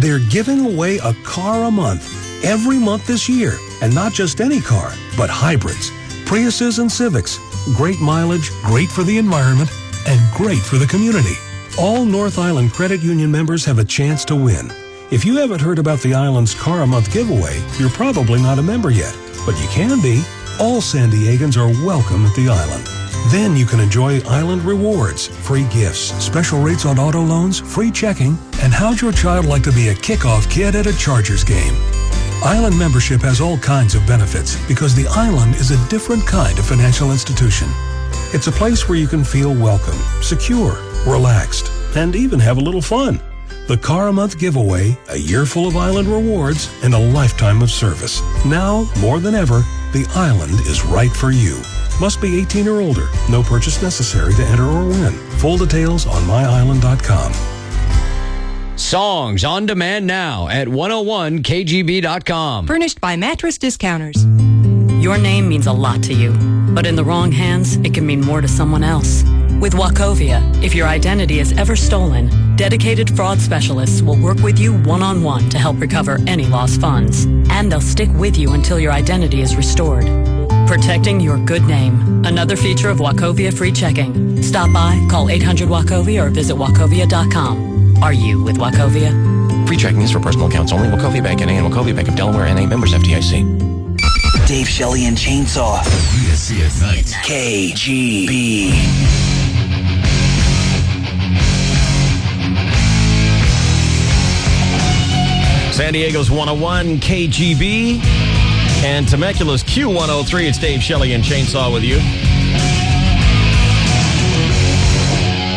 They're giving away a car a month, every month this year. And not just any car, but hybrids, Priuses and Civics. Great mileage, great for the environment, and great for the community. All North Island Credit Union members have a chance to win. If you haven't heard about the island's Car a Month giveaway, you're probably not a member yet. But you can be. All San Diegans are welcome at the island. Then you can enjoy island rewards, free gifts, special rates on auto loans, free checking, and how'd your child like to be a kickoff kid at a Chargers game? Island membership has all kinds of benefits because the island is a different kind of financial institution. It's a place where you can feel welcome, secure, relaxed, and even have a little fun. The Car a Month giveaway, a year full of island rewards, and a lifetime of service. Now, more than ever, the island is right for you. Must be 18 or older. No purchase necessary to enter or win. Full details on myisland.com. Songs on demand now at 101kgb.com. Furnished by Mattress Discounters. Your name means a lot to you, but in the wrong hands, it can mean more to someone else. With Wachovia, if your identity is ever stolen, dedicated fraud specialists will work with you one-on-one to help recover any lost funds. And they'll stick with you until your identity is restored. Protecting your good name. Another feature of Wachovia Free Checking. Stop by, call 800-WACHOVIA or visit wachovia.com. Are you with Wachovia? Free checking is for personal accounts only. Wachovia Bank N.A. and Wachovia Bank of Delaware N.A. members FDIC. Dave Shelley and Chainsaw. PSC at night. KGB. San Diego's 101 KGB and Temecula's Q103. It's Dave Shelley and Chainsaw with you.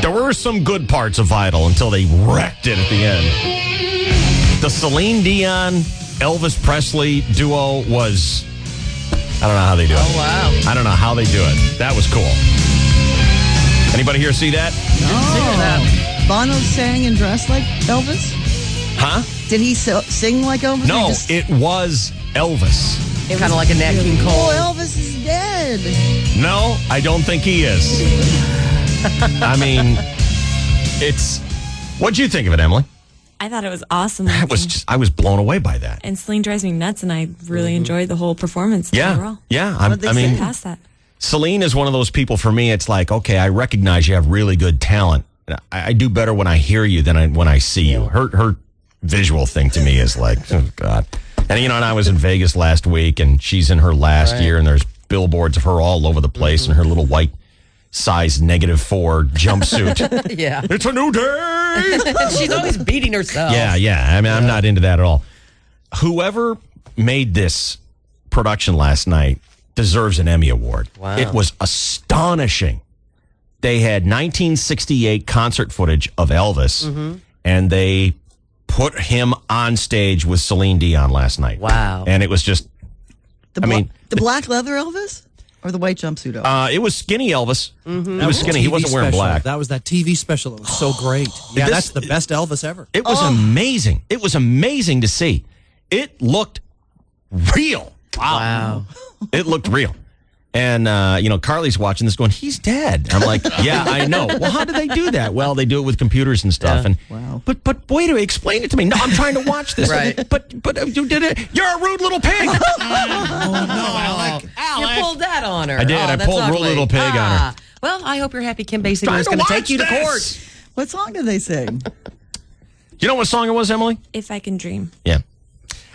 There were some good parts of Vital until they wrecked it at the end. The Celine Dion, Elvis Presley duo was... I don't know how they do it. Oh, wow. I don't know how they do it. That was cool. Anybody here see that? No. Bono sang and dressed like Elvis? Huh? Did he sing like Elvis? No, it was Elvis. It was kind of like a Nat King Cole. Oh, Elvis is dead. No, I don't think he is. I mean, it's... What'd you think of it, Emily? I thought it was awesome. I was blown away by that. And Celine drives me nuts, and I really enjoyed the whole performance overall. Yeah. I mean, past that. Celine is one of those people for me. It's like, okay, I recognize you have really good talent. I do better when I hear you than when I see you. Her visual thing to me is like, oh God. And and I was in Vegas last week, and she's in her last year, and there's billboards of her all over the place in her little white size -4 jumpsuit. Yeah. It's a new day. She's always beating herself. Yeah. I mean, I'm not into that at all. Whoever made this production last night deserves an Emmy Award. Wow. It was astonishing. They had 1968 concert footage of Elvis, and they put him on stage with Celine Dion last night. Wow. And it was just, the black leather Elvis? Or the white jumpsuit Elvis? It was skinny Elvis. It was skinny. He wasn't wearing black. That was that TV special. It was so great. Yeah, that's the best Elvis ever. It was amazing. It was amazing to see. It looked real. Wow. It looked real. And, Carly's watching this going, he's dead. I'm like, yeah, I know. Well, how do they do that? Well, they do it with computers and stuff. Yeah. And Wow. But wait a minute, explain it to me. No, I'm trying to watch this. Right. But you did it. You're a rude little pig. Alec. You pulled that on her. I did. I that's pulled ugly. rude little pig on her. Well, I hope you're happy Kim Basinger Trying is to going to watch take you to this. court. What song did they sing? You know what song it was, Emily? If I Can Dream. Yeah.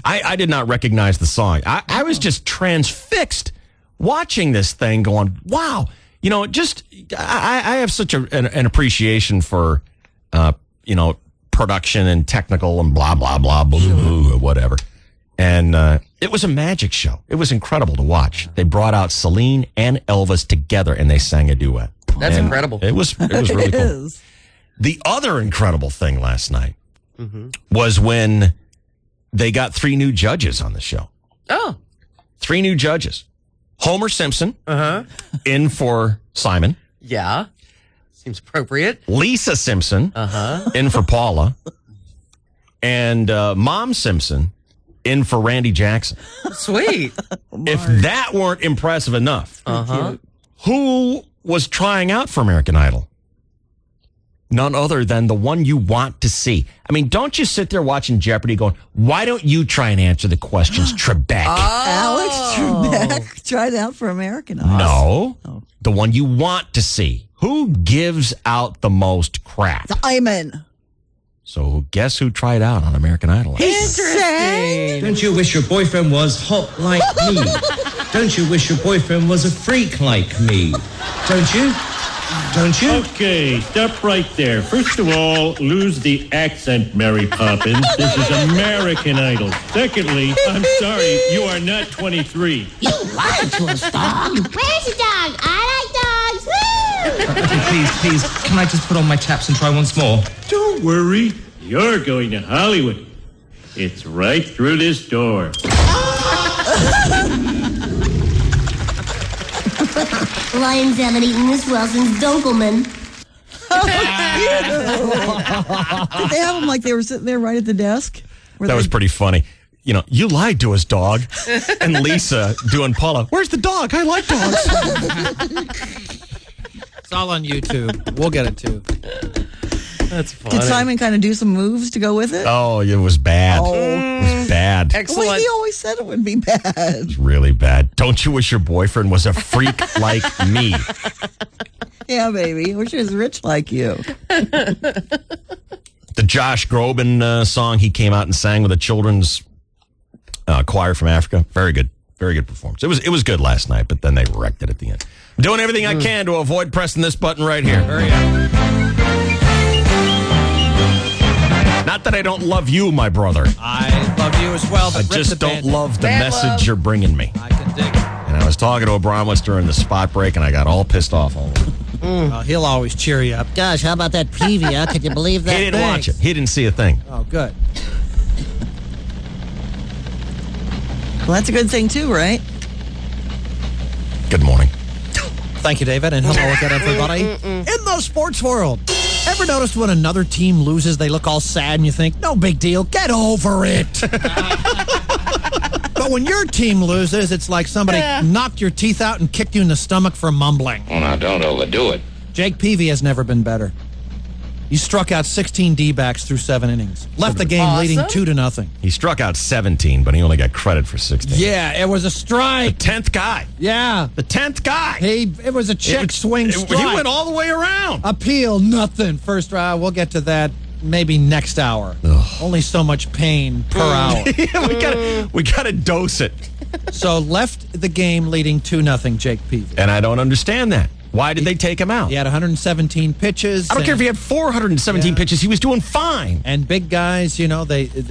I did not recognize the song. I was just transfixed watching this thing going, wow. I have such an appreciation for, production and technical and blah, blah, blah, blah, blah, whatever. And it was a magic show. It was incredible to watch. They brought out Celine and Elvis together, and they sang a duet. That's And incredible. It was really cool. The other incredible thing last night was when they got 3 new judges on the show. Oh. 3 new judges. Homer Simpson in for Simon. Yeah. Seems appropriate. Lisa Simpson in for Paula. And Mom Simpson in for Randy Jackson. Sweet. If that weren't impressive enough, who was trying out for American Idol? none other than the one you want to see. I mean, don't you sit there watching Jeopardy going, why don't you try and answer the questions, Trebek? Alex Trebek tried out for American Idol. No. Oh. The one you want to see. Who gives out the most crap? Simon. So guess who tried out on American Idol? Interesting. Don't you wish your boyfriend was hot like me? Don't you wish your boyfriend was a freak like me? Don't you? Don't you? Okay, stop right there. First of all, lose the accent, Mary Poppins. This is American Idol. Secondly, I'm sorry, you are not 23. You lied to us, dog. Where's the dog? I like dogs. Woo! Okay, please, can I just put on my chaps and try once more? Don't worry, you're going to Hollywood. It's right through this door. Lions haven't eaten Miss Wilson's Dunkelman. Did they have them like they were sitting there right at the desk? That was pretty funny. You know, you lied to us, dog. And Lisa doing Paula, where's the dog? I like dogs. It's all on YouTube. We'll get it too. That's funny. Did Simon kind of do some moves to go with it? Oh, it was bad. Oh. It was bad. Excellent. Well, he always said it would be bad. It's really bad. Don't you wish your boyfriend was a freak like me? Yeah, baby. I wish he was rich like you. The Josh Groban song he came out and sang with a children's choir from Africa. Very good. Very good performance. It was good last night, but then they wrecked it at the end. I'm doing everything I can to avoid pressing this button right here. Hurry up. Not that I don't love you, my brother. I love you as well, but I just don't love the message love. you're bringing me. I can dig it. And I was talking to Abramowitz during the spot break, and I got all pissed off all over. He'll always cheer you up. Gosh, how about that preview? Could you believe that? He didn't watch it. He didn't see a thing. Oh, good. Well, that's a good thing, too, right? Good morning. Thank you, David, and hello again, everybody. In the sports world, ever noticed when another team loses, they look all sad and you think, no big deal, get over it. But when your team loses, it's like somebody knocked your teeth out and kicked you in the stomach for mumbling. Oh, now, don't overdo it. Jake Peavy has never been better. He struck out 16 D-backs through 7 innings. Left the game leading 2-0. He struck out 17, but he only got credit for 16. Yeah, it was a strike. The 10th guy. Yeah. The 10th guy. It was a check swing strike. He went all the way around. Appeal, nothing. First round, we'll get to that maybe next hour. Ugh. Only so much pain per hour. Yeah, we gotta dose it. So left the game leading 2-0, Jake Peavy. And I don't understand that. Why did they take him out? He had 117 pitches. I don't care if he had 417 pitches. He was doing fine. And big guys, you know,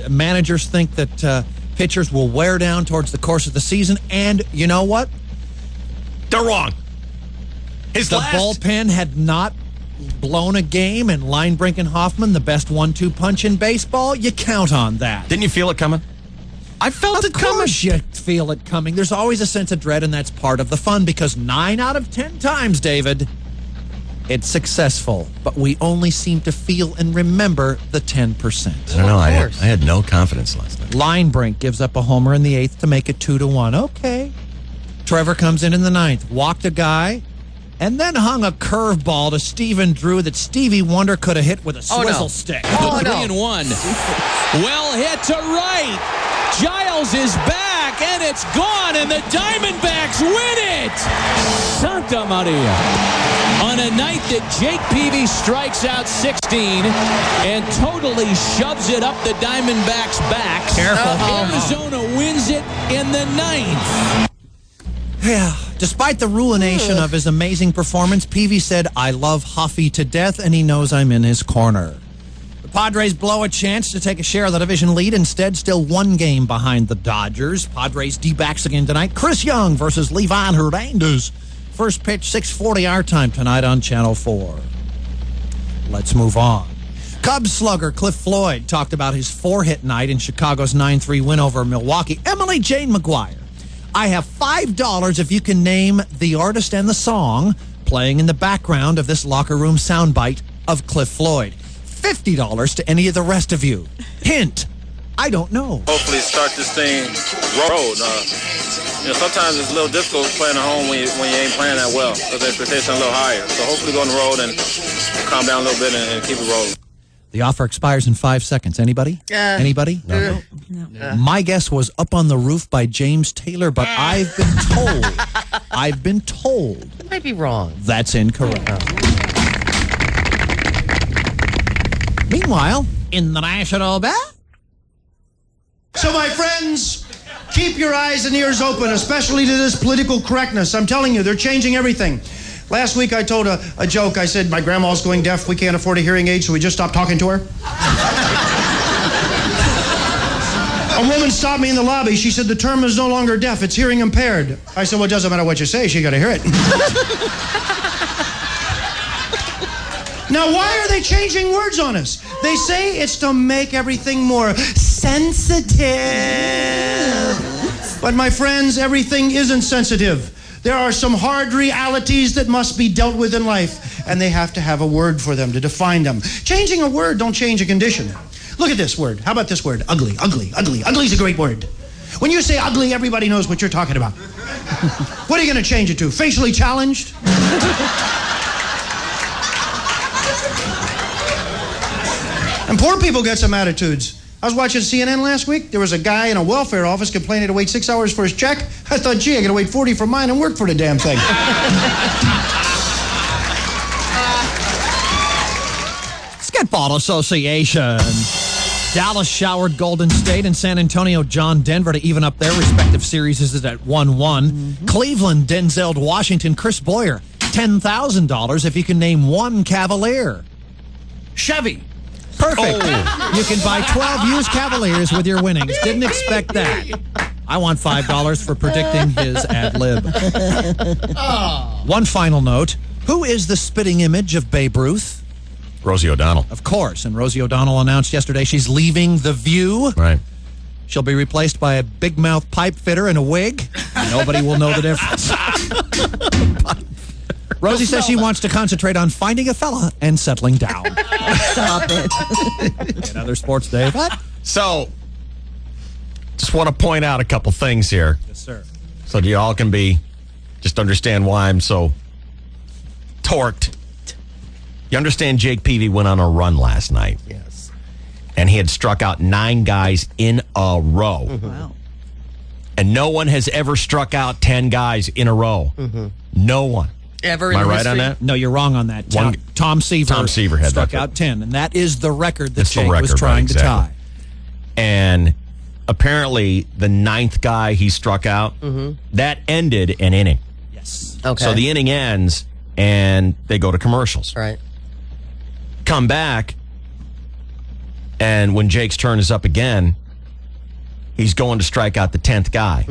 managers think that pitchers will wear down towards the course of the season. And you know what? They're wrong. The bullpen had not blown a game, and Linebrink and Hoffman, the best 1-2 punch in baseball. You count on that. Didn't you feel it coming? I felt it coming. Of course you feel it coming. There's always a sense of dread, and that's part of the fun, because 9 out of 10 times, David, it's successful. But we only seem to feel and remember the 10%. I don't know. I had no confidence last night. Linebrink gives up a homer in the 8th to make it 2-1. Okay. Trevor comes in the 9th, walked a guy, and then hung a curveball to Stephen Drew that Stevie Wonder could have hit with a swizzle stick. The 3-1. Well hit to right. Giles is back, and it's gone, and the Diamondbacks win it! Santa Maria. On a night that Jake Peavy strikes out 16 and totally shoves it up the Diamondbacks' backs. Careful. Arizona wins it in the 9th. Yeah. Despite the ruination of his amazing performance, Peavy said, I love Huffy to death, and he knows I'm in his corner. The Padres blow a chance to take a share of the division lead. Instead, still 1 game behind the Dodgers. Padres D-backs again tonight. Chris Young versus Levan Hernandez. First pitch, 6:40 our time tonight on Channel 4. Let's move on. Cubs slugger Cliff Floyd talked about his 4-hit night in Chicago's 9-3 win over Milwaukee. Emily Jane McGuire. I have $5 if you can name the artist and the song playing in the background of this locker room soundbite of Cliff Floyd. $50 to any of the rest of you. Hint, I don't know. Hopefully start this thing road. Sometimes it's a little difficult playing at home when you ain't playing that well because the expectations are a little higher. So hopefully go on the road and calm down a little bit and keep it rolling. The offer expires in 5 seconds. Anybody? Anybody? No. My guess was Up on the Roof by James Taylor, but I've been told. You might be wrong. That's incorrect. Meanwhile, in the National Bell. So, my friends, keep your eyes and ears open, especially to this political correctness. I'm telling you, they're changing everything. Last week I told a joke. I said, my grandma's going deaf. We can't afford a hearing aid, so we just stopped talking to her. A woman stopped me in the lobby. She said, the term is no longer deaf. It's hearing impaired. I said, well, it doesn't matter what you say. She got to hear it. Now, why are they changing words on us? They say it's to make everything more sensitive. But my friends, everything isn't sensitive. There are some hard realities that must be dealt with in life, and they have to have a word for them to define them. Changing a word don't change a condition. Look at this word. How about this word? Ugly, ugly, ugly. Ugly is a great word. When you say ugly, everybody knows what you're talking about. What are you going to change it to? Facially challenged? And poor people get some attitudes. I was watching CNN last week. There was a guy in a welfare office complaining to wait 6 hours for his check. I thought, gee, I got to wait 40 for mine and work for the damn thing. Basketball Association. Dallas showered Golden State and San Antonio John Denver to even up their respective series at 1-1. Cleveland Denzel'd Washington Chris Boyer $10,000 if you can name one Cavalier. Chevy. Perfect. Oh. You can buy 12 used Cavaliers with your winnings. Didn't expect that. I want $5 for predicting his ad lib. One final note. Who is the spitting image of Babe Ruth? Rosie O'Donnell. Of course. And Rosie O'Donnell announced yesterday she's leaving The View. Right. She'll be replaced by a big mouth pipe fitter in a wig. Nobody will know the difference. Rosie says she wants to concentrate on finding a fella and settling down. Stop it. In other sports, Dave. So, just want to point out a couple things here. Yes, sir. So you all can just understand why I'm so torqued. You understand Jake Peavy went on a run last night. Yes. And he had struck out 9 guys in a row. Mm-hmm. Wow. And no one has ever struck out 10 guys in a row. Mm-hmm. No one. Ever Am I in right history? on that? No, you're wrong on that. Tom Seaver had struck that. out 10, and that is the record that It's the Jake was record, trying right, to tie. And apparently, the 9th guy he struck out, that ended an inning. Yes. Okay. So the inning ends, and they go to commercials. Right. Come back, and when Jake's turn is up again, he's going to strike out the 10th guy.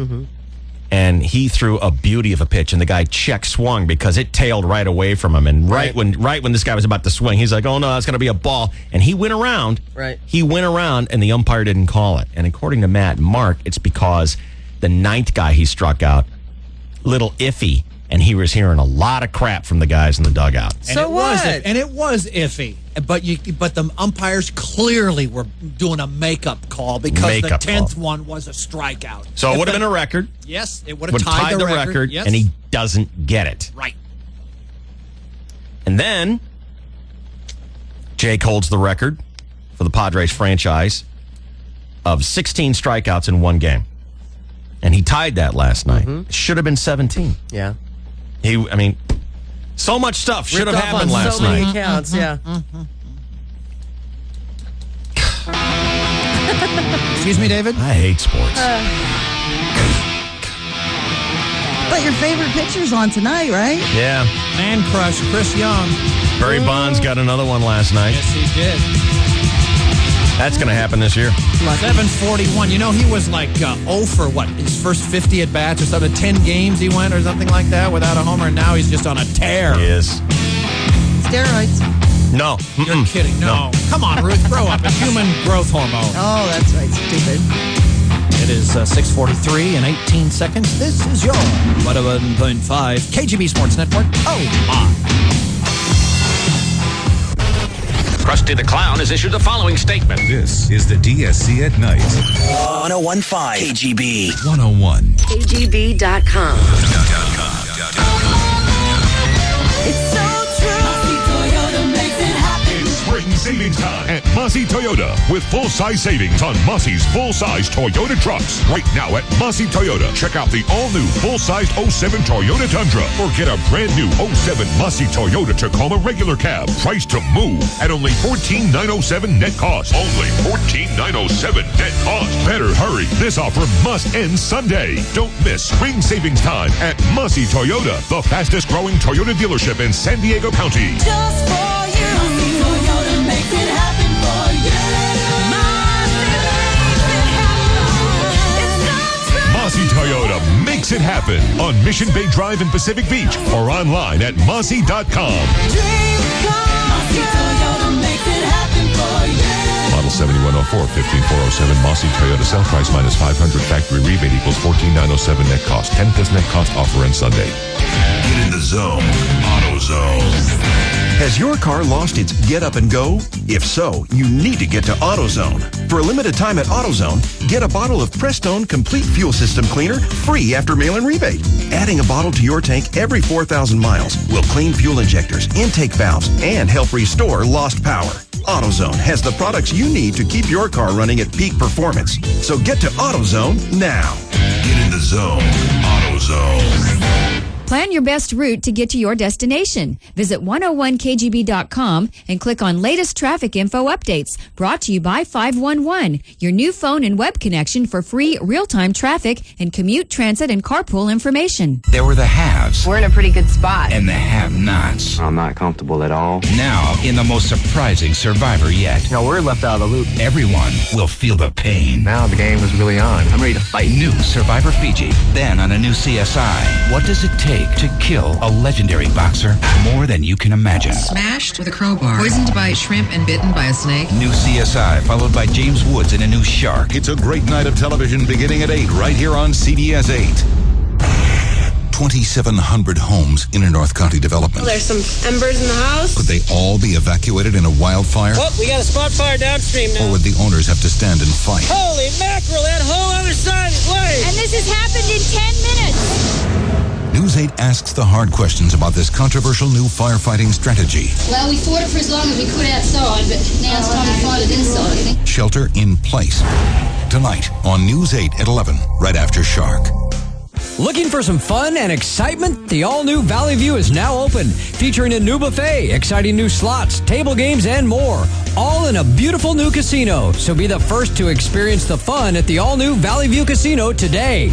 And he threw a beauty of a pitch, and the guy check swung because it tailed right away from him. And right when this guy was about to swing, he's like, "Oh no, that's going to be a ball." And he went around. Right. He went around, and the umpire didn't call it. And according to Matt and Mark, it's because the 9th guy he struck out, little iffy, and he was hearing a lot of crap from the guys in the dugout. So what? It was iffy. But the umpires clearly were doing a makeup call because the 10th one was a strikeout. So it would have been a record. Yes, it would have tied the record. Yes. And he doesn't get it. Right. And then Jake holds the record for the Padres franchise of 16 strikeouts in one game. And he tied that last night. It should have been 17. Yeah. So much stuff should have Ripped off happened on last so many night. counts, yeah. Excuse me, David? I hate sports. But your favorite pitcher's on tonight, right? Yeah. Man crush, Chris Young. Barry Bonds got another one last night. Yes, he did. That's going to happen this year. 741. You know, he was like 0 for his first 50 at bats or something. 10 games he went or something like that without a homer. And now he's just on a tear. He is. Steroids. No. You're kidding. No. Come on, Ruth. Grow up. It's human growth hormone. Oh, that's right. Stupid. It is 6:43 and 18 seconds. This is your 101.5 KGB Sports Network. Oh, my. Krusty the Clown has issued the following statement. This is the DSC at Night. 1015 KGB. 101. KGB.com. It's so true. Toyota makes it happen. Spring savings time at Mossy Toyota with full-size savings on Mossy's full-size Toyota trucks. Right now at Mossy Toyota, check out the all-new full-size 07 Toyota Tundra or get a brand-new 07 Mossy Toyota Tacoma regular cab. Price to move at only $14,907 net cost. Only $14,907 net cost. Better hurry. This offer must end Sunday. Don't miss spring savings time at Mossy Toyota, the fastest-growing Toyota dealership in San Diego County. Just for you. Toyota makes it happen for you. Mossy Toyota makes it happen on Mission Bay Drive in Pacific Beach or online at mossy.com. Model 7104, 15407, Mossy Toyota. Sale price minus 500. Factory rebate equals 14,907 net cost. 10th net cost offer ends Sunday. Get in the zone. AutoZone. Has your car lost its get up and go? If so, you need to get to AutoZone. For a limited time at AutoZone, get a bottle of Prestone Complete Fuel System Cleaner free after mail-in rebate. Adding a bottle to your tank every 4,000 miles will clean fuel injectors, intake valves, and help restore lost power. AutoZone has the products you need to keep your car running at peak performance. So get to AutoZone now. Get in the zone. AutoZone. Plan your best route to get to your destination. Visit 101kgb.com and click on latest traffic info updates. Brought to you by 511, your new phone and web connection for free real-time traffic and commute, transit, and carpool information. There were the haves. We're in a pretty good spot. And the have-nots. I'm not comfortable at all. Now, in the most surprising Survivor yet. No, we're left out of the loop. Everyone will feel the pain. Now the game is really on. I'm ready to fight. New Survivor Fiji. Then on a new CSI. What does it take to kill a legendary boxer? More than you can imagine. Smashed with a crowbar. Poisoned by shrimp and bitten by a snake. New CSI, followed by James Woods in a new Shark. It's a great night of television beginning at 8, right here on CBS 8. 2,700 homes in a North County development. There's some embers in the house. Could they all be evacuated in a wildfire? Oh, we got a spot fire downstream now. Or would the owners have to stand and fight? Holy mackerel, that whole other side is laid. And this has happened in 10 minutes. News 8 asks the hard questions about this controversial new firefighting strategy. Well, we fought it for as long as we could outside, but now it's time to fight it inside. Shelter in place. Tonight on News 8 at 11, right after Shark. Looking for some fun and excitement? The all-new Valley View is now open, featuring a new buffet, exciting new slots, table games, and more. All in a beautiful new casino. So be the first to experience the fun at the all-new Valley View Casino today.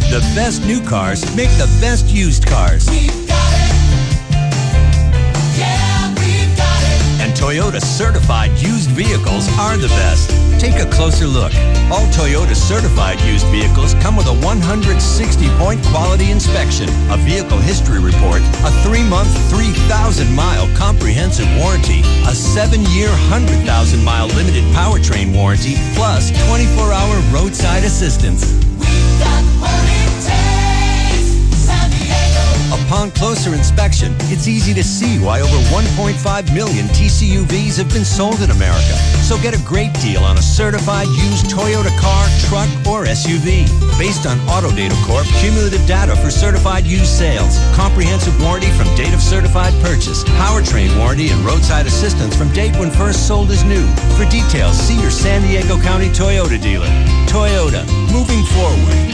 The best new cars make the best used cars. We've got it. Yeah, we've got it. And Toyota certified used vehicles are the best. Take a closer look. All Toyota certified used vehicles come with a 160-point quality inspection, a vehicle history report, a 3-month, 3,000-mile comprehensive warranty, a 7-year, 100,000-mile limited powertrain warranty, plus 24-hour roadside assistance. We've got what it takes, San Diego. Upon closer inspection, it's easy to see why over 1.5 million TCUVs have been sold in America. So get a great deal on a certified used Toyota car, truck, or SUV. Based on Autodata Corp, cumulative data for certified used sales, comprehensive warranty from date of certified purchase, powertrain warranty, and roadside assistance from date when first sold as new. For details, see your San Diego County Toyota dealer. Toyota, moving forward.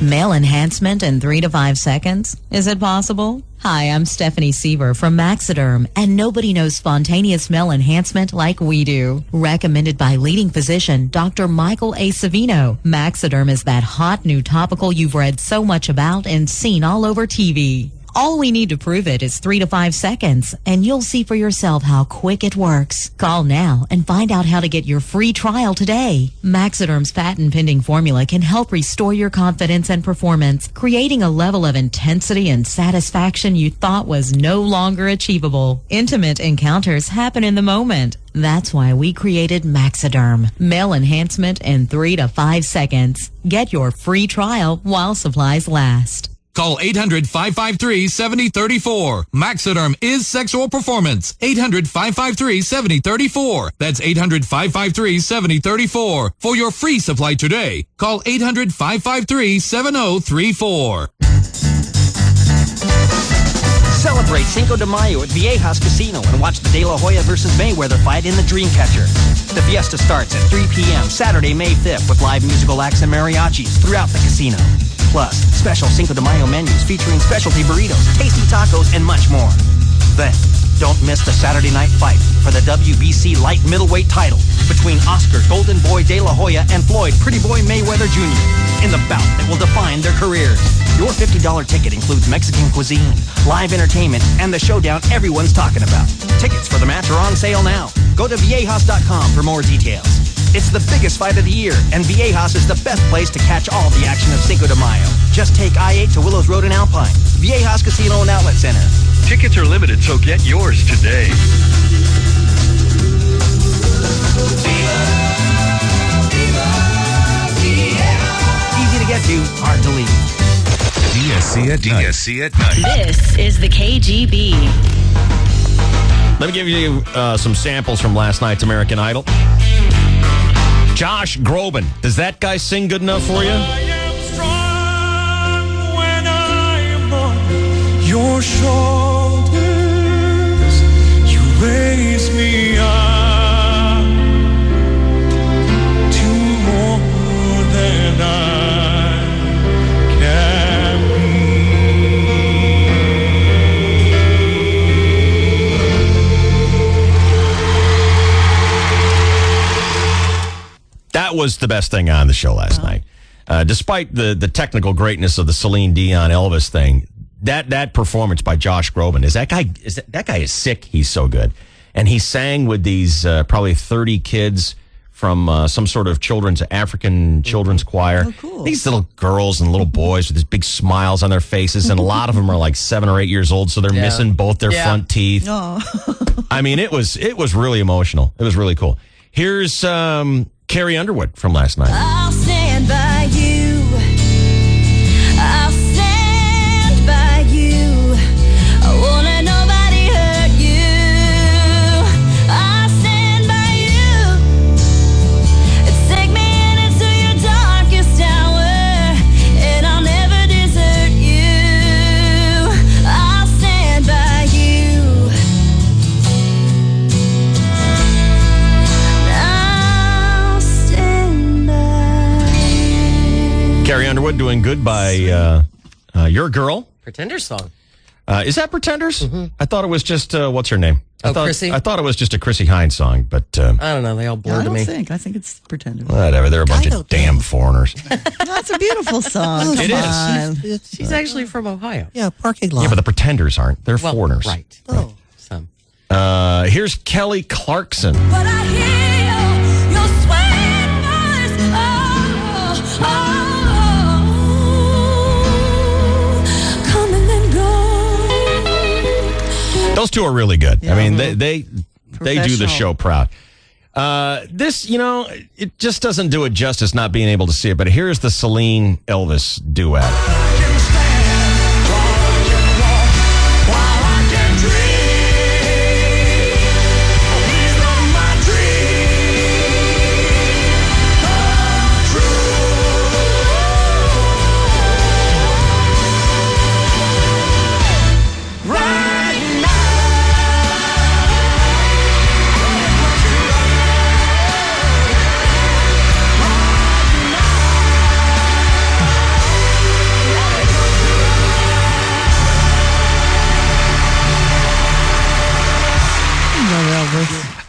Male enhancement in 3 to 5 seconds? Is it possible? Hi, I'm Stephanie Seaver from Maxiderm, and nobody knows spontaneous male enhancement like we do. Recommended by leading physician Dr. Michael A. Savino, Maxiderm is that hot new topical you've read so much about and seen all over TV. All we need to prove it is 3 to 5 seconds, and you'll see for yourself how quick it works. Call now and find out how to get your free trial today. Maxiderm's patent-pending formula can help restore your confidence and performance, creating a level of intensity and satisfaction you thought was no longer achievable. Intimate encounters happen in the moment. That's why we created Maxiderm. Male enhancement in 3 to 5 seconds. Get your free trial while supplies last. Call 800-553-7034. Maxiderm is sexual performance. 800-553-7034. That's 800-553-7034. For your free supply today, call 800-553-7034. Celebrate Cinco de Mayo at Viejas Casino and watch the De La Hoya versus Mayweather fight in the Dreamcatcher. The fiesta starts at 3 p.m. Saturday, May 5th with live musical acts and mariachis throughout the casino. Plus, special Cinco de Mayo menus featuring specialty burritos, tasty tacos, and much more. Then, don't miss the Saturday night fight for the WBC light middleweight title between Oscar Golden Boy De La Hoya and Floyd Pretty Boy Mayweather Jr. in the bout that will define their careers. Your $50 ticket includes Mexican cuisine, live entertainment, and the showdown everyone's talking about. Tickets for the match are on sale now. Go to Viejas.com for more details. It's the biggest fight of the year, and Viejas is the best place to catch all the action of Cinco de Mayo. Just take I-8 to Willows Road in Alpine. Viejas Casino and Outlet Center. Tickets are limited, so get yours today. Easy to get to, hard to leave. DSC at night. This is the KGB. Let me give you some samples from last night's American Idol. Josh Groban. Does that guy sing good enough for you? Your shoulders, you raise me up to more than I can That was the best thing on the show last night. Despite the technical greatness of the Celine Dion Elvis thing, that performance by Josh Groban that guy is sick. He's so good, and he sang with these probably 30 kids from some sort of African children's choir. Oh, cool. These little girls and little boys with these big smiles on their faces, and a lot of them are like 7 or 8 years old, so they're missing both their front teeth. Oh. I mean, it was really emotional. It was really cool. Here's Carrie Underwood from last night. I'll stand by you. I'll stand by you. I won't let nobody hurt you. I'll stand by you. Take me into your darkest hour, and I'll never desert you. I'll stand by you. I'll stand by you. Carrie Underwood doing good by Your Girl. Pretenders song. Is that Pretenders? I thought it was just, what's her name? Chrissy? I thought it was just a Chrissy Hynde song, but... I don't know. They all blur to me. I think it's Pretenders. Whatever. They're a bunch of damn foreigners. That's a beautiful song. It Come is. on. She's actually from Ohio. Yeah, parking lot. Yeah, but the Pretenders aren't. They're foreigners. Right. Oh. Some. Here's Kelly Clarkson. But I hear your sweet voice. Coming and going. Those two are really good. I mean, they do the Professional. show proud. This, it just doesn't do it justice not being able to see it, but here's the Celine Elvis duet.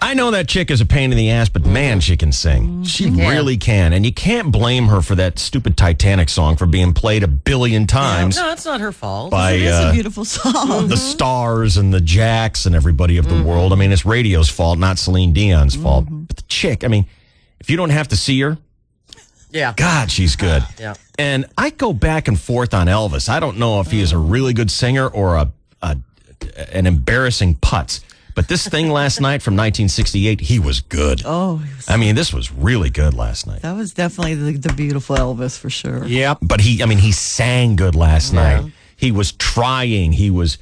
I know that chick is a pain in the ass, but man, she can sing. She really can. And you can't blame her for that stupid Titanic song for being played 1 billion times. No, it's not her fault. By, It is a beautiful song. the Stars and the Jacks and everybody of the world. I mean, it's radio's fault, not Celine Dion's fault. But the chick, I mean, if you don't have to see her, Yeah. God, she's good. Yeah. And I go back and forth on Elvis. I don't know if he is a really good singer or an embarrassing putz. But this thing last night from 1968, he was good. Oh, I mean, this was really good last night. that was definitely the beautiful Elvis for sure. Yep. But he sang good last night. He was trying. He was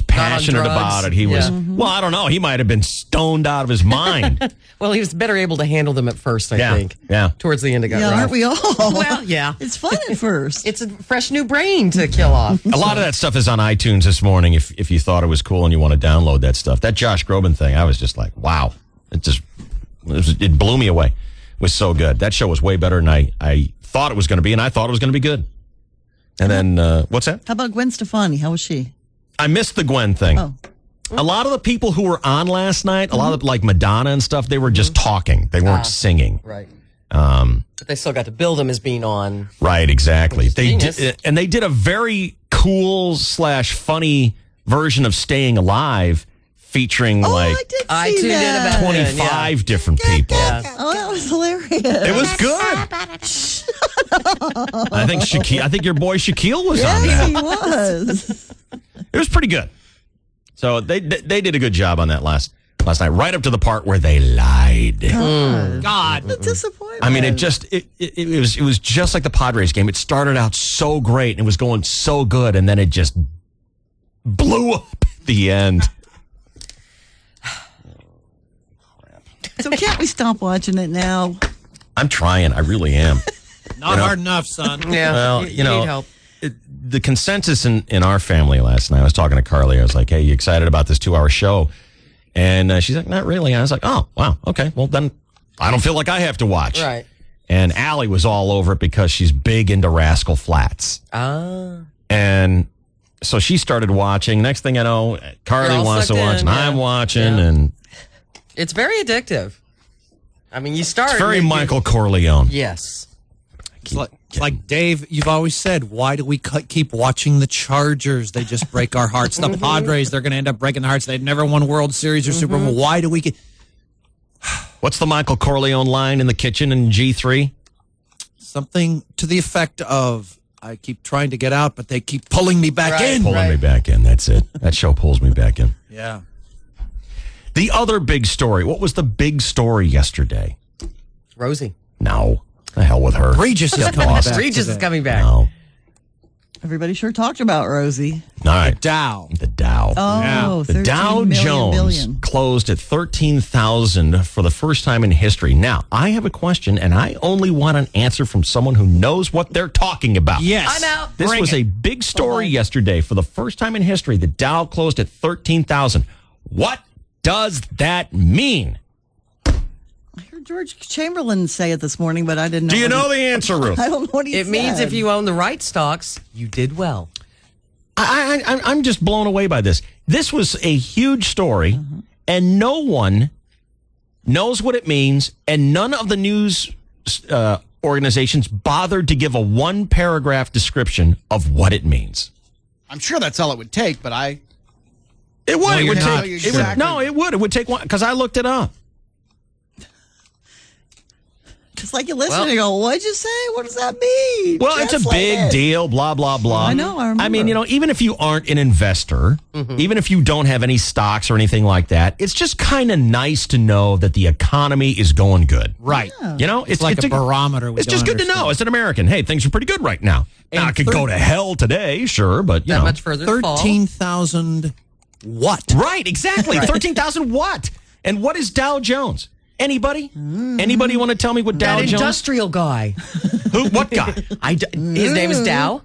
passionate drugs. about it. He was, Mm-hmm. well, I don't know. He might have been stoned out of his mind. Well, he was better able to handle them at first, I think. Yeah. Towards the end, it got Yeah, rough. aren't we all? Well, yeah. It's fun at first. It's a fresh new brain to kill off. A lot of that stuff is on iTunes this morning if you thought it was cool and you want to download that stuff. That Josh Groban thing, I was just like, wow. It blew me away. It was so good. That show was way better than I thought it was going to be, and I thought it was going to be good. And then, what's that? How about Gwen Stefani? How was she? I missed the Gwen thing. Oh. A lot of the people who were on last night, a lot of like Madonna and stuff, they were just talking. They weren't singing. Right. But they still got to build him as being on. Right, exactly. They genius. and they did a very cool / funny version of Staying Alive featuring I did I see tuned in that. about 25 different people. Oh, that was hilarious. It was good. I think your boy Shaquille was on Yes, that. he was. It was pretty good. So they did a good job on that last night, right up to the part where they lied. God. The disappointment. I mean, it was just like the Padres game. It started out so great and it was going so good, and then it just blew up at the end. So can't we stop watching it now? I'm trying. I really am. Not hard enough, son. Yeah. Well, you need help. The consensus in our family last night, I was talking to Carly. I was like, hey, you excited about this 2-hour show? And she's like, not really. And I was like, oh, wow. Okay. Well, then I don't feel like I have to watch. Right. And Allie was all over it because she's big into Rascal Flatts. Ah. And so she started watching. Next thing I know, Carly You're all wants to sucked watch, in, and yeah. I'm watching. Yeah. And It's very addictive. I mean, you start. it's very and Michael Corleone. Yes. It's like Dave, you've always said, why do we keep watching the Chargers? They just break our hearts. The Padres, they're going to end up breaking hearts. They've never won World Series or Super Bowl. Why do we get... What's the Michael Corleone line in the kitchen in G3? Something to the effect of, I keep trying to get out, but they keep pulling me back in. Pulling me back in. That's it. That show pulls me back in. Yeah. The other big story. What was the big story yesterday? Rosie. No. The hell with her. Regis is coming back. Regis is today. coming back. No. Everybody sure talked about Rosie. All right. Dow. The Dow. Oh, The 13 Dow million Jones billion. closed at 13,000 for the first time in history. Now, I have a question, and I only want an answer from someone who knows what they're talking about. Yes. I know. This was a big story yesterday. For the first time in history, the Dow closed at 13,000. What does that mean? I heard George Chamberlain say it this morning, but I didn't know. Do you know the answer, Ruth? I don't know what he It said. means if you own the right stocks, you did well. I'm just blown away by this. This was a huge story, and no one knows what it means, and none of the news organizations bothered to give a one-paragraph description of what it means. I'm sure that's all it would take, but I... It would. No, It you're would not. take. Exactly. It would. It would take one because I looked it up. It's like you listen and you go, what'd you say? What does that mean? Well, it's a Translate big it. deal. Blah blah blah. I know, I remember. mean, even if you aren't an investor, even if you don't have any stocks or anything like that, it's just kind of nice to know that the economy is going good. Right. It's like a barometer. It's just good to know as an American. Hey, things are pretty good right now. Now, And it could go to hell today, sure, but you That know, much further to fall. 13,000 what? right? Exactly, 13,000 what? And what is Dow Jones? Anybody? Anybody want to tell me what Dow That Jones? industrial guy. Who? What guy? His name is Dow.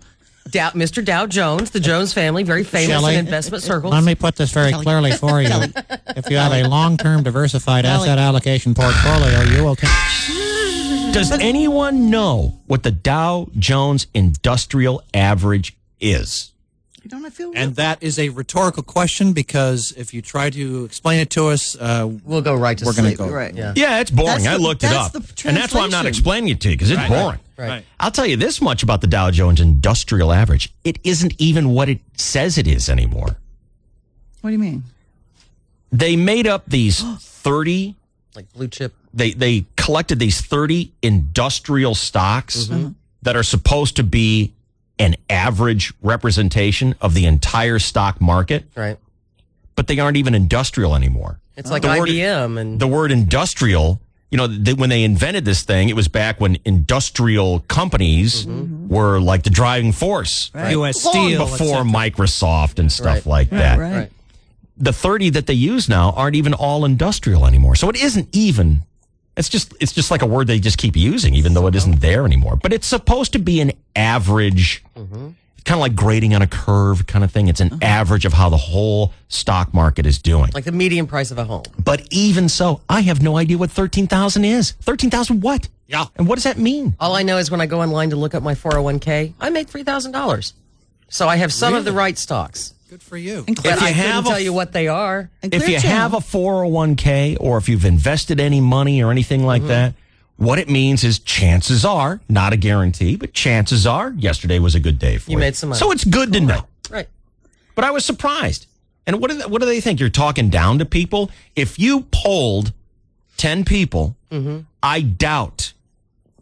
Mr. Dow Jones, the Jones family, very famous Shelley, in investment circles. Let me put this very clearly for you. If you have a long-term diversified asset allocation portfolio, you will... Does anyone know what the Dow Jones Industrial Average is? Don't I feel And that is a rhetorical question because if you try to explain it to us, we'll go right to we're going to sleep. go. right? Yeah. Yeah, it's boring. I looked it up. That's the And that's why I'm not translation. explaining it to you, because it's boring. Right. I'll tell you this much about the Dow Jones Industrial Average. It isn't even what it says it is anymore. What do you mean? They made up these 30, Like blue chip. they collected these 30 industrial stocks that are supposed to be an average representation of the entire stock market. Right. but they aren't even industrial anymore. It's like IBM and the word industrial. You know, when they invented this thing, it was back when industrial companies were like the driving force. Right. U.S. Steel. Long before Microsoft and stuff like that. Right. The 30 that they use now aren't even all industrial anymore. So it isn't even, it's just like a word they just keep using, even though it isn't there anymore. But it's supposed to be an average, kind of like grading on a curve kind of thing. It's an average of how the whole stock market is doing. like the median price of a home. But even so, I have no idea what 13,000 is. 13,000 what? Yeah. And what does that mean? All I know is when I go online to look up my 401k, I made $3,000. So I have some of the right stocks. Good for you. But I couldn't tell you what they are. If you have a 401k or if you've invested any money or anything like that, what it means is chances are, not a guarantee, but chances are yesterday was a good day for you. You made some money. So it's good to know. Right. But I was surprised. And what do they think? You're talking down to people? If you polled 10 people, I doubt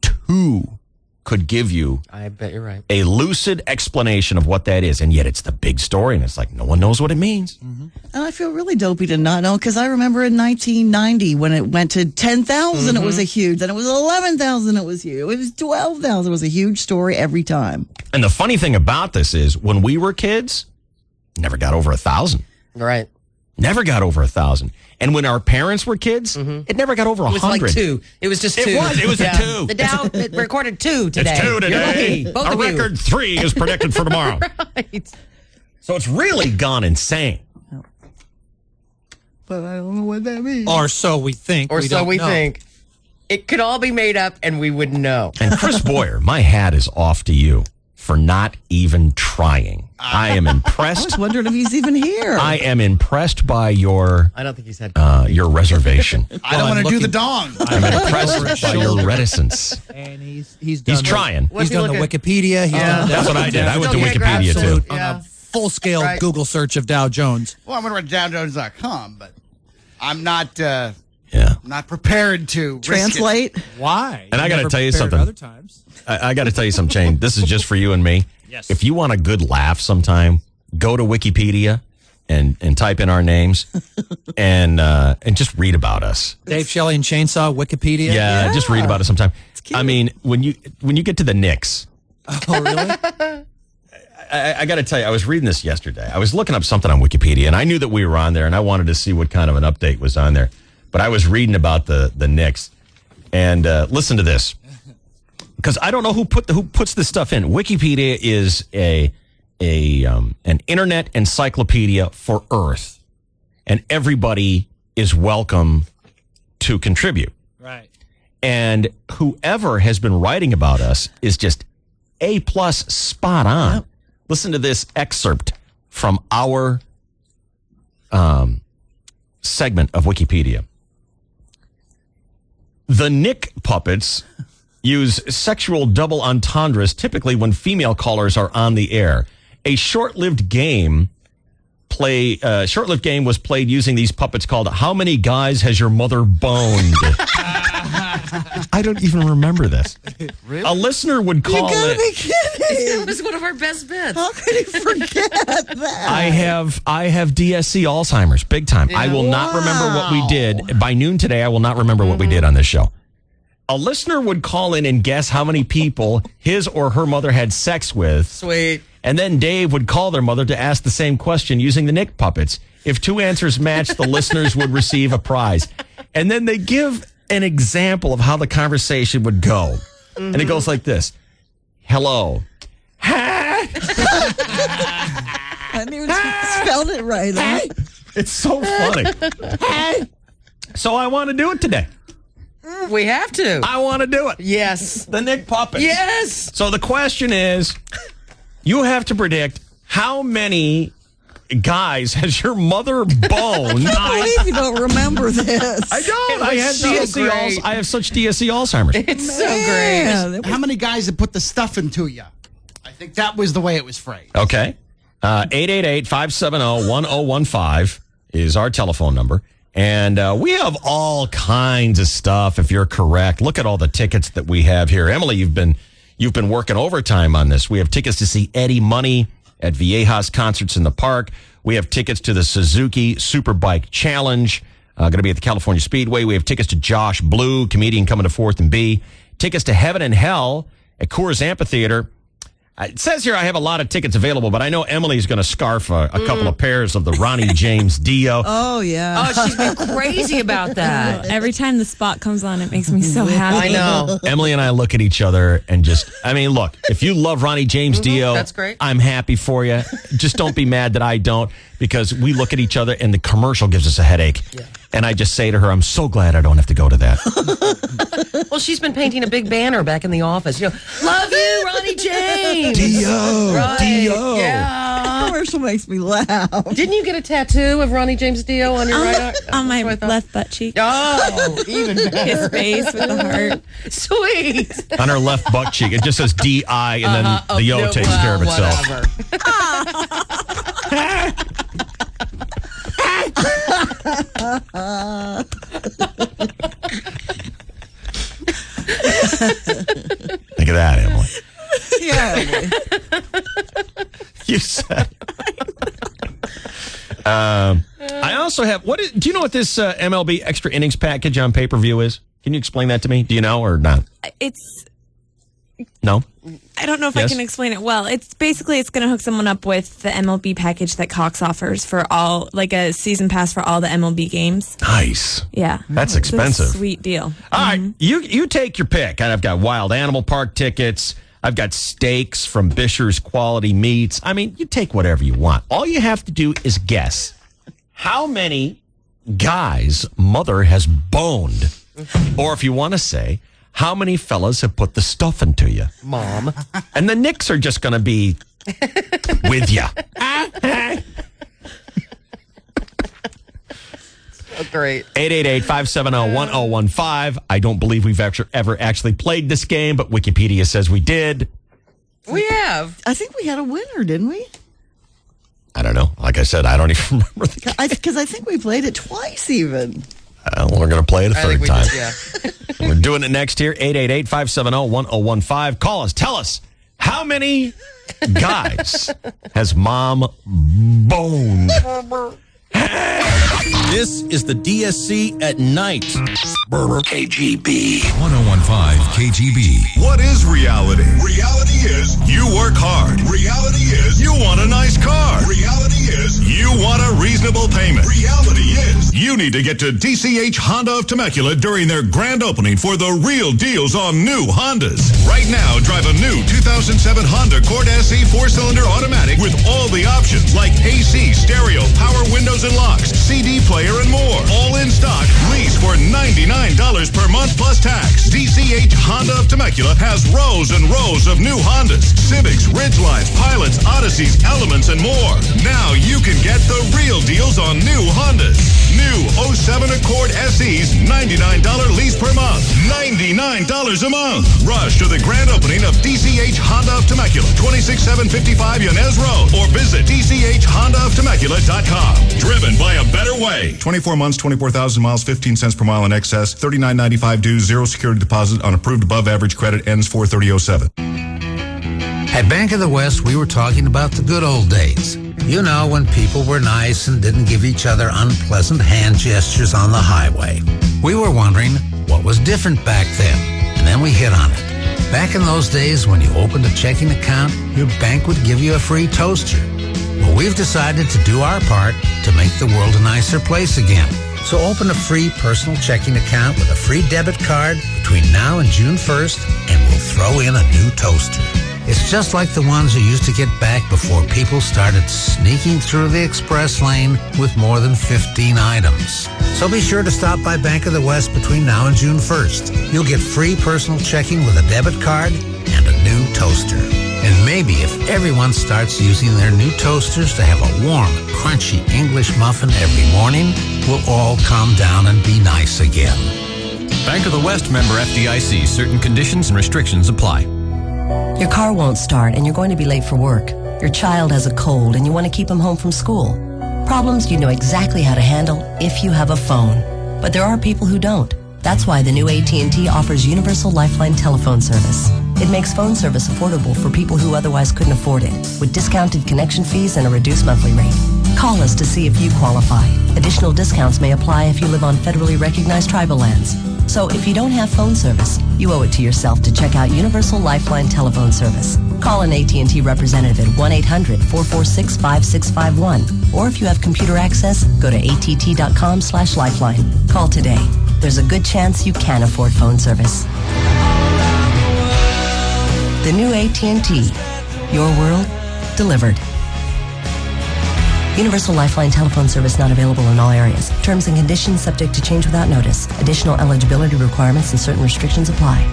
2 could give you I bet you're right. a lucid explanation of what that is. And yet it's the big story, and it's like no one knows what it means. And I feel really dopey to not know, because I remember in 1990 when it went to 10,000, it was a huge. Then it was 11,000, it was huge. It was 12,000, it was a huge story every time. And the funny thing about this is when we were kids, never got over 1,000. Right. Never got over 1,000. And when our parents were kids, it never got over 100. It was like 2. It was just 2. It was a 2. The Dow it recorded 2 today. It's 2 today. You're lucky. Both a of you. record 3 is predicted for tomorrow. Right. So it's really gone insane. But I don't know what that means. Or so we think. Or we so don't we know. think. It could all be made up and we wouldn't know. And Chris Boyer, my hat is off to you for not even trying. I am I impressed. was wondering if he's even here. I am impressed by your I don't think he's had your reservation. I don't want to do the dong. I'm impressed by your reticence. And he's He's done trying. He's done the Wikipedia. He's done That's what I did. I went to Okay, Wikipedia too. absolute. on Yeah. a full-scale Right. Google search of Dow Jones. Well, I'm going to run DowJones.com, but I'm not Yeah. not prepared to risk it. Translate. Why? And I gotta Never tell you prepared something. Other times. I got to tell you something, Shane. This is just for you and me. Yes. If you want a good laugh sometime, go to Wikipedia and type in our names and just read about us. Dave Shelley and Chainsaw Wikipedia. Yeah, just read about it sometime. I mean, when you get to the Knicks, Oh, really? I got to tell you, I was reading this yesterday. I was looking up something on Wikipedia, and I knew that we were on there, and I wanted to see what kind of an update was on there. But I was reading about the Knicks, and listen to this, because I don't know who puts this stuff in. Wikipedia is an internet encyclopedia for Earth, and everybody is welcome to contribute. Right. And whoever has been writing about us is just A+ spot on. Yep. Listen to this excerpt from our segment of Wikipedia. The Nick puppets use sexual double entendres typically when female callers are on the air. A short-lived game was played using these puppets called "How Many Guys Has Your Mother Boned?" I don't even remember this. Really? A listener would call You gotta it. be kidding. It was one of our best bets. How could he forget that? I have DSC Alzheimer's, big time. I will not remember what we did. By noon today, I will not remember what we did on this show. A listener would call in and guess how many people his or her mother had sex with. Sweet. And then Dave would call their mother to ask the same question using the Nick puppets. If 2 answers matched, the listeners would receive a prize. And then they give an example of how the conversation would go. And it goes like this. Hello. I didn't even spelled it right. Huh? It's so funny. So I want to do it today. We have to. I want to do it. Yes. The Nick puppets. Yes. So the question is, you have to predict how many guys has your mother boned. I believe you don't remember this. I don't. I have so great. I have such DSC Alzheimer's. It's so great. Man, How many guys have put the stuff into you? I think that was the way it was phrased. Okay. 888-570-1015 is our telephone number. And we have all kinds of stuff, if you're correct. Look at all the tickets that we have here. Emily, you've been working overtime on this. We have tickets to see Eddie Money at Viejas Concerts in the Park. We have tickets to the Suzuki Superbike Challenge. Going to be at the California Speedway. We have tickets to Josh Blue, comedian coming to 4th and B. Tickets to Heaven and Hell at Coors Amphitheater. It says here I have a lot of tickets available, but I know Emily's going to scarf a couple of pairs of the Ronnie James Dio. Oh, yeah. Oh, she's been crazy about that. Every time the spot comes on, it makes me so happy. I know. Emily and I look at each other and just, I mean, look, if you love Ronnie James Dio, that's great. I'm happy for you. Just don't be mad that I don't, because we look at each other and the commercial gives us a headache. Yeah. And I just say to her, I'm so glad I don't have to go to that. Well, she's been painting a big banner back in the office. You know, love you, Ronnie James. Dio. Right. Dio. Yeah. Commercial makes me laugh. Didn't you get a tattoo of Ronnie James Dio on your right arm? On my left butt cheek. Oh, even better. His face with the heart. Sweet. On her left butt cheek, it just says D-I, and then the O takes care of itself. Think of that, Emily. Yeah, Emily. You said. I also have. Do you know what this MLB Extra Innings package on pay-per-view is? Can you explain that to me? Do you know or not? No. I don't know if I can explain it well. It's basically it's going to hook someone up with the MLB package that Cox offers for all, like a season pass for all the MLB games. Nice. Yeah. That's expensive. It's a sweet deal. All right, you take your pick. I've got Wild Animal Park tickets. I've got steaks from Bisher's Quality Meats. I mean, you take whatever you want. All you have to do is guess how many guys mother has boned. Or if you want to say, how many fellas have put the stuff into you? Mom. And the Knicks are just going to be with you. Oh, great. 888-570-1015. I don't believe we've ever actually played this game, but Wikipedia says we did. We have. I think we had a winner, didn't we? I don't know. Like I said, I don't even remember the game. Because I think we played it twice even. We're going to play it a third time. Did, yeah. We're doing it next here. 888-570-1015. Call us. Tell us, how many guys has mom boned? This is the DSC at night. KGB. 1015 KGB. What is reality? Reality is you work hard. Reality is you want a nice car. Reality is you want a reasonable payment. Reality is you need to get to DCH Honda of Temecula during their grand opening for the real deals on new Hondas. Right now, drive a new 2007 Honda Accord SE 4-cylinder automatic with all the options like AC, stereo, power windows and locks, CD player, and more. All in stock, lease for $99 per month plus tax. DCH Honda of Temecula has rows and rows of new Hondas, Civics, Ridgelines, Pilots, Odysseys, Elements, and more. Now you can get the real deals on new Hondas. New 07 Accord SEs, $99 lease per month. $99 a month. Rush to the grand opening of DCH Honda of Temecula, 26755 Yanez Road, or visit DCHHondaofTemecula.com. Driven by a better way. 24 months, 24,000 miles, 15 cents per mile in excess, $39.95 due, zero security deposit on approved above average credit, ends 4/30/07. At Bank of the West, we were talking about the good old days. You know, when people were nice and didn't give each other unpleasant hand gestures on the highway. We were wondering what was different back then, and then we hit on it. Back in those days, when you opened a checking account, your bank would give you a free toaster. Well, we've decided to do our part to make the world a nicer place again. So open a free personal checking account with a free debit card between now and June 1st, and we'll throw in a new toaster. It's just like the ones you used to get back before people started sneaking through the express lane with more than 15 items. So be sure to stop by Bank of the West between now and June 1st. You'll get free personal checking with a debit card and a new toaster. And maybe if everyone starts using their new toasters to have a warm, crunchy English muffin every morning, we'll all calm down and be nice again. Bank of the West, member FDIC. Certain conditions and restrictions apply. Your car won't start and you're going to be late for work. Your child has a cold and you want to keep him home from school. Problems you know exactly how to handle if you have a phone. But there are people who don't. That's why the new AT&T offers Universal Lifeline telephone service. It makes phone service affordable for people who otherwise couldn't afford it, with discounted connection fees and a reduced monthly rate. Call us to see if you qualify. Additional discounts may apply if you live on federally recognized tribal lands. So if you don't have phone service, you owe it to yourself to check out Universal Lifeline telephone service. Call an AT&T representative at 1-800-446-5651. Or if you have computer access, go to att.com/lifeline. Call today. There's a good chance you can afford phone service. The new AT&T. Your world, delivered. Universal Lifeline telephone service not available in all areas. Terms and conditions subject to change without notice. Additional eligibility requirements and certain restrictions apply.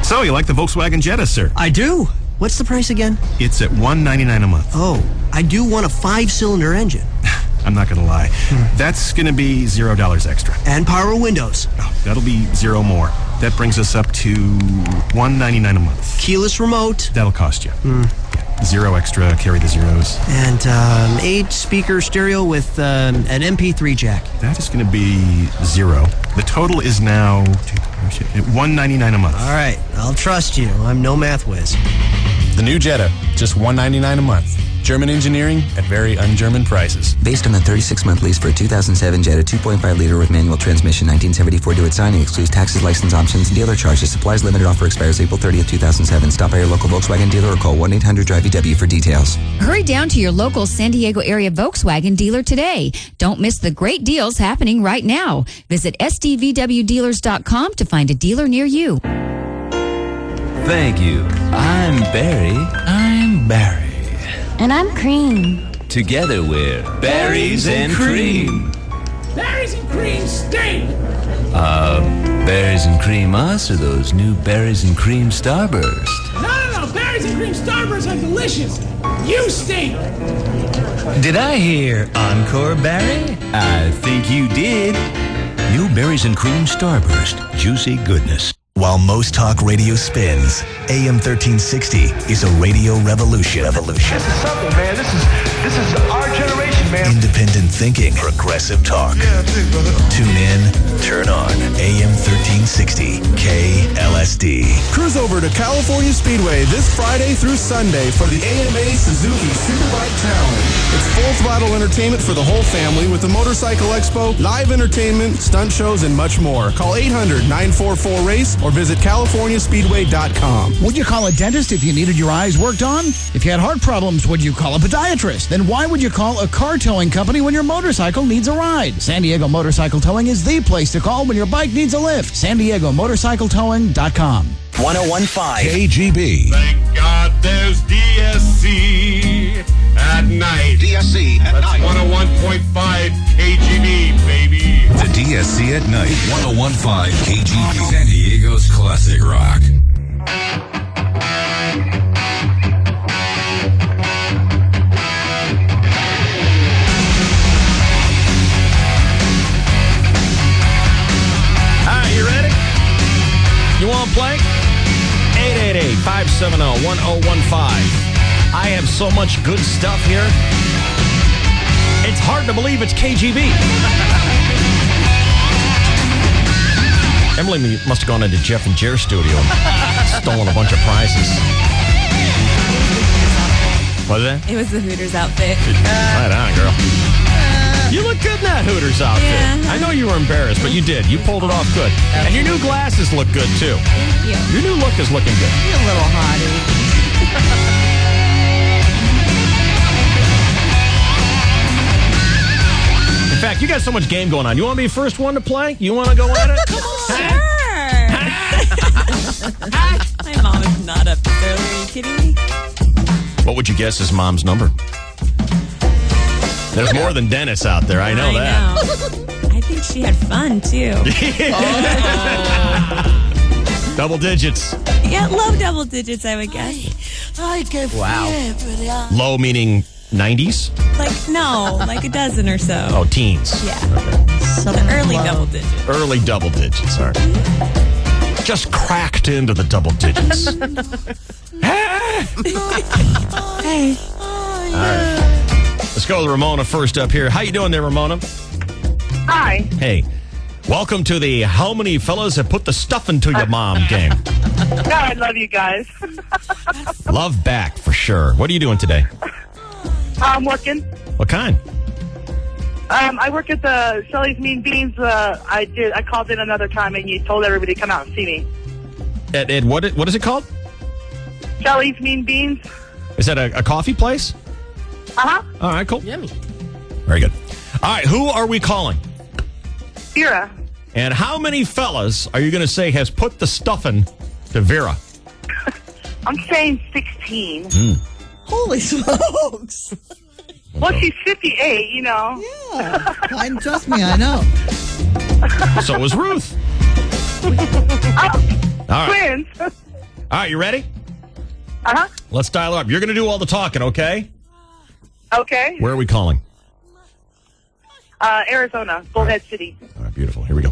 So, you like the Volkswagen Jetta, sir? I do. What's the price again? It's at $199 a month. Oh, I do want a 5-cylinder engine. I'm not going to lie. That's going to be $0 extra. And power windows. Oh, that'll be $0 more. That brings us up to $199 a month. Keyless remote. That'll cost you. $0 extra, carry the zeros. And 8-speaker stereo with an MP3 jack. That is going to be $0. The total is now $199 a month. All right, I'll trust you. I'm no math whiz. The new Jetta, just $199 a month. German engineering at very un-German prices. Based on a 36-month lease for a 2007 Jetta 2.5-liter with manual transmission, 1974 due at signing, excludes taxes, license options, and dealer charges. Supplies limited offer expires April 30th, 2007. Stop by your local Volkswagen dealer or call 1-800-DRIVE-EW for details. Hurry down to your local San Diego area Volkswagen dealer today. Don't miss the great deals happening right now. Visit SDVWdealers.com to find a dealer near you. Thank you. I'm Barry. I'm Barry. And I'm Cream. Together we're Berries and Cream. Berries and Cream stink! Berries and Cream us or those new Berries and Cream Starburst? No. Berries and Cream Starburst are delicious. You stink! Did I hear encore, Barry? I think you did. New Berries and Cream Starburst. Juicy goodness. While most talk radio spins, AM 1360 is a radio revolution. This is something, man. This is our generation, man. Independent thinking, progressive talk. Yeah, too, brother. Tune in, turn on AM 1360 KLSD. Cruise over to California Speedway this Friday through Sunday for the AMA Suzuki Superbike Challenge. It's full throttle entertainment for the whole family with the Motorcycle Expo, live entertainment, stunt shows, and much more. Call 800-944-RACE or visit CaliforniaSpeedway.com. Would you call a dentist if you needed your eyes worked on? If you had heart problems, would you call a podiatrist? Then why would you call a car towing company when your motorcycle needs a ride? San Diego Motorcycle Towing is the place to call when your bike needs a lift. San Diego MotorcycleTowing.com. 1015 KGB. Thank God there's DSC at night. DSC at That's night. 101.5 KGB, baby. The DSC at night. 1015 KGB. San Diego's classic rock. You ready? You want to play? 888-570-1015. I have so much good stuff here. It's hard to believe it's KGB. Emily must have gone into Jeff and Jer's studio and stolen a bunch of prizes. What is that? It was the Hooters outfit. Right on, girl. You look good in that Hooters outfit. Yeah. I know you were embarrassed, but you did. You pulled it off good. And your new glasses look good, too. Thank you. Your new look is looking good. You're a little hottie. In fact, you got so much game going on. You want to be the first one to play? You want to go at it? Come on. Sure. My mom is not up this early. Are you kidding me? What would you guess is Mom's number? There's more than Dennis out there. I know that. I think she had fun, too. Double digits. Yeah, low double digits, I would guess. Wow. Low meaning 90s? Like, no, like a dozen or so. Oh, teens. Yeah. The early double digits. Early double digits. All right. Just cracked into the double digits. Hey. All right. Let's go with Ramona first up here. How you doing there, Ramona? Hi. Hey. Welcome to the how many fellas have put the stuff into your mom game. No, I love you guys. Love back for sure. What are you doing today? I'm working. What kind? I work at the Shelley's Mean Beans. I called in another time, and you told everybody to come out and see me. At what is it called? Shelley's Mean Beans. Is that a coffee place? Uh-huh. All right, cool. Yummy. Very good. All right, who are we calling? Vera. And how many fellas are you going to say has put the stuffing to Vera? I'm saying 16. Holy smokes. Well, she's 58, you know. Yeah. Trust me, I know. So was Ruth. All right. Twins. All right, you ready? Uh-huh. Let's dial her up. You're going to do all the talking, okay? Okay. Where are we calling? Arizona, Bullhead City. All right, beautiful. Here we go.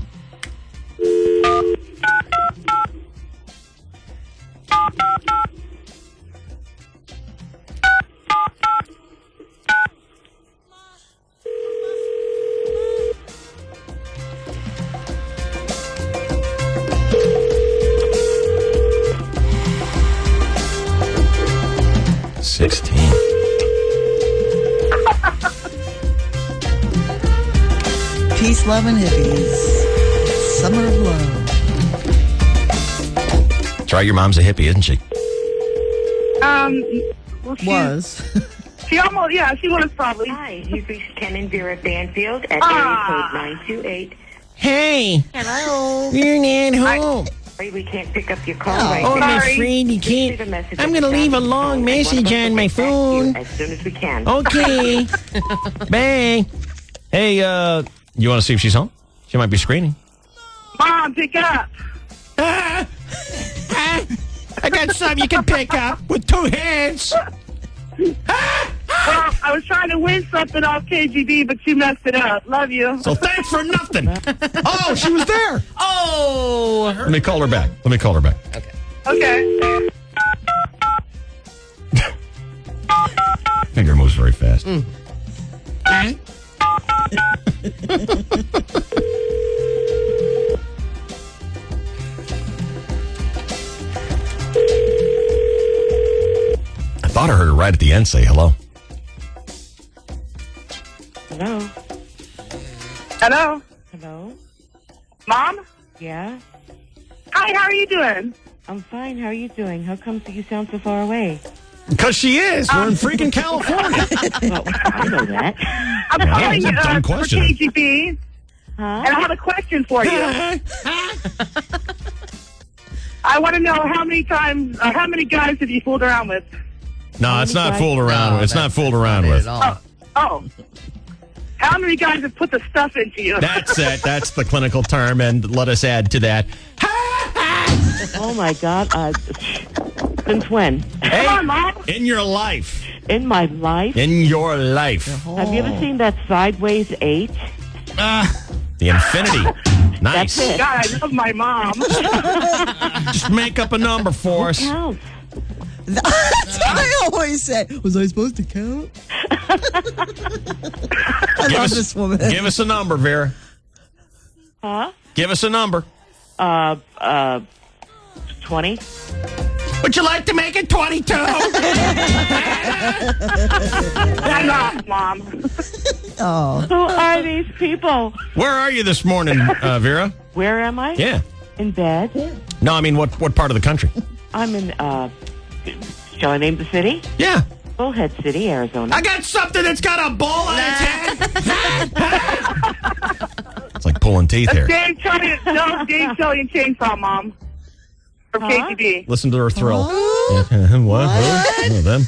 Peace, love, and hippies. Summer of love. That's right. Your mom's a hippie, isn't she? Well, she almost, she was probably. Hi, you've reached Ken and Vera Banfield at area code 928. Hey. Hello. You're not home. Sorry, we can't pick up your call right now. I'm afraid you can't. I'm going to leave a long message on my phone. As soon as we can. Okay. Bye. Hey, you want to see if she's home? She might be screening. Mom, pick up. I got something you can pick up with two hands. Well, I was trying to win something off KGB, but you messed it up. Love you. So thanks for nothing. Oh, she was there. Oh. Let me call her back. Okay. Finger moves very fast. I thought I heard her right at the end say hello. Hello. Hello. Hello. Mom? Yeah? Hi, how are you doing? I'm fine. How are you doing? How come you sound so far away? Because she is. We're in freaking California. Well, I know that. I'm Yeah, calling that's a dumb for question. KGB, Huh? and I have a question for you. I want to know how many guys have you fooled around with? No, it's not fooled around. It's not fooled around with. Oh. How many guys have put the stuff into you? That's it. That's the clinical term, and let us add to that. Oh, my God. Since when? Hey, Come on, Mom. in your life. In my life? In your life. Have you ever seen that Sideways 8? The infinity. Nice. God, I love my mom. Just make up a number for us. Counts. That's what I always say. Was I supposed to count? I love this woman. Give us a number, Vera. Huh? Give us a number. 20. Would you like to make it 22? I'm not, Mom. Oh. Who are these people? Where are you this morning, Vera? Where am I? Yeah. In bed. No, I mean, what part of the country? I'm in, shall I name the city? Yeah. Bullhead City, Arizona. I got something that's got a ball on its head. It's like pulling teeth here. Dave Kelly and Chainsaw, Mom. From KGB. Listen to her thrill. What? Oh, them.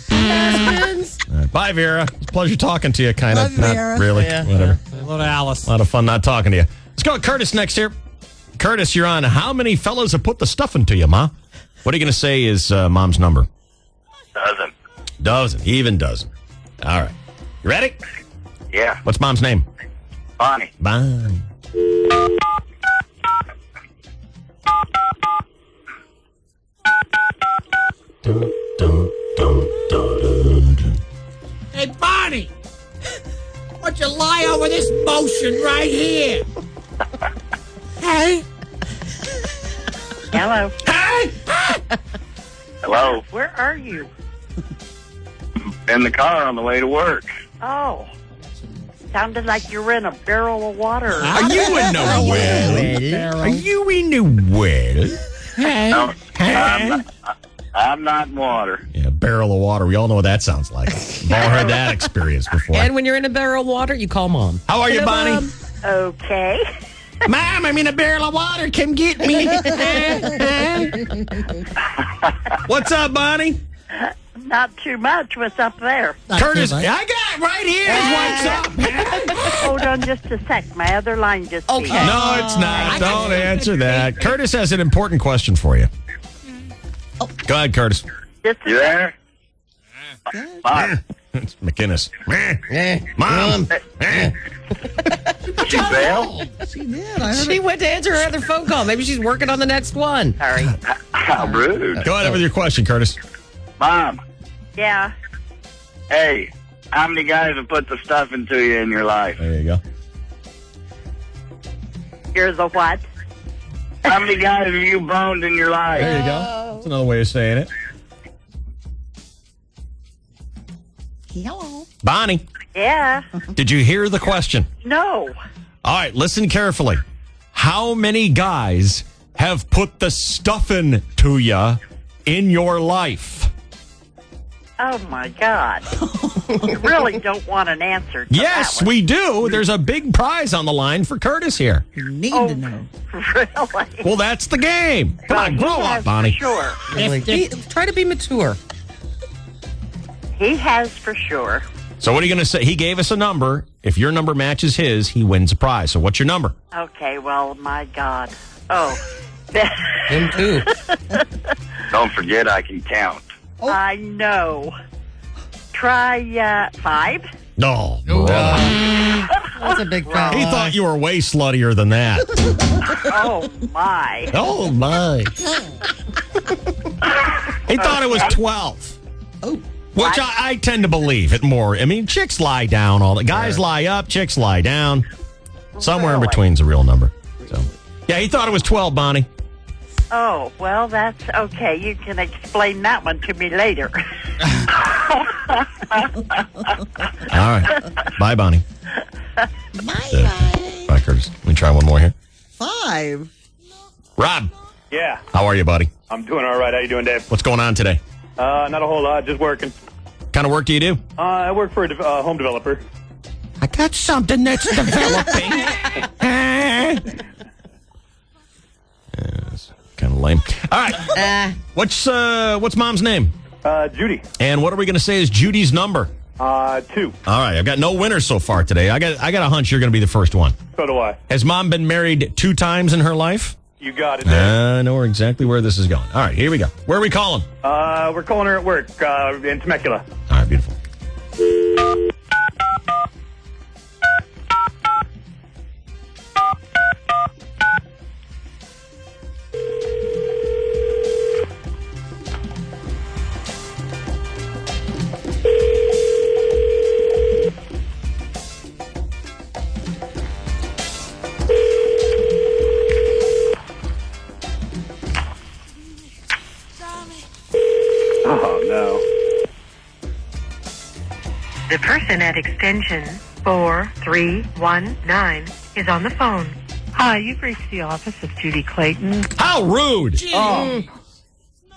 All right. Bye, Vera. It's a pleasure talking to you, kind of. Love Not Vera. really. Yeah. Whatever. Hello to Alice. A lot of fun not talking to you. Let's go with Curtis next here. Curtis, you're on. How many fellas have put the stuff into you, Ma? What are you going to say is Mom's number? Dozen. Even dozen. All right. You ready? Yeah. What's Mom's name? Bonnie. Bonnie. Hey, Bonnie. Why don't you lie over this motion right here? Hey. Hello. Hey. Hello? Where are you? In the car on the way to work. Oh. Sounded like you were in a barrel of water. Are you in the well? Are you in the well? No, I'm not in water. Yeah, barrel of water. We all know what that sounds like. We've all heard that experience before. And when you're in a barrel of water, you call Mom. How are you, Hello, Bonnie? Mom. Okay. Mom, I'm in a barrel of water. Come get me. What's up, Bonnie? Not too much. What's up there? Curtis, I got it right here. What's up? Hold on just a sec. My other line just beat. No, it's not. Don't answer that. Curtis has an important question for you. Go ahead, Curtis. Just You there? Mom. It's McInnes. Mom. She bailed? She did. I heard She went to answer her other phone call. Maybe she's working on the next one. Sorry. How rude. Go ahead with your question, Curtis. Mom. Yeah. Hey, how many guys have put the stuff into you in your life? There you go. Here's a what? How many guys have you boned in your life? There you go. That's another way of saying it. Hello. Bonnie, Yeah. did you hear the question? No. All right, listen carefully. How many guys have put the stuffing to you in your life? Oh, my God. You really don't want an answer to Yes, that one. we do. There's a big prize on the line for Curtis here. You need to know. Really? Well, that's the game. Come on, grow up, Bonnie. Sure. Try to be mature. He has for sure. So what are you going to say? He gave us a number. If your number matches his, he wins a prize. So what's your number? Okay, well, my God. Oh. Him too. Don't forget I can count. I know. Try 5. No. That's a big foul. He thought you were way sluttier than that. Oh, my. Oh, my. He thought it was 12. Oh. Which I tend to believe it more. I mean, chicks lie down all the guys lie up, chicks lie down. Somewhere in between's a real number. So, yeah, he thought it was 12, Bonnie. Oh, well, that's okay. You can explain that one to me later. All right. Bye, Bonnie. Bye, Curtis. Let me try one more here. 5. Rob, Yeah, how are you, buddy? I'm doing all right. How you doing, Dave? What's going on today? Not a whole lot, just working. What kind of work do you do? I work for a home developer. I got something that's developing. It's kind of lame. All right. What's Mom's name? Judy. And what are we going to say is Judy's number? 2. All right. I've got no winners so far today. I got a hunch you're going to be the first one. So do I. Has Mom been married 2 times in her life? You got it, Dave. I know exactly where this is going. All right, here we go. Where are we calling? We're calling her at work in Temecula. All right, beautiful. Oh, no. The person at extension 4319 is on the phone. Hi, you've reached the office of Judy Clayton. How rude! Oh.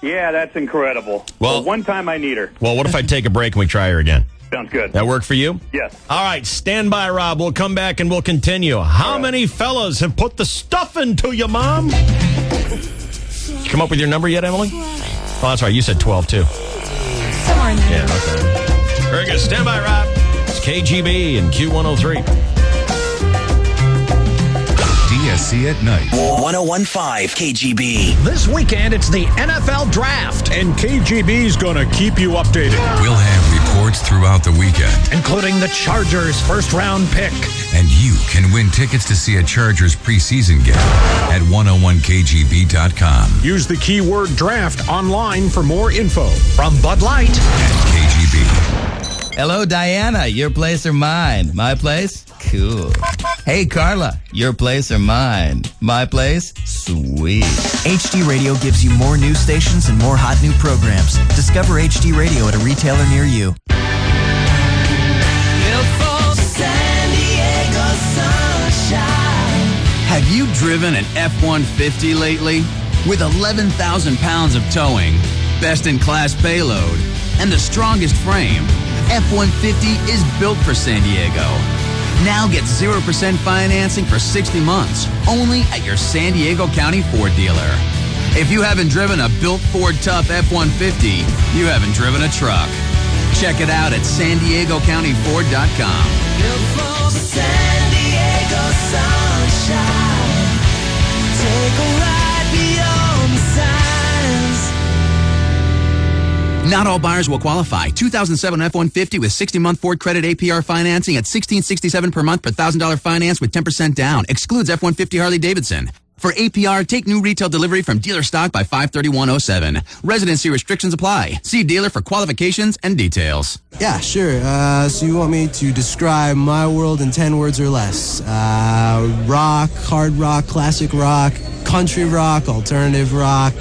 Yeah, that's incredible. Well, one time I need her. Well, what if I take a break and we try her again? Sounds good. That work for you? Yes. All right, stand by, Rob. We'll come back and we'll continue. How many fellas have put the stuff into you, Mom? Did you come up with your number yet, Emily? Oh, that's right. You said 12, too. Somewhere in there. Yeah, okay. Very good. Stand by, Rob. It's KGB and Q103. DSC at night. 1015 KGB. This weekend, it's the NFL Draft, and KGB's going to keep you updated. We'll have reports throughout the weekend. Including the Chargers' first-round pick. And you can win tickets to see a Chargers preseason game at 101kgb.com. Use the keyword draft online for more info. From Bud Light and KGB. Hello, Diana. Your place or mine? My place? Cool. Hey, Carla. Your place or mine? My place? Sweet. HD Radio gives you more news stations and more hot new programs. Discover HD Radio at a retailer near you. Have you driven an F-150 lately? With 11,000 pounds of towing, best-in-class payload, and the strongest frame, F-150 is built for San Diego. Now get 0% financing for 60 months, only at your San Diego County Ford dealer. If you haven't driven a built Ford Tough F-150, you haven't driven a truck. Check it out at SanDiegoCountyFord.com. Built for San Diego sunshine. Take a ride beyond the signs. Not all buyers will qualify. 2007 F-150 with 60-month Ford credit APR financing at $1,667 per month per $1,000 finance with 10% down. Excludes F-150 Harley-Davidson. For APR, take new retail delivery from dealer stock by 5/31/07. Residency restrictions apply. See dealer for qualifications and details. Yeah, sure. So you want me to describe my world in 10 words or less? Rock, hard rock, classic rock, country rock, alternative rock.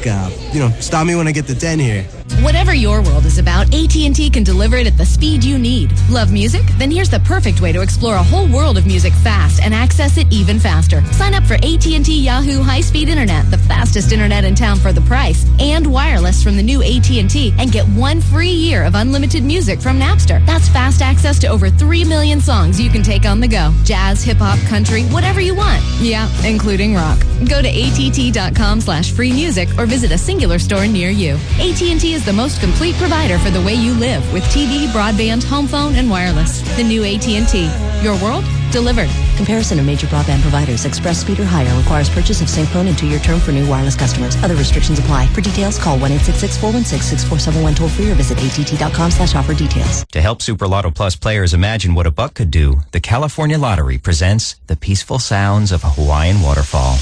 Stop me when I get to 10 here. Whatever your world is about, AT&T can deliver it at the speed you need. Love music? Then here's the perfect way to explore a whole world of music fast and access it even faster. Sign up for AT&T Yahoo high-speed internet, the fastest internet in town for the price, and wireless from the new AT&T, and get 1 free year of unlimited music from Napster. That's fast access to over 3 million songs you can take on the go. Jazz, hip-hop, country, whatever you want. Yeah, including rock. Go to att.com/free music or visit a singular store near you. AT&T is the most complete provider for the way you live with TV, broadband, home phone, and wireless. The new AT&T. Your world delivered. Comparison of major broadband providers. Express speed or higher requires purchase of same phone and 2-year term for new wireless customers. Other restrictions apply. For details, call 1-866-416-6471 toll free or visit att.com/offer details. To help Super Lotto Plus players imagine what a buck could do, the California Lottery presents the peaceful sounds of a Hawaiian waterfall.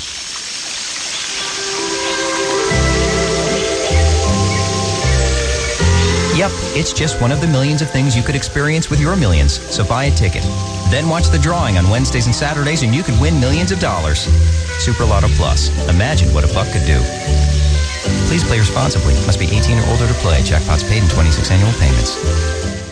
Yep, it's just one of the millions of things you could experience with your millions, so buy a ticket. Then watch the drawing on Wednesdays and Saturdays and you could win millions of dollars. Super Lotto Plus. Imagine what a buck could do. Please play responsibly. Must be 18 or older to play. Jackpots paid in 26 annual payments.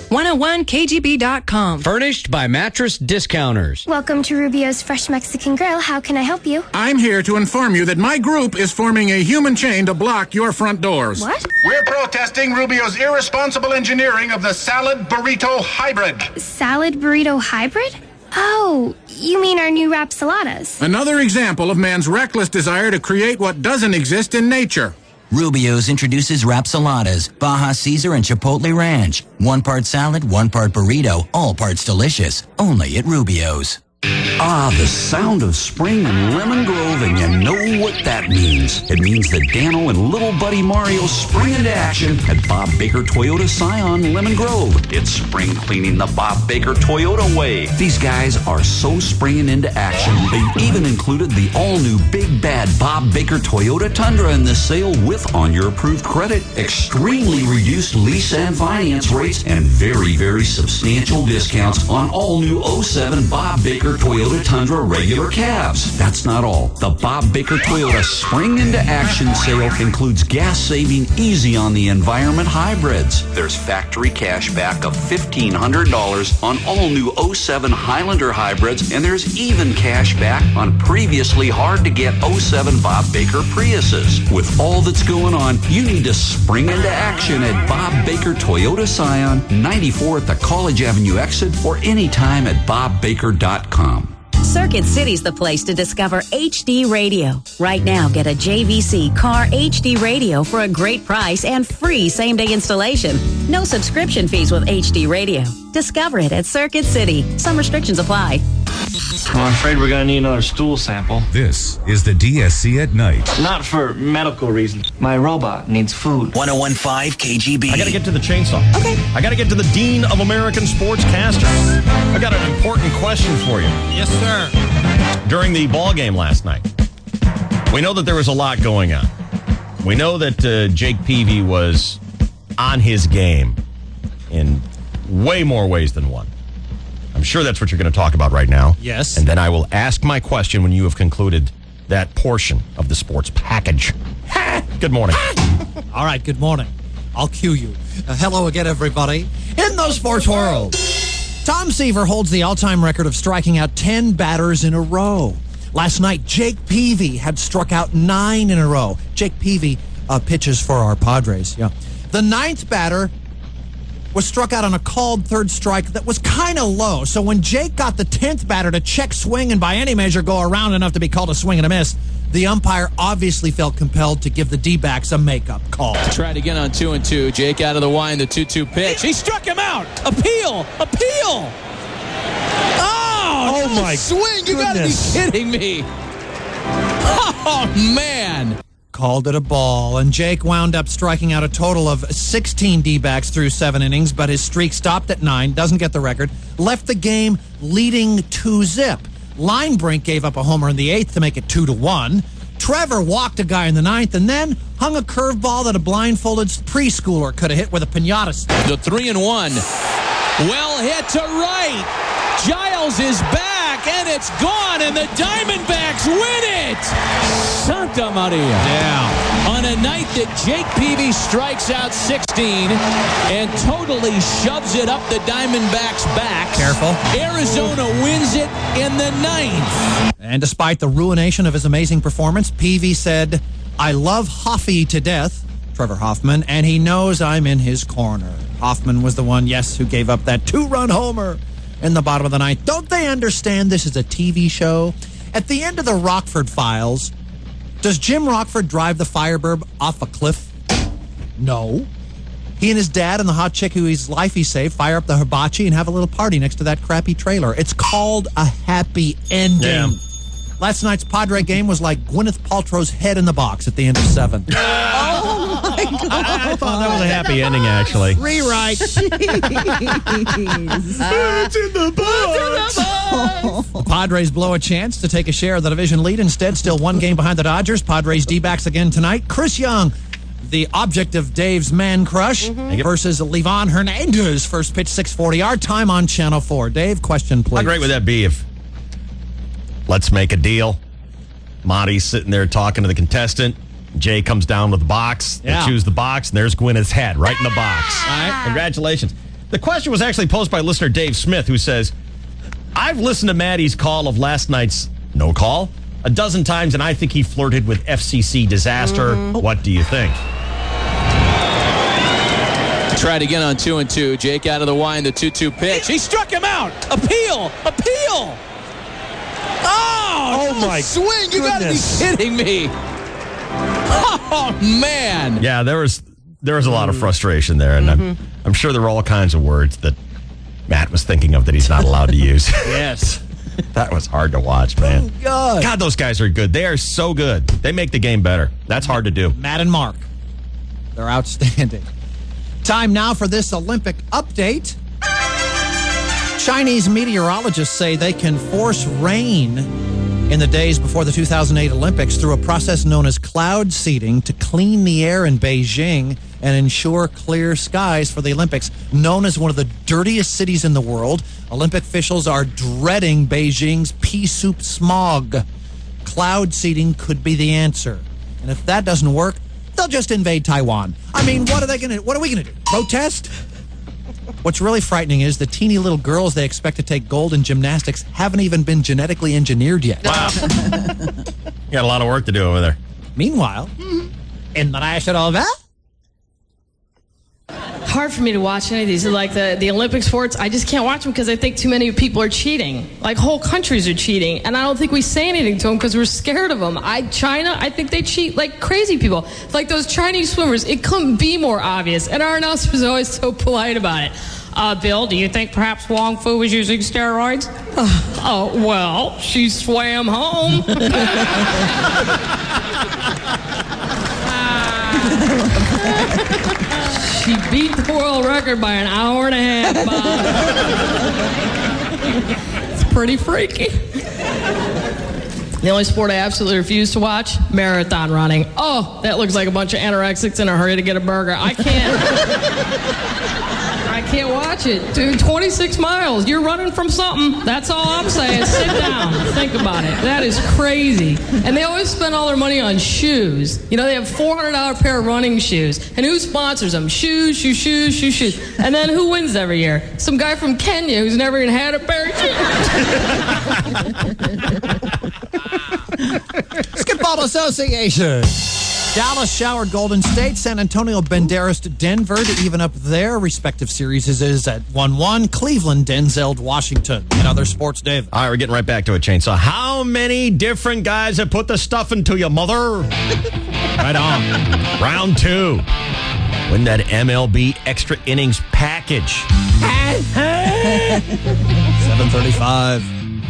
101kgb.com. Furnished by Mattress Discounters. Welcome to Rubio's Fresh Mexican Grill. How can I help you? I'm here to inform you that my group is forming a human chain to block your front doors. What? We're protesting Rubio's irresponsible engineering of the Salad Burrito Hybrid. Salad Burrito Hybrid? Oh, you mean our new Rapsaladas. Another example of man's reckless desire to create what doesn't exist in nature. Rubio's introduces Rapsaladas, Baja Caesar, and Chipotle Ranch. 1 part salad, 1 part burrito, all parts delicious. Only at Rubio's. Ah, the sound of spring in Lemon Grove, and you know what that means. It means that Dano and little buddy Mario spring into action at Bob Baker Toyota Scion, Lemon Grove. It's spring cleaning the Bob Baker Toyota way. These guys are so springing into action, they've even included the all-new big bad Bob Baker Toyota Tundra in this sale with on-your-approved credit, extremely reduced lease and finance rates, and very, very substantial discounts on all-new 07 Bob Baker Toyota Tundra regular cabs. That's not all. The Bob Baker Toyota Spring into Action sale includes gas-saving, easy on the environment hybrids. There's factory cash back of $1,500 on all new 07 Highlander hybrids, and there's even cash back on previously hard-to-get 07 Bob Baker Priuses. With all that's going on, you need to spring into action at Bob Baker Toyota Scion, 94 at the College Avenue exit, or anytime at bobbaker.com. Circuit City's the place to discover HD Radio. Right now, get a JVC Car HD Radio for a great price and free same-day installation. No subscription fees with HD Radio. Discover it at Circuit City. Some restrictions apply. Well, I'm afraid we're going to need another stool sample. This is the DSC at night. Not for medical reasons. My robot needs food. 101.5 KGB. I got to get to the chainsaw. Okay. I got to get to the Dean of American Sportscasters. I got an important question for you. Yes, sir. During the ball game last night, we know that there was a lot going on. We know that Jake Peavy was on his game in way more ways than one. I'm sure that's what you're going to talk about right now. Yes. And then I will ask my question when you have concluded that portion of the sports package. Good morning. All right, good morning. I'll cue you. Hello again, everybody. In the sports world, Tom Seaver holds the all-time record of striking out 10 batters in a row. Last night, Jake Peavy had struck out 9 in a row. Jake Peavy pitches for our Padres. Yeah. The 9th batter was struck out on a called third strike that was kind of low. So when Jake got the 10th batter to check swing and by any measure go around enough to be called a swing and a miss, the umpire obviously felt compelled to give the D-backs a makeup call. Tried again on 2-2. Jake out of the wind, the 2-2 pitch. He struck him out. Appeal. Oh my swing. You got to be kidding me. Oh, man. Called it a ball, and Jake wound up striking out a total of 16 D-backs through 7 innings, but his streak stopped at 9, doesn't get the record, left the game leading 2-0. Linebrink gave up a homer in the 8th to make it 2-1. Trevor walked a guy in the 9th and then hung a curveball that a blindfolded preschooler could have hit with a piñata. The 3-1. Well hit to right. Giles is back, and it's gone, and the Diamondbacks win it. Santa Maria. Yeah. On a night that Jake Peavy strikes out 16 and totally shoves it up the Diamondbacks' backs. Careful. Arizona wins it in the 9th. And despite the ruination of his amazing performance, Peavy said, "I love Hoffy to death," Trevor Hoffman, "and he knows I'm in his corner." Hoffman was the one, yes, who gave up that 2-run homer in the bottom of the 9th. Don't they understand this is a TV show? At the end of the Rockford Files, does Jim Rockford drive the Firebird off a cliff? No. He and his dad and the hot chick whose life he saved fire up the hibachi and have a little party next to that crappy trailer. It's called a happy ending. Yeah. Last night's Padre game was like Gwyneth Paltrow's head in the box at the end of 7. Oh, my God. I thought that was a happy ending, actually. Rewrite. Jeez. It's in the box. The Padres blow a chance to take a share of the division lead. Instead, still 1 game behind the Dodgers. Padres D-backs again tonight. Chris Young, the object of Dave's man crush, versus Livan Hernandez. First pitch, 6:40. Our time on Channel 4. Dave, question, please. How great would that be if let's make a deal? Monty's sitting there talking to the contestant. Jay comes down with the box. They choose the box, and there's Gwyneth's head right in the box. All right. Congratulations. The question was actually posed by listener Dave Smith, who says, "I've listened to Maddie's call of last night's no call a dozen times, and I think he flirted with FCC disaster. What do you think?" Tried again on 2-2. Jake out of the wind, the 2-2 pitch. He struck him out. Appeal. Oh my swing. You got to be kidding me. Oh, man. Yeah, there was a lot of frustration there, and I'm sure there were all kinds of words that Matt was thinking of that he's not allowed to use. Yes. That was hard to watch, man. Oh, God, those guys are good. They are so good. They make the game better. That's hard to do. Matt and Mark. They're outstanding. Time now for this Olympic update. Chinese meteorologists say they can force rain in the days before the 2008 Olympics through a process known as cloud seeding to clean the air in Beijing and ensure clear skies for the Olympics. Known as one of the dirtiest cities in the world, Olympic officials are dreading Beijing's pea soup smog. Cloud seeding could be the answer. And if that doesn't work, they'll just invade Taiwan. I mean, what are we going to do? Protest? What's really frightening is the teeny little girls they expect to take gold in gymnastics haven't even been genetically engineered yet. Wow. You got a lot of work to do over there. Meanwhile, in the national hard for me to watch any of these. Like the Olympic sports, I just can't watch them because I think too many people are cheating. Like whole countries are cheating, and I don't think we say anything to them because we're scared of them. China, I think they cheat like crazy people. Like those Chinese swimmers, it couldn't be more obvious, and our announcer's always so polite about it. Bill, do you think perhaps Wong Fu was using steroids? Oh, well, she swam home. She beat the world record by an hour and a half, Bob. It's pretty freaky. The only sport I absolutely refuse to watch, marathon running. Oh, that looks like a bunch of anorexics in a hurry to get a burger. I can't watch watch it. Dude, 26 miles. You're running from something. That's all I'm saying. Sit down. Think about it. That is crazy. And they always spend all their money on shoes. You know, they have $400 pair of running shoes. And who sponsors them? Shoes. And then who wins every year? Some guy from Kenya who's never even had a pair of shoes. Football Association. Dallas showered Golden State. San Antonio Banderas to Denver to even up their respective series is at 1-1. Cleveland Denzel'd Washington. And other sports, Dave. All right, we're getting right back to it, Chainsaw. How many different guys have put the stuff into your mother? Right on. Round 2. Win that MLB extra innings package. 7:35.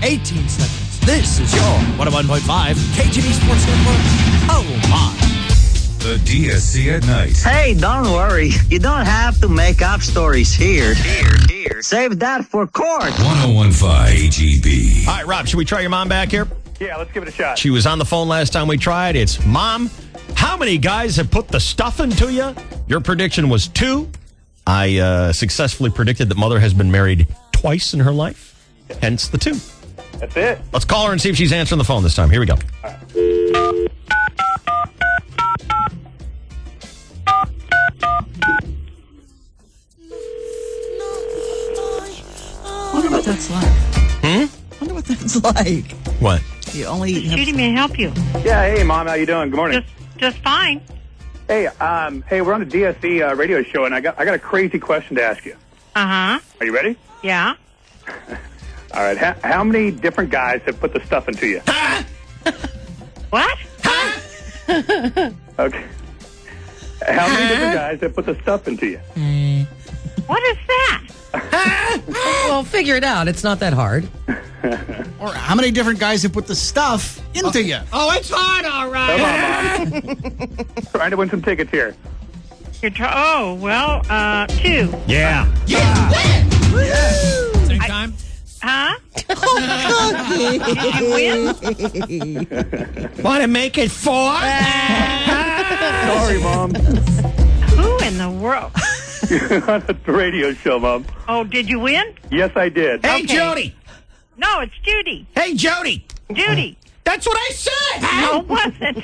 18 seconds. This is your 101.5 KGB Sports Network. Oh, my. The DSC at night. Hey, don't worry. You don't have to make up stories here. Save that for court. 101.5 KGB. All right, Rob, should we try your mom back here? Yeah, let's give it a shot. She was on the phone last time we tried. It's, Mom, how many guys have put the stuff into you? Your prediction was 2. I successfully predicted that Mother has been married twice in her life, hence the 2. That's it. Let's call her and see if she's answering the phone this time. Here we go. Wonder what that's like. Wonder what that's like. What? You only Judy, may I help you? Yeah, hey, Mom, how you doing? Good morning. Just fine. Hey, we're on the DSC radio show, and I got a crazy question to ask you. Uh-huh. Are you ready? Yeah. All right. How many different guys have put the stuff into you? What? Okay. How many different guys have put the stuff into you? What is that? Well, figure it out. It's not that hard. Or how many different guys have put the stuff into you? Oh, it's hard, all right. Come on, Mom. Trying to win some tickets here. 2. Yeah. Same time? Huh? Did you win? Want to make it 4? Sorry, Mom. Who in the world? On the radio show, Mom. Oh, did you win? Yes, I did. Hey, Okay. Jody. No, it's Judy. Hey, Jody. Judy. That's what I said. No, it wasn't.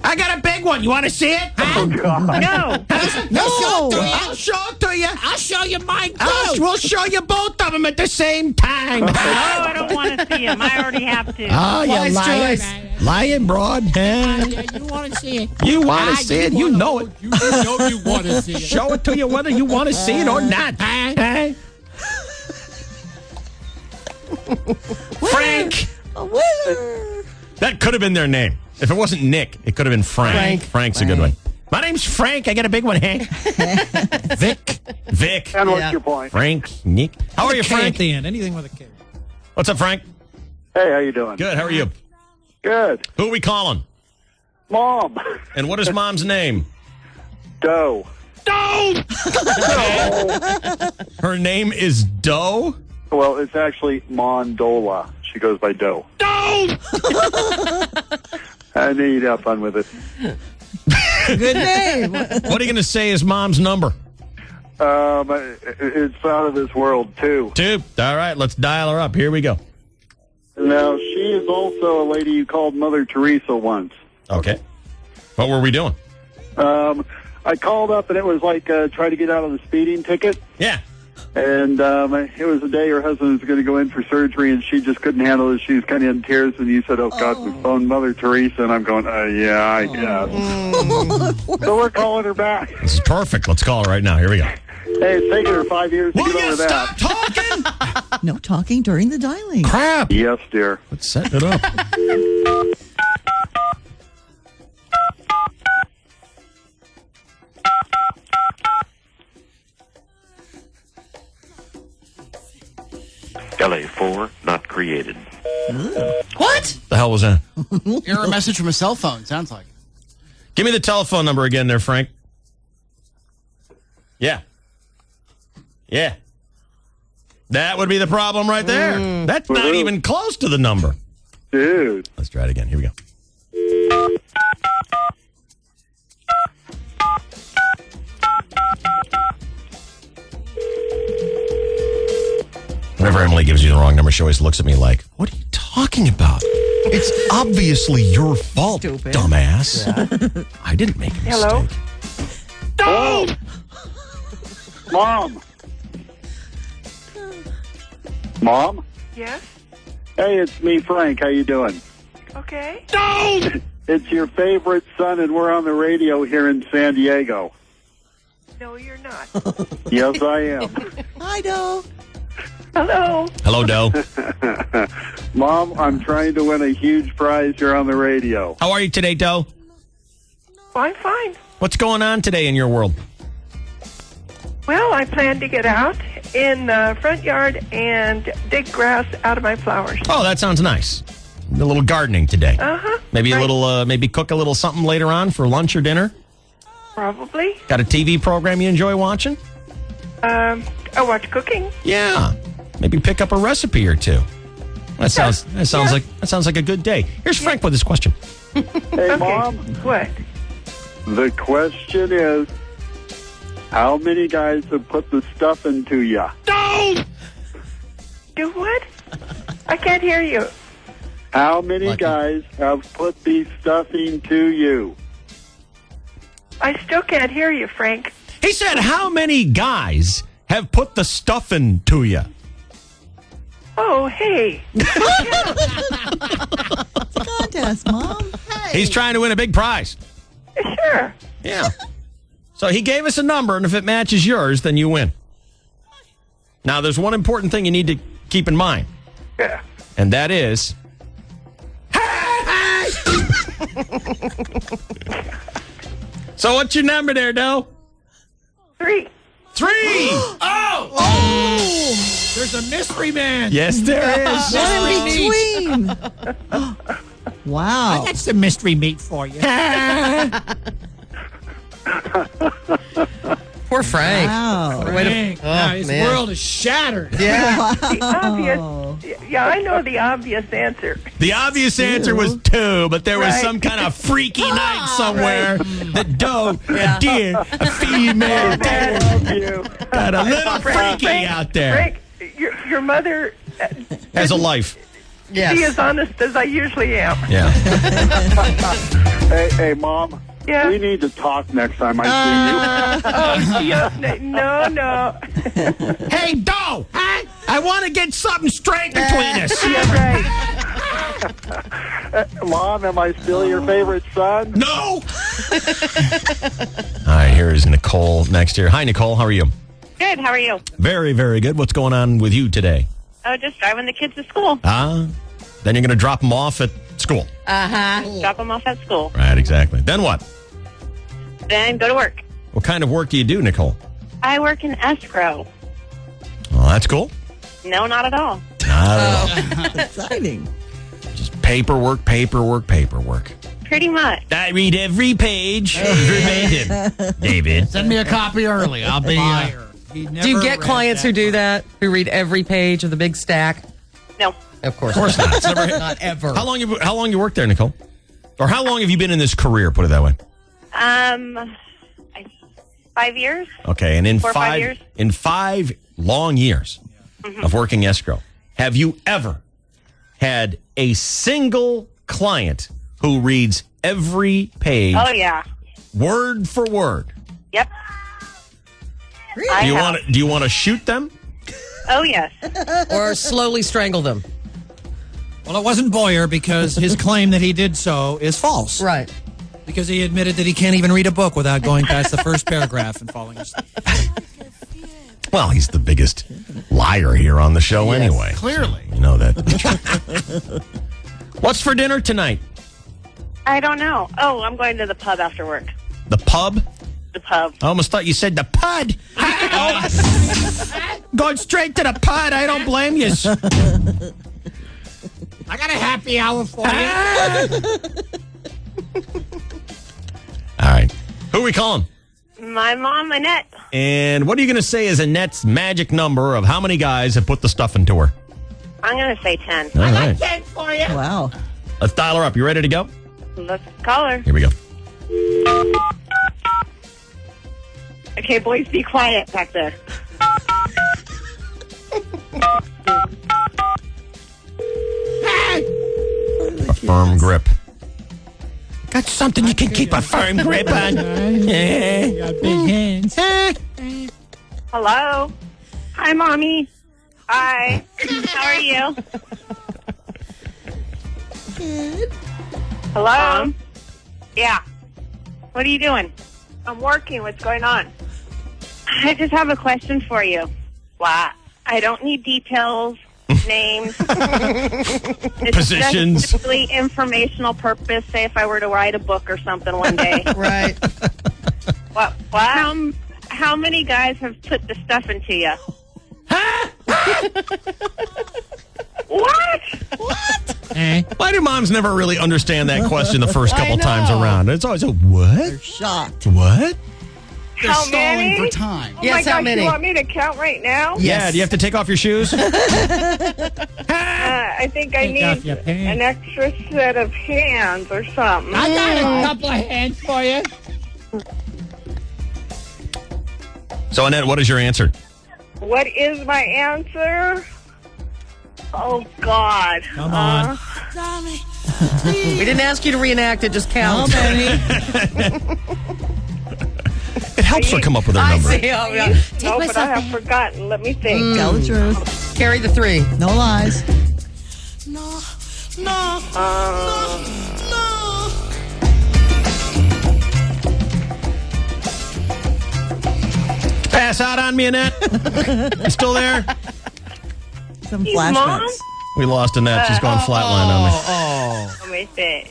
I got a big one. You want to see it? Oh, God. No. I'll show it to you. I'll show you mine, too. We'll show you both of them at the same time. No, I don't want to see him. I already have to. Oh, you lying. Lying broad. Yeah, you want to see it. You want to see it. You know it. You know you want to see it. Show it to you whether you want to see it or not. Hey? Frank. A winner. That could have been their name. If it wasn't Nick, it could have been Frank. Frank's a good one. My name's Frank. I got a big one, Hank. Vic. And what's your point? Frank. Nick. How are you, K at Frank? the end. Anything with a K. What's up, Frank? Hey, how you doing? Good. How are you? Good. Who are we calling? Mom. And what is Mom's name? Doe. Doe! Her name is Doe? Well, it's actually Mondola. She goes by Doe. Doe! I knew you'd have fun with it. Good name. What are you going to say is Mom's number? It's out of this world, too. 2. All right, let's dial her up. Here we go. Now, she is also a lady you called Mother Teresa once. Okay. What were we doing? I called up, and it was like try to get out of the speeding ticket. Yeah. And it was the day her husband was going to go in for surgery, and she just couldn't handle it. She was kind of in tears, and you said, oh, God, we phoned Mother Teresa. And I'm going, yeah, I guess. So we're calling her back. This is perfect. Let's call her right now. Here we go. Hey, it's taken her 5 years to Will get you over stop that. talking? No talking during the dialing. Crap. Yes, dear. Let's set it up. LA4 not created. What? The hell was that? Error message from a cell phone, sounds like. Give me the telephone number again there, Frank. Yeah. Yeah. That would be the problem right there. That's not even close to the number. Dude. Let's try it again. Here we go. Whenever Emily gives you the wrong number, she always looks at me like, what are you talking about? It's obviously your fault, dumbass. Yeah. I didn't make a Hello? mistake. Oh! Mom. Mom? Yes? Hey, it's me, Frank. How you doing? Okay. It's your favorite son, and we're on the radio here in San Diego. No, you're not. Yes, I am. Hi, Doe. Hello. Hello, Doe. Mom, I'm trying to win a huge prize here on the radio. How are you today, Doe? I'm fine. What's going on today in your world? Well, I plan to get out in the front yard and dig grass out of my flowers. Oh, that sounds nice. A little gardening today. Uh-huh. Maybe a little, maybe cook a little something later on for lunch or dinner. Probably. Got a TV program you enjoy watching? I watch cooking. Yeah. Maybe pick up a recipe or two. That sounds like a good day. Here's Frank with his question. Hey, Mom. What? The question is, how many guys have put the stuff into you? Do what? I can't hear you. How many guys have put the stuffing to you? I still can't hear you, Frank. He said, how many guys have put the stuffing to you? Oh, hey. It's a contest, Mom. Hey. He's trying to win a big prize. Sure. Yeah. So he gave us a number, and if it matches yours, then you win. Now, there's one important thing you need to keep in mind. Yeah. And that is... So what's your number there, Doe? 3. 3! Oh! There's a mystery man. Yes, there is. In between. Wow. That's the mystery meat for you. Poor Frank. Wow. Frank. His man. world is shattered. Yeah. The obvious. Yeah, I know the obvious answer. The obvious answer was 2, but there was Right. some kind of freaky night somewhere that Doe, a deer, a female deer, got a little freaky Frank, out there. Frank, your mother Has a life. Yes. be as honest as I usually am. Yeah. Hey, Mom. Yeah. We need to talk next time I see you. No. Hey, Doe! I want to get something straight between us. Yeah, right. Mom, am I still your favorite son? No! All right, here is Nicole next here. Hi, Nicole. How are you? Good. How are you? Very, very good. What's going on with you today? Oh, just driving the kids to school. Then you're going to drop them off at school. Drop them off at school. Right, exactly. Then what? Then go to work. What kind of work do you do, Nicole? I work in escrow. Well, that's cool. No, not at all. Not at all. Exciting. Just paperwork. Pretty much. I read every page verbatim. David. Send me a copy early. I'll be. Do you get clients who do that? Who read every page of the big stack? No. Of course not. It's never, not ever. How long you worked there, Nicole? Or how long have you been in this career, put it that way? 5 years. Okay, and in 4 or 5 years. in 5 long years of working escrow, have you ever had a single client who reads every page Oh, yeah. word for word? Yep. Do you want to shoot them? Oh, yes. Or slowly strangle them. Well, it wasn't Boyer because his claim that he did so is false. Right. Because he admitted that he can't even read a book without going past the first paragraph and falling asleep. Well, he's the biggest liar here on the show anyway. Clearly. You know that. What's for dinner tonight? I don't know. Oh, I'm going to the pub after work. The pub? The pub. I almost thought you said the pud. Going straight to the pud. I don't blame you. I got a happy hour for you. All right. Who are we calling? My mom, Annette. And what are you going to say is Annette's magic number of how many guys have put the stuff into her? I'm going to say 10. All right. 10 for you. Wow. Let's dial her up. You ready to go? Let's call her. Here we go. Okay, boys, be quiet back there. Firm grip. Got something you can keep a firm grip on. You got big hands. Hello. Hi, Mommy. Hi. How are you? Good. Hello? Yeah. What are you doing? I'm working. What's going on? I just have a question for you. What? I don't need details, names. It's Positions. just strictly informational purpose. Say if I were to write a book or something one day. Right. What? How many guys have put the stuff into you? What? Why do moms never really understand that question the first couple times around? It's always a what? They're shocked. What? They're How stalling many? for time. Oh Yes, my how gosh, many? you want me to count right now? Yeah, do you have to take off your shoes? I think I Take off need your pants. an extra set of hands or something. I got a couple of hands for you. So, Annette, what is your answer? What is my answer? Oh, God. Come on. We didn't ask you to reenact it, just count. How many? It helps her come up with her I number. see. Oh, yeah. No, but I have forgotten. Let me think. Tell the truth. Carry the 3. No lies. Pass out on me, Annette. You still there? Some Hey, flashbacks. Mom? We lost Annette. She's gone flatline on me. Let me think.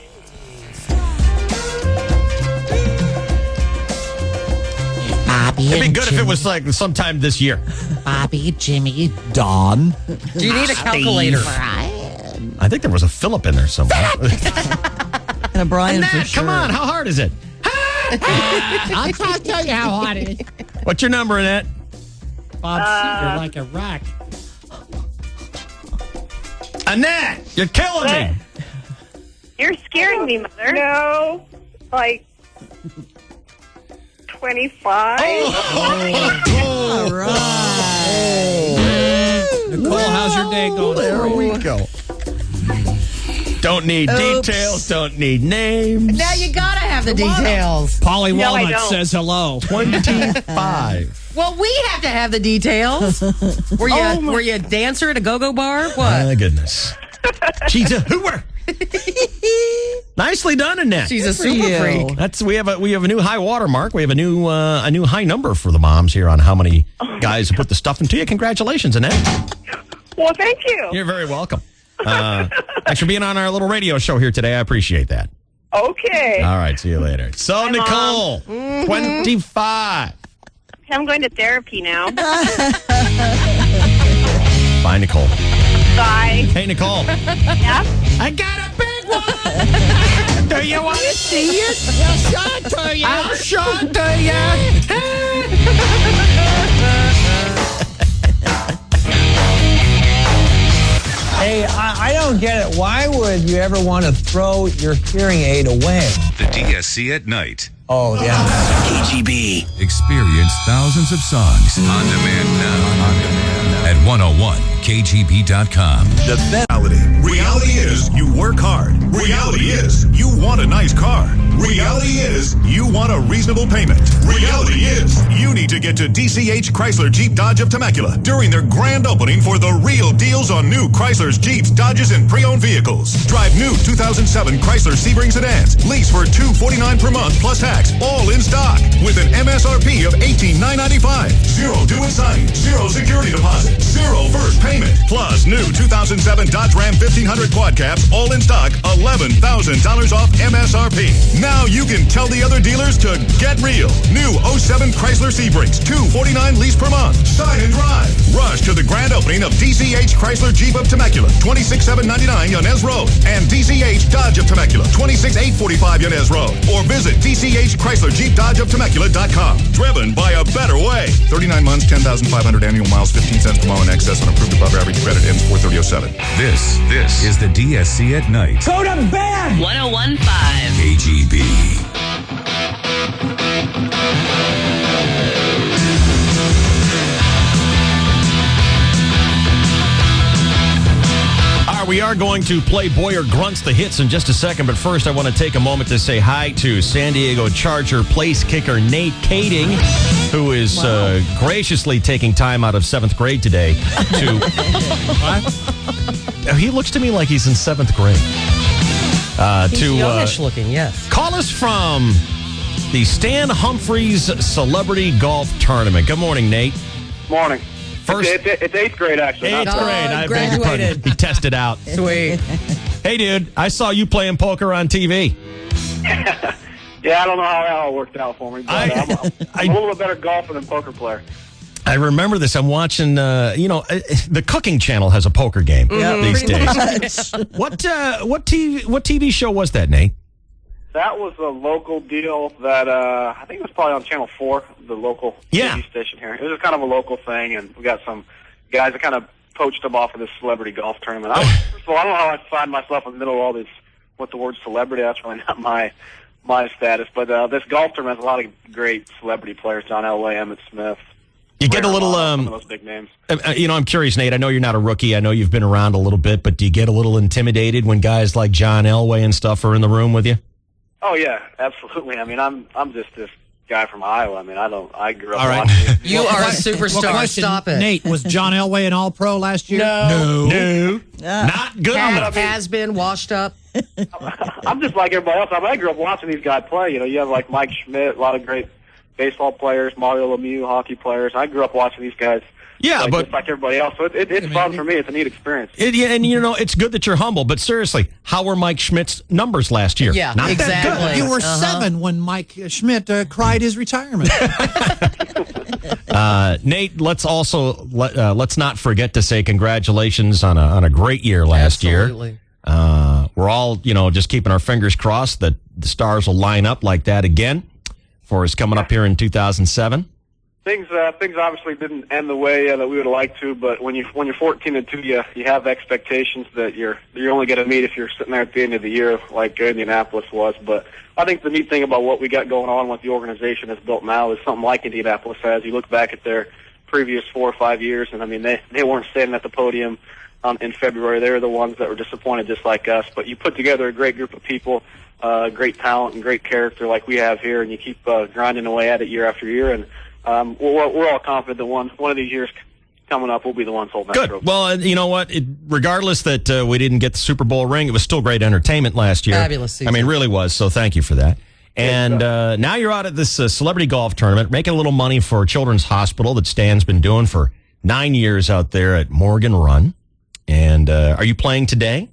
Bobby It'd be and good if it was like sometime this year. Bobby, Jimmy, Don. Do you need a calculator? I think there was a Philip in there somewhere. And a Brian for Annette, sure. come on. How hard is it? I'll try to tell you how hard it is. What's your number, Annette? Bob Seger like a rock. Annette, you're killing me. You're scaring me, Mother. No. Like 25? All right. Nicole, how's your day going? There we go. Don't need details. Don't need names. Now you gotta have the details. Polly No, I Walnut don't. says hello. 25. Well, we have to have the details. Were you a dancer at a go-go bar? What? My goodness. She's a hooer. Nicely done, Annette. She's a Good for super you. freak. That's we have a new high water mark. We have a new high number for the moms here on how many guys put the stuff into you. Congratulations, Annette. Well, thank you. You're very welcome. Thanks for being on our little radio show here today. I appreciate that. Okay. All right, see you later. So, Bye, Nicole, Mom. 25. I'm going to therapy now. Bye, Nicole. Bye. Hey, Nicole. Yeah? I got a big one. Do you want to see it? I'll show it to you. I'll show it to Hey, I don't get it. Why would you ever want to throw your hearing aid away? The DSC at night. Oh, yeah. KGB. Experience thousands of songs on demand now. At 101kgb.com. The reality is you work hard. Reality is you want a nice car. Reality is you want a reasonable payment. Reality is you need to get to DCH Chrysler Jeep Dodge of Temecula during their grand opening for the real deals on new Chryslers, Jeeps, Dodges, and pre-owned vehicles. Drive new 2007 Chrysler Sebring sedans. Lease for $249 per month plus tax. All in stock with an MSRP of $18,995. Zero due inside. Zero security deposit. Zero first payment. Plus new 2007 Dodge Ram 1500 quad caps. All in stock. $11,000 off MSRP. Now you can tell the other dealers to get real. New 07 Chrysler Sebrings. $249 lease per month. Sign and drive. Rush to the grand opening of DCH Chrysler Jeep of Temecula. 26799 Yanez Road. And DCH Dodge of Temecula. 26845 Yanez Road. Or visit DCH Chrysler Jeep Dodge of Temecula.com. Driven by a better way. 39 months, 10,500 annual miles, 15 cents per mile in excess on approved above average credit ends 4/30/07. This is the DSC at night. Go to bed! 101.5 KGB. Are we are going to play Boyer Grunts the Hits in just a second, but first I want to take a moment to say hi to San Diego Charger place kicker Nate Kading, who is graciously taking time out of 7th grade today to... He looks to me like he's in 7th grade. He's youngish looking, yes. Call us from the Stan Humphreys Celebrity Golf Tournament. Good morning, Nate. Morning. It's 8th grade, actually. 8th grade. I beg your pardon. He tested out. Sweet. Hey, dude, I saw you playing poker on TV. Yeah, I don't know how that all worked out for me, but I'm a little bit better golfer than poker player. I remember this. I'm watching, the Cooking Channel has a poker game these days. What TV show was that, Nate? That was a local deal that I think it was probably on Channel 4, the local TV station here. It was kind of a local thing, and we got some guys that kind of poached them off of this celebrity golf tournament. First of all, I don't know how I find myself in the middle of all this, with the word celebrity. That's really not my status. But this golf tournament has a lot of great celebrity players, John Elway, Emmett Smith. You get a little, some of those big names. I'm curious, Nate. I know you're not a rookie. I know you've been around a little bit, but do you get a little intimidated when guys like John Elway and stuff are in the room with you? Oh yeah, absolutely. I mean, I'm just this guy from Iowa. I mean, I grew up. All right. watching. You are a superstar. Stop it. Nate, was John Elway an All-Pro last year? No. Not good enough. Has been washed up. I'm just like everybody else. I mean, I grew up watching these guys play. You know, you have like Mike Schmidt, a lot of great baseball players, Mario Lemieux, hockey players. I grew up watching these guys. Yeah, but just like everybody else, so it's fun for me. It's a neat experience. And it's good that you're humble. But seriously, how were Mike Schmidt's numbers last year? Yeah, not exactly. that good. You were 7 when Mike Schmidt cried his retirement. Nate, let's also let's not forget to say congratulations on a great year last Absolutely. year. We're all just keeping our fingers crossed that the stars will line up like that again for us coming up here in 2007. Things obviously didn't end the way that we would have liked to, but when you're 14-2, you have expectations that you're only going to meet if you're sitting there at the end of the year, like Indianapolis was. But I think the neat thing about what we got going on, what the organization has built now, is something like Indianapolis has. You look back at their previous 4 or 5 years, and I mean they weren't standing at the podium in February. They were the ones that were disappointed, just like us. But you put together a great group of people, great talent and great character like we have here, and you keep grinding away at it year after year, and we're all confident that one of these years coming up, we'll be the ones holding that trophy. Well, you know what? Regardless that we didn't get the Super Bowl ring, it was still great entertainment last year. Fabulous season. I mean, really was. So thank you for that. And now you're out at this celebrity golf tournament, making a little money for Children's Hospital that Stan's been doing for 9 years out there at Morgan Run. And are you playing today?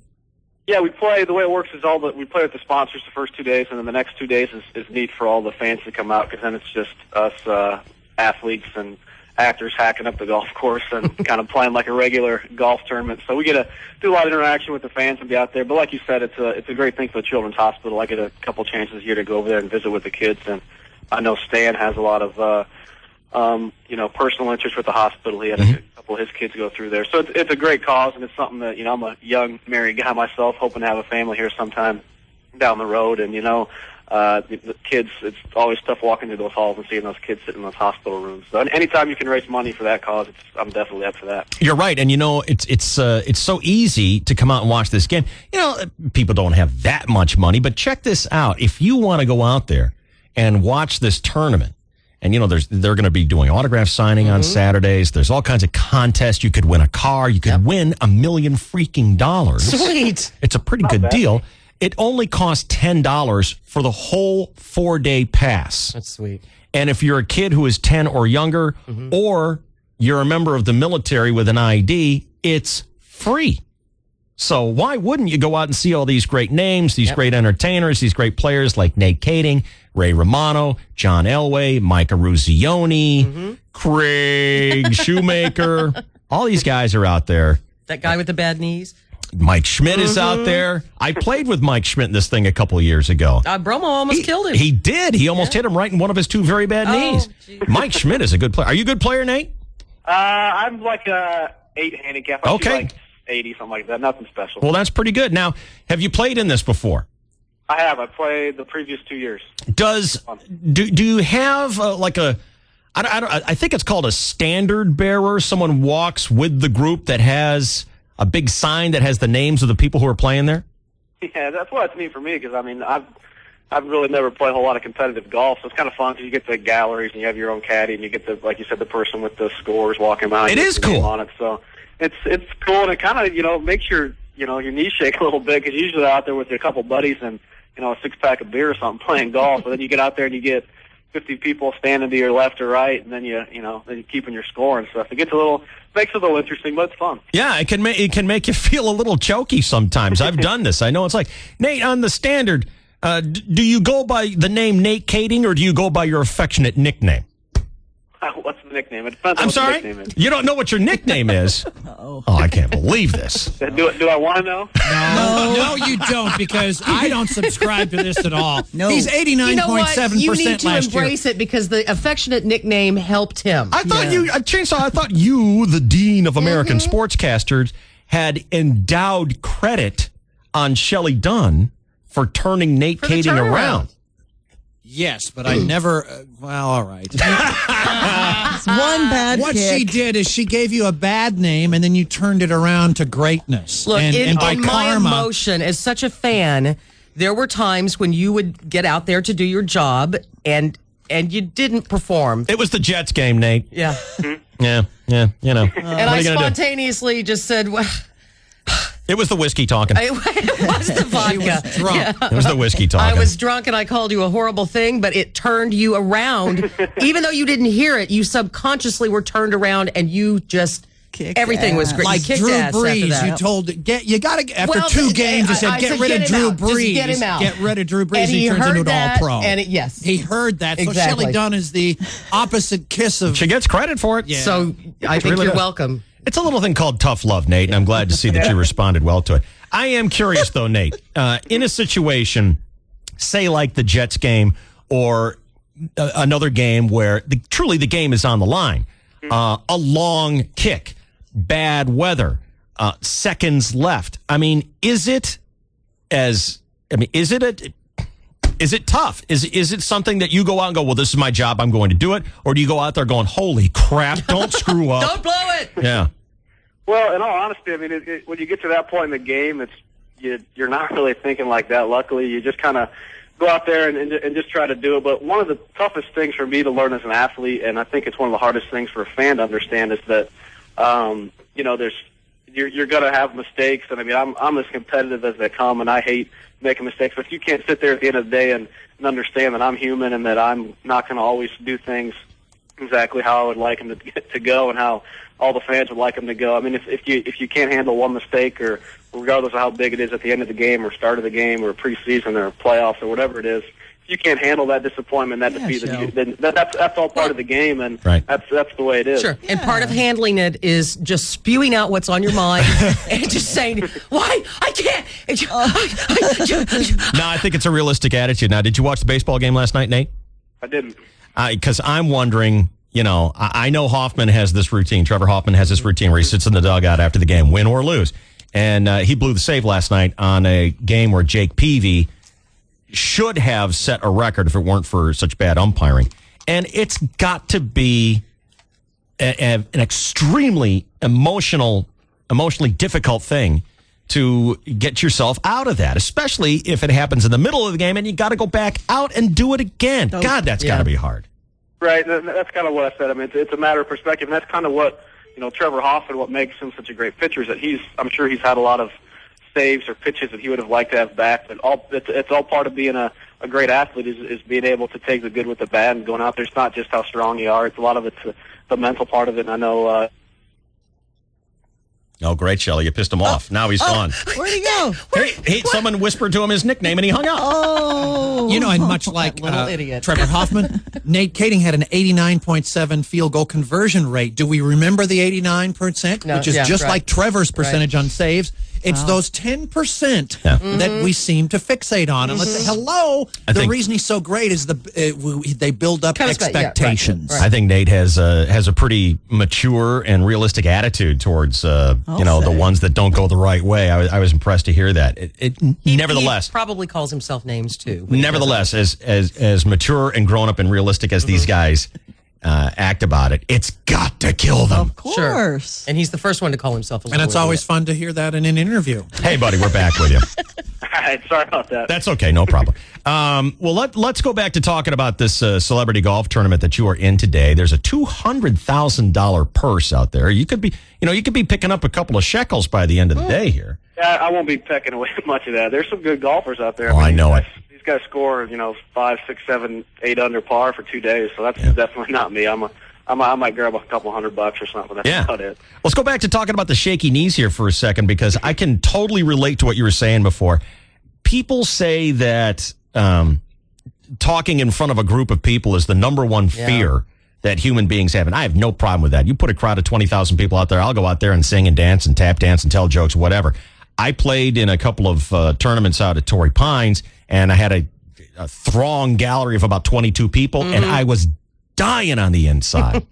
Yeah, we play. The way it works is we play with the sponsors the first 2 days, and then the next 2 days is neat for all the fans to come out, because then it's just us athletes and actors hacking up the golf course and kind of playing like a regular golf tournament. So we get to do a lot of interaction with the fans and be out there. But like you said, it's a great thing for the Children's Hospital. I get a couple chances a year to go over there and visit with the kids, and I know Stan has a lot of personal interest with the hospital. He had a couple of his kids go through there. So it's a great cause, and it's something that, I'm a young married guy myself, hoping to have a family here sometime down the road. And, the kids, it's always tough walking through those halls and seeing those kids sitting in those hospital rooms. So anytime you can raise money for that cause, I'm definitely up for that. You're right. And, it's so easy to come out and watch this game. People don't have that much money, but check this out. If you want to go out there and watch this tournament, and, they're going to be doing autograph signing on Saturdays. There's all kinds of contests. You could win a car. You could win $1 million freaking dollars. Sweet. It's a pretty good deal. It only costs $10 for the whole 4-day pass. That's sweet. And if you're a kid who is 10 or younger, or you're a member of the military with an ID, it's free. So why wouldn't you go out and see all these great names, these great entertainers, these great players like Nate Kading, Ray Romano, John Elway, Micah Ruzioni, Craig Shoemaker. All these guys are out there. That guy with the bad knees. Mike Schmidt is out there. I played with Mike Schmidt in this thing a couple of years ago. Bromo almost killed him. He did. He almost hit him right in one of his 2 very bad knees. Geez. Mike Schmidt is a good player. Are you a good player, Nate? I'm like a 8 handicap. I shoot like 80, something like that. Nothing special. Well, that's pretty good. Now, have you played in this before? I have. I played the previous 2 years. Do you have I think it's called a standard bearer. Someone walks with the group that has a big sign that has the names of the people who are playing there? Yeah, that's why it's neat for me because, I mean, I've really never played a whole lot of competitive golf, so it's kind of fun because you get the galleries and you have your own caddy and you get the, like you said, the person with the scores walking by. It is cool on it, so it's cool, and it kind of makes your knees shake a little bit because usually they're out there with a couple buddies and a 6-pack of beer or something playing golf, and then you get out there and you get 50 people standing to your left or right, and then then you're keeping your score and stuff. It makes it a little interesting, but it's fun. Yeah, it can make you feel a little choky sometimes. I've done this. I know it's like, Nate, on the standard, do you go by the name Nate Kading or do you go by your affectionate nickname? What's the nickname? It depends on I'm what sorry? the nickname is. You don't know what your nickname is? Oh, I can't believe this. Do I want to know? No, you don't, because I don't subscribe to this at all. No. He's 89.7% You know what? You need to last year. embrace it because the affectionate nickname helped him. I thought Chainsaw, I thought you, the dean of American sportscasters, had endowed credit on Shelley Dunn for turning Nate Kading around. Yes, but I never. Well, all right. It's one bad What kick. she did is she gave you a bad name, and then you turned it around to greatness. Look, and by in my karma, emotion as such a fan, there were times when you would get out there to do your job and you didn't perform. It was the Jets game, Nate. Yeah. Yeah, you know. And I spontaneously just said, well, it was the whiskey talking. it was the vodka. She was drunk. Yeah. It was the whiskey talking. I was drunk and I called you a horrible thing, but it turned you around. Even though you didn't hear it, you subconsciously were turned around and you just everything was great. Like you kicked Drew ass after Brees, that. you told you got to after Well, 2 games. You said I get said, rid get of him Drew out. Just Brees. get him out. Get rid of Drew Brees. And He turns heard into an that, all-pro. and yes, he heard that. So Exactly. Shelley Dunn is the opposite kiss of. She gets credit for it. Yeah. So I think really you're does. welcome. It's a little thing called tough love, Nate, and I'm glad to see that you responded well to it. I am curious, though, Nate, in a situation, say like the Jets game or another game where truly the game is on the line, a long kick, bad weather, seconds left. I mean, is it tough? Is it something that you go out and go, well, this is my job, I'm going to do it? Or do you go out there going, holy crap, don't screw up? Don't blow it. Yeah. Well, in all honesty, I mean, when you get to that point in the game, you're not really thinking like that. Luckily, you just kind of go out there and just try to do it. But one of the toughest things for me to learn as an athlete, and I think it's one of the hardest things for a fan to understand, is that you're going to have mistakes. And I mean, I'm as competitive as they come, and I hate making mistakes. But if you can't sit there at the end of the day and understand that I'm human and that I'm not going to always do things exactly how I would like them to go and how all the fans would like them to go. I mean, if you can't handle one mistake, or regardless of how big it is at the end of the game or start of the game or preseason or playoffs or whatever it is, if you can't handle that disappointment, that defeat, then that's all part of the game, and that's the way it is. Sure. And part of handling it is just spewing out what's on your mind and just saying, why? I can't. No, I think it's a realistic attitude. Now, did you watch the baseball game last night, Nate? I didn't. Because I'm wondering, I know Hoffman has this routine. Trevor Hoffman has this routine where he sits in the dugout after the game, win or lose. And he blew the save last night on a game where Jake Peavy should have set a record if it weren't for such bad umpiring. And it's got to be an extremely emotionally difficult thing to get yourself out of that, especially if it happens in the middle of the game and you got to go back out and do it again. God, that's got to be hard. Right, that's kind of what I said. I mean, it's a matter of perspective, and that's kind of what, Trevor Hoffman, what makes him such a great pitcher is that I'm sure he's had a lot of saves or pitches that he would have liked to have back, but it's all part of being a great athlete is being able to take the good with the bad and going out there. It's not just how strong you are. It's a lot of it's the mental part of it, and I know... Oh, great, Shelley. You pissed him off. Now he's gone. Where'd he go? Someone whispered to him his nickname, and he hung up. Oh. And much like little idiot. Trevor Hoffman, Nate Kading had an 89.7 field goal conversion rate. Do we remember the 89%, No, which is just like Trevor's percentage on saves? It's those 10% that we seem to fixate on. And let's say, the reason he's so great is they build up expectations. I think Nate has a pretty mature and realistic attitude towards the ones that don't go the right way. I was impressed to hear that. Nevertheless, he probably calls himself names too. Nevertheless, as mature and grown up and realistic as these guys act about it, it's got to kill them. Of course. And he's the first one to call himself a And it's little always idiot. fun to hear that in an interview. Hey, buddy, we're back with you. All right, sorry about that. That's okay, no problem. Well, let's go back to talking about this celebrity golf tournament that you are in today. There's a $200,000 purse out there. You could be picking up a couple of shekels by the end of the day here. Yeah, I won't be pecking away much of that. There's some good golfers out there. Oh, I know it. These guys score, 5, 6, 7, 8 under par for 2 days. So that's definitely not me. I might grab a couple $100 or something. That's about it. Let's go back to talking about the shaky knees here for a second, because I can totally relate to what you were saying before. People say that talking in front of a group of people is the number one fear that human beings have. And I have no problem with that. You put a crowd of 20,000 people out there, I'll go out there and sing and dance and tap dance and tell jokes, whatever. I played in a couple of tournaments out at Torrey Pines, and I had a throng gallery of about 22 people, and I was dying on the inside.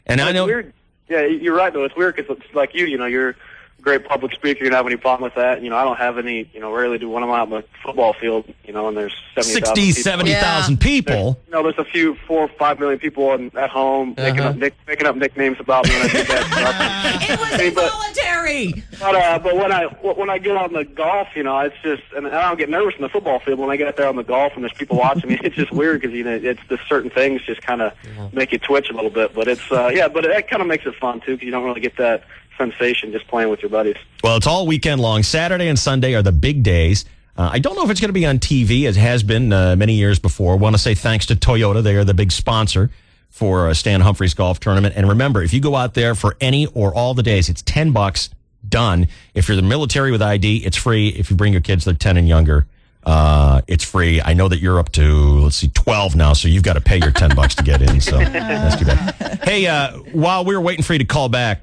And I know. Weird. Yeah, you're right, though. It's weird because it's like you're a great public speaker. You don't have any problem with that. I don't have any, rarely do when I'm out on the football field, and there's 70,000 people. There's a few, 4 or 5 million people at home making up nicknames about me when I do that stuff. It was involuntary. But when I get on the golf, it's just, and I don't get nervous in the football field. When I get out there on the golf and there's people watching me, it's just weird because it's the certain things just kind of make you twitch a little bit. But it's but it kind of makes it fun too because you don't really get that sensation just playing with your buddies. Well, it's all weekend long. Saturday and Sunday are the big days. I don't know if it's going to be on TV, as has been many years before. I want to say thanks to Toyota. They are the big sponsor for Stan Humphries Golf Tournament. And remember, if you go out there for any or all the days, it's $10 done. If you're the military with ID, it's free. If you bring your kids, they're 10 and younger, it's free. I know that you're up to, 12 now, so you've got to pay your $10 to get in. So that's too bad. Hey, while we were waiting for you to call back,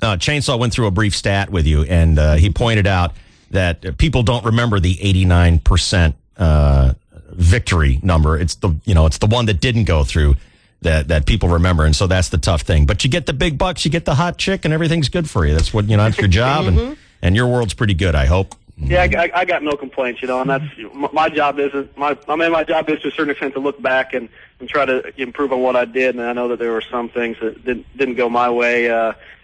Chainsaw went through a brief stat with you, and he pointed out that people don't remember the 89% victory number. It's the one that didn't go through that people remember, and so that's the tough thing. But you get the big bucks, you get the hot chick, and everything's good for you. That's what that's your job, and your world's pretty good, I hope. Yeah, I got no complaints, and that's my job. My job is to a certain extent to look back and try to improve on what I did. And I know that there were some things that didn't go my way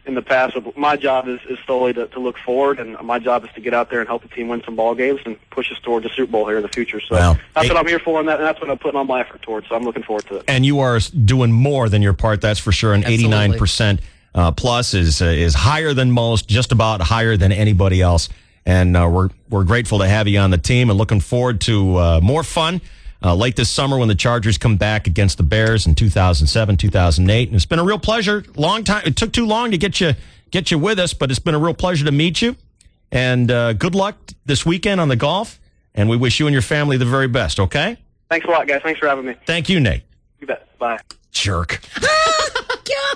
in the past. But my job is solely to look forward, and my job is to get out there and help the team win some ball games and push us towards the Super Bowl here in the future. So that's what I'm here for, and that's what I'm putting all my effort towards. So I'm looking forward to it. And you are doing more than your part, that's for sure. And 89% plus is higher than most, just about higher than anybody else. And we're grateful to have you on the team and looking forward to more fun late this summer when the Chargers come back against the Bears in 2007, 2008. And it's been a real pleasure. Long time. It took too long to get you with us, but it's been a real pleasure to meet you. And good luck this weekend on the golf. And we wish you and your family the very best, okay? Thanks a lot, guys. Thanks for having me. Thank you, Nate. You bet. Bye. Jerk.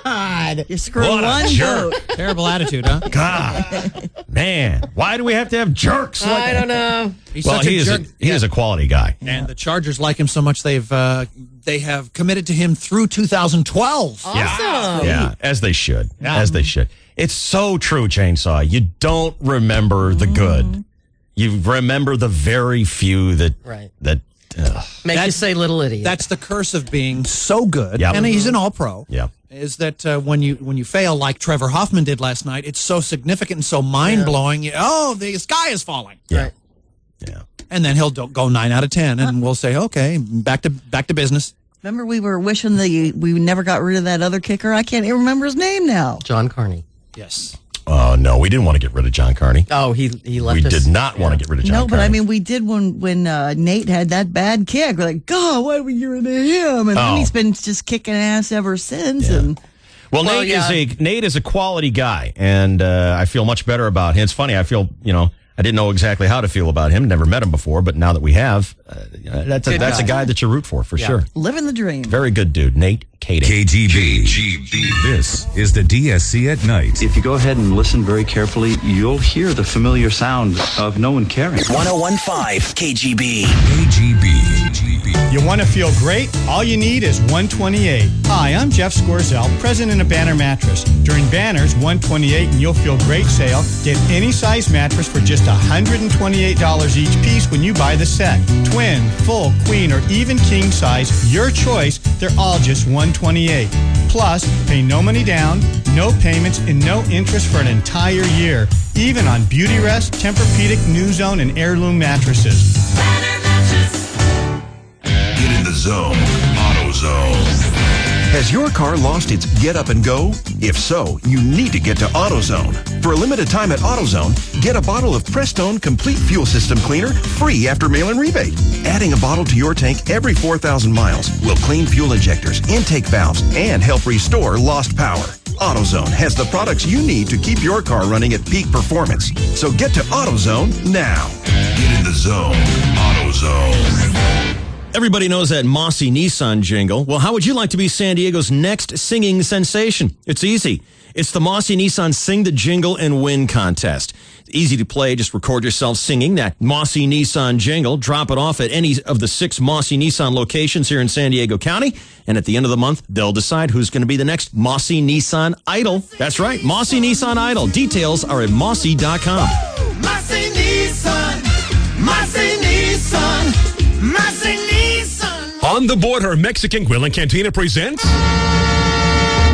God. You screw What a one jerk. vote. Terrible attitude, huh? God. Man, why do we have to have jerks? I don't know. He's Well, such a he jerk. is a quality guy. And the Chargers like him so much they have committed to him through 2012. Awesome. Yeah, as they should. As they should. It's so true, Chainsaw. You don't remember the good. You remember the very few that Make you say little idiot. That's the curse of being so good. Yep. And he's an all-pro. Yeah. Is that when you fail like Trevor Hoffman did last night, it's so significant and so mind-blowing. Oh, the sky is falling. Yeah. Right. Yeah. And then he'll go 9 out of 10, and we'll say, okay, back to business. Remember, we were wishing we never got rid of that other kicker. I can't even remember his name now. John Carney. Yes. Oh, no, we didn't want to get rid of John Carney. Oh, he left We us. did not want to get rid of John No, but Carney. I mean, we did when Nate had that bad kick. We're like, God, why did we get rid of him? And then he's been just kicking ass ever since. Yeah. And Well, Nate is a quality guy, and I feel much better about him. It's funny. I feel, I didn't know exactly how to feel about him. Never met him before, but now that we have, that's a guy that you root for sure. living the dream. Very good dude, Nate Kading. KGB. This is the DSC at night. If you go ahead and listen very carefully, you'll hear the familiar sound of no one caring. 101.5 KGB. KGB. You want to feel great? All you need is 128. Hi, I'm Jeff Scorzel, president of Banner Mattress. During Banner's 128 and You'll Feel Great sale, get any size mattress for just $128 each piece when you buy the set. Twin twin, full, queen, or even king size, your choice, they're all just $128. Plus, pay no money down, no payments, and no interest for an entire year. Even on Beautyrest, Tempur-Pedic, New Zone, and Heirloom mattresses. Get in the zone. AutoZone. Has your car lost its get up and go? If so, you need to get to AutoZone. For a limited time at AutoZone, get a bottle of Prestone Complete Fuel System Cleaner free after mail-in rebate. Adding a bottle to your tank every 4,000 miles will clean fuel injectors, intake valves, and help restore lost power. AutoZone has the products you need to keep your car running at peak performance. So get to AutoZone now. Get in the zone. AutoZone. Everybody knows that Mossy Nissan jingle. Well, how would you like to be San Diego's next singing sensation? It's easy. It's the Mossy Nissan Sing the Jingle and Win contest. It's easy to play. Just record yourself singing that Mossy Nissan jingle. Drop it off at any of the 6 Mossy Nissan locations here in San Diego County. And at the end of the month, they'll decide who's going to be the next Mossy Nissan Idol. That's right, Mossy Nissan Idol. Details are at mossy.com. Mossy Nissan, Mossy Nissan, Mossy Nissan. On the Border, Mexican Grill and Cantina presents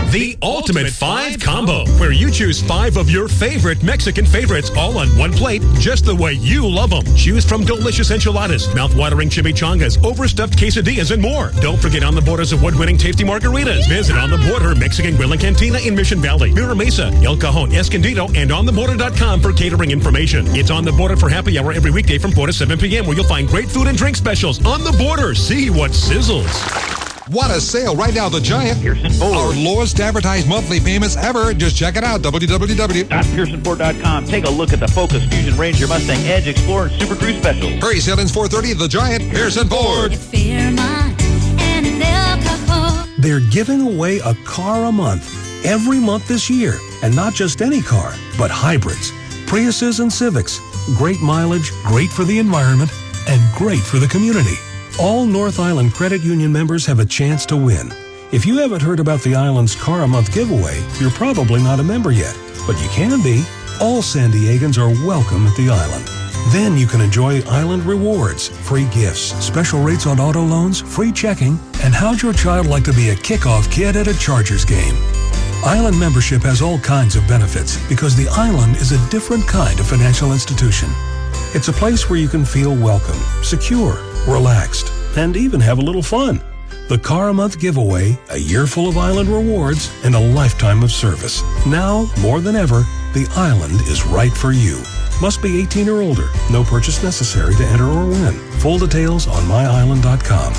the Ultimate 5 Combo, where you choose 5 of your favorite Mexican favorites all on one plate, just the way you love them. Choose from delicious enchiladas, mouth-watering chimichangas, overstuffed quesadillas, and more. Don't forget On the Border's award-winning tasty margaritas. Visit On the Border Mexican Grill and Cantina in Mission Valley, Mira Mesa, El Cajon, Escondido, and OnTheBorder.com for catering information. It's On the Border for happy hour every weekday from 4 to 7 p.m. where you'll find great food and drink specials. On the Border, see what sizzles. What a sale right now, the Giant. Pearson Ford. Our lowest advertised monthly payments ever. Just check it out, www.pearsonford.com. Take a look at the Focus, Fusion, Ranger, Mustang, Edge, Explorer, and Super Cruise specials. Hurry, sale-ins 430, the Giant, Pearson Ford. They're giving away a car a month, every month this year. And not just any car, but hybrids, Priuses and Civics. Great mileage, great for the environment, and great for the community. All North Island Credit Union members have a chance to win. If you haven't heard about the Island's Car a Month giveaway, you're probably not a member yet. But you can be. All San Diegans are welcome at the Island. Then you can enjoy Island rewards, free gifts, special rates on auto loans, free checking, and how'd your child like to be a kickoff kid at a Chargers game? Island membership has all kinds of benefits because the Island is a different kind of financial institution. It's a place where you can feel welcome, secure, relaxed, and even have a little fun. The Car a Month giveaway, a year full of Island rewards, and a lifetime of service. Now, more than ever, the Island is right for you. Must be 18 or older. No purchase necessary to enter or win. Full details on myisland.com.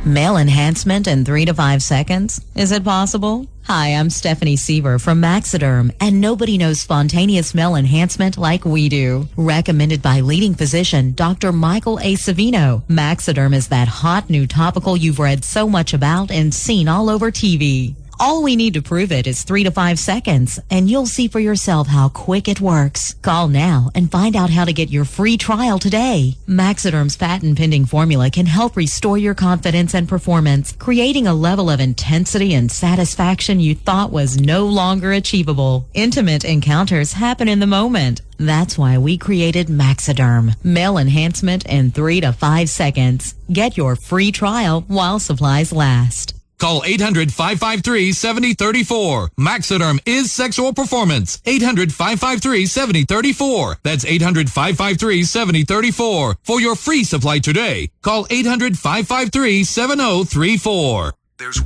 Male enhancement in 3 to 5 seconds? Is it possible? Hi, I'm Stephanie Seaver from Maxiderm, and nobody knows spontaneous male enhancement like we do. Recommended by leading physician Dr. Michael A. Savino, Maxiderm is that hot new topical you've read so much about and seen all over TV. All we need to prove it is 3 to 5 seconds, and you'll see for yourself how quick it works. Call now and find out how to get your free trial today. Maxiderm's patent-pending formula can help restore your confidence and performance, creating a level of intensity and satisfaction you thought was no longer achievable. Intimate encounters happen in the moment. That's why we created Maxiderm. Male enhancement in 3 to 5 seconds. Get your free trial while supplies last. Call 800-553-7034. Maxiderm is sexual performance. 800-553-7034. That's 800-553-7034. For your free supply today, call 800-553-7034.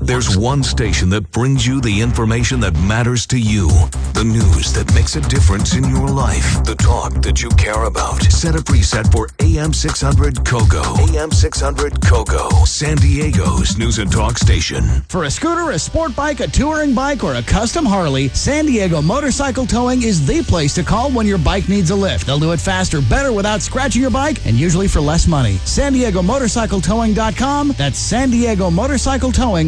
There's one station that brings you the information that matters to you. The news that makes a difference in your life. The talk that you care about. Set a preset for AM 600 KOGO. AM 600 KOGO. San Diego's news and talk station. For a scooter, a sport bike, a touring bike, or a custom Harley, San Diego Motorcycle Towing is the place to call when your bike needs a lift. They'll do it faster, better, without scratching your bike, and usually for less money. SanDiegoMotorcycleTowing.com. That's SanDiegoMotorcycleTowing.com.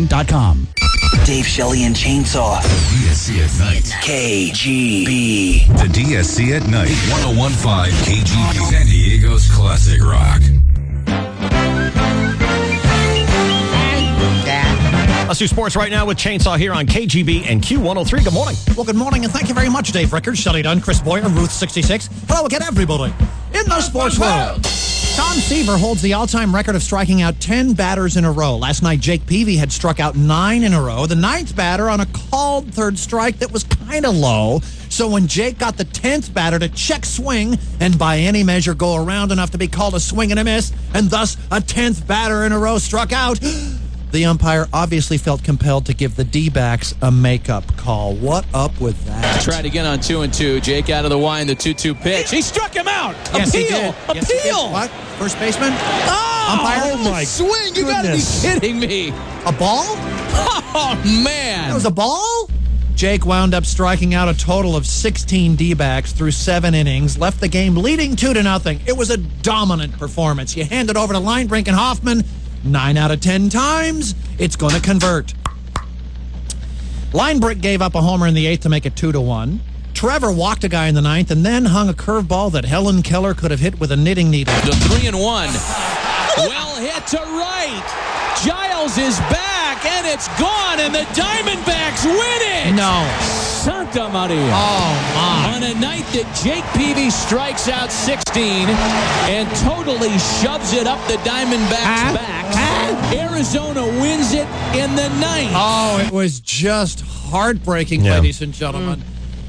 Dave Shelley and Chainsaw. DSC at night. KGB. The DSC at night. 101.5 KGB. San Diego's classic rock. Let's do sports right now with Chainsaw here on KGB and Q103. Good morning. Well, good morning, and thank you very much, Dave Rickard, Shelley Dunn, Chris Boyer, Ruth 66. Hello again, everybody. In the sports world. Tom Seaver holds the all-time record of striking out 10 batters in a row. Last night, Jake Peavy had struck out 9 in a row. The 9th batter on a called third strike that was kind of low. So when Jake got the 10th batter to check swing and by any measure go around enough to be called a swing and a miss, and thus a 10th batter in a row struck out, the umpire obviously felt compelled to give the D-backs a makeup call. What up with that? Tried again on 2-2. Jake out of the wind, the 2-2 pitch. He struck him out. Yes, Appeal. he did. Appeal. Yes, he did. What? First baseman? Umpire? Oh my swing. You got to be kidding me. A ball? Oh, man. That was a ball? Jake wound up striking out a total of 16 D-backs through 7 innings, left the game leading 2-0. It was a dominant performance. You hand it over to Linebrink and Hoffman. 9 out of 10 times, it's going to convert. Linebrink gave up a homer in the 8th to make it 2-1. Trevor walked a guy in the 9th and then hung a curveball that Helen Keller could have hit with a knitting needle. The 3-1. Well hit to right. Giles is back, and it's gone, and the Diamondbacks win it. No. Santa Maria. Oh, my. On a night that Jake Peavy strikes out 16 and totally shoves it up the Diamondbacks' back, Arizona wins it in the 9th. Oh, it was just heartbreaking, ladies and gentlemen.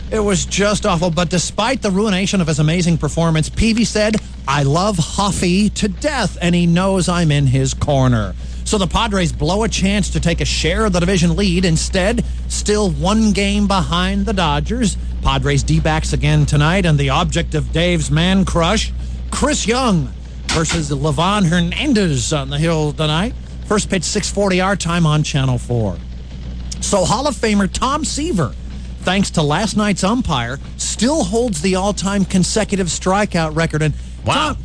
It was just awful. But despite the ruination of his amazing performance, Peavy said, "I love Huffy to death, and he knows I'm in his corner." So the Padres blow a chance to take a share of the division lead. Instead, still 1 game behind the Dodgers. Padres D-backs again tonight, and the object of Dave's man crush, Chris Young versus Livan Hernandez on the hill tonight. First pitch 6:40 our time on Channel 4. So Hall of Famer Tom Seaver, thanks to last night's umpire, still holds the all-time consecutive strikeout record. And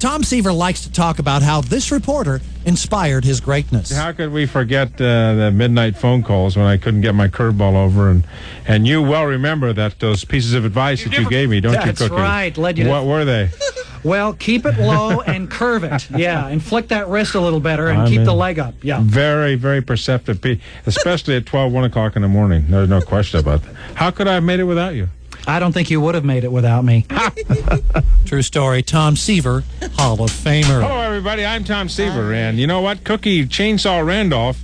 Tom Seaver likes to talk about how this reporter inspired his greatness. How could we forget the midnight phone calls when I couldn't get my curveball over? And you well remember that those pieces of advice that you gave me, don't you, Cookie? That's right. Led you what were they? Well, keep it low and curve it. Yeah, and flick that wrist a little better and keep the leg up. Yeah. Very, very perceptive, especially at 12, 1 o'clock in the morning. There's no question about that. How could I have made it without you? I don't think you would have made it without me. True story. Tom Seaver, Hall of Famer. Hello, everybody. I'm Tom Seaver, and you know what? Cookie Chainsaw Randolph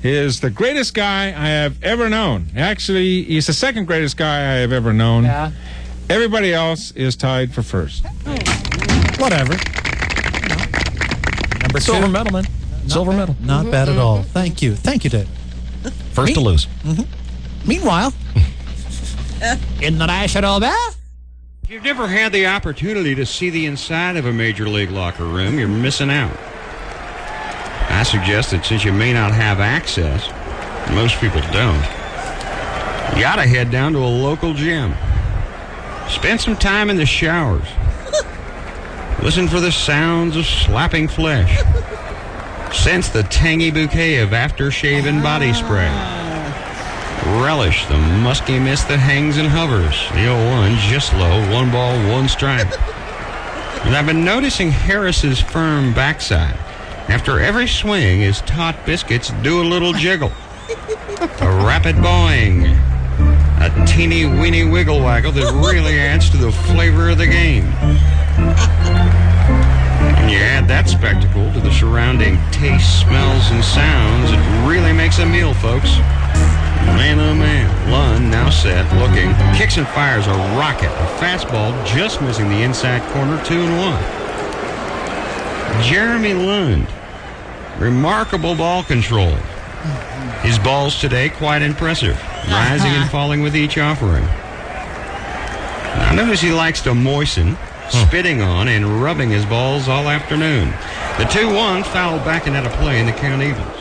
is the greatest guy I have ever known. Actually, he's the second greatest guy I have ever known. Yeah. Everybody else is tied for first. Whatever. Number 2. Silver medal, man. Silver medal. Not bad at all. Thank you. Thank you, Dave. First to lose. Meanwhile, in the National Bath. If you've never had the opportunity to see the inside of a Major League locker room, you're missing out. I suggest that since you may not have access, most people don't, you ought to head down to a local gym. Spend some time in the showers. Listen for the sounds of slapping flesh. Sense the tangy bouquet of aftershave and body spray. Relish the musky mist that hangs and hovers. The 0-1 just low, 1 ball, 1 strike. And I've been noticing Harris's firm backside. After every swing, his taut biscuits do a little jiggle. A rapid boing. A teeny weeny wiggle waggle that really adds to the flavor of the game. When you add that spectacle to the surrounding tastes, smells, and sounds, it really makes a meal, folks. Man, oh man. Lund, now set, looking, kicks and fires a rocket. A fastball just missing the inside corner, 2-1. Jeremy Lund. Remarkable ball control. His balls today quite impressive, rising and falling with each offering. Now notice he likes to moisten, spitting on and rubbing his balls all afternoon. The 2-1 fouled back and out of play, and the count evens.